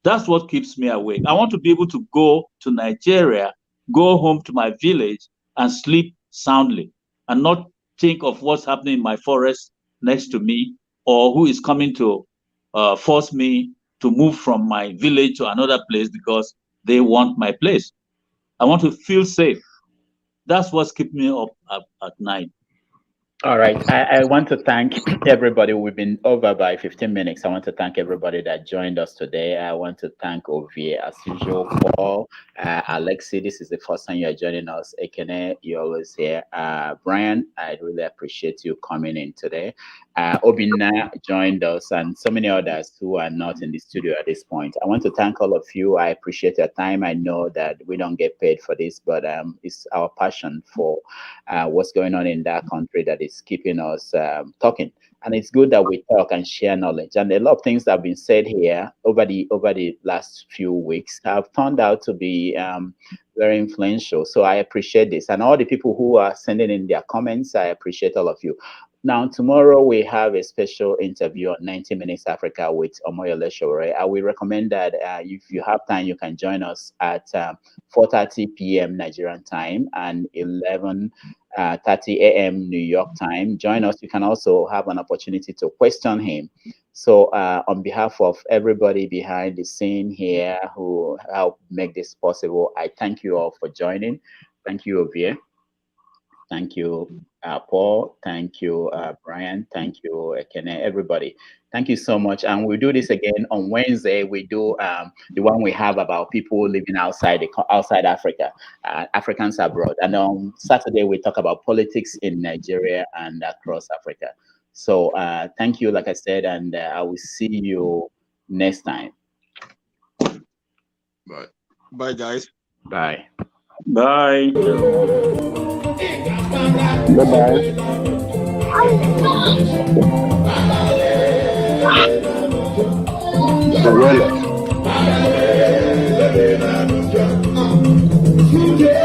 That's what keeps me awake. I want to be able to go to Nigeria, go home to my village and sleep soundly and not think of what's happening in my forest next to me or who is coming to force me to move from my village to another place because they want my place. I want to feel safe. That's what's keeping me up at night. All right. I want to thank everybody. We've been over by 15 minutes. I want to thank everybody that joined us today. I want to thank Ovie, as usual, Paul, Alexi. This is the first time you're joining us. Ekene, you're always here. Brian, I really appreciate you coming in today. Obina joined us and so many others who are not in the studio at this point. I want to thank all of you. I appreciate your time. I know that we don't get paid for this, but it's our passion for what's going on in that country that is keeping us talking. And it's good that we talk and share knowledge. And a lot of things that have been said here over the last few weeks have turned out to be very influential. So I appreciate this. And all the people who are sending in their comments, I appreciate all of you. Now, tomorrow we have a special interview on 90 Minutes Africa with Omoyole Sowore. I will recommend that if you have time, you can join us at 4:30 p.m. Nigerian time and 11:30 a.m. New York time. Join us. You can also have an opportunity to question him. So on behalf of everybody behind the scene here who helped make this possible, I thank you all for joining. Thank you, Ovie. Thank you, Paul. Thank you, Brian. Thank you, Ekene, everybody. Thank you so much. And we'll do this again on Wednesday. We do the one we have about people living outside Africa, Africans abroad. And on Saturday, we talk about politics in Nigeria and across Africa. So thank you, like I said, and I will see you next time. Bye. Bye, guys. Bye. Bye. Bye-bye. Well.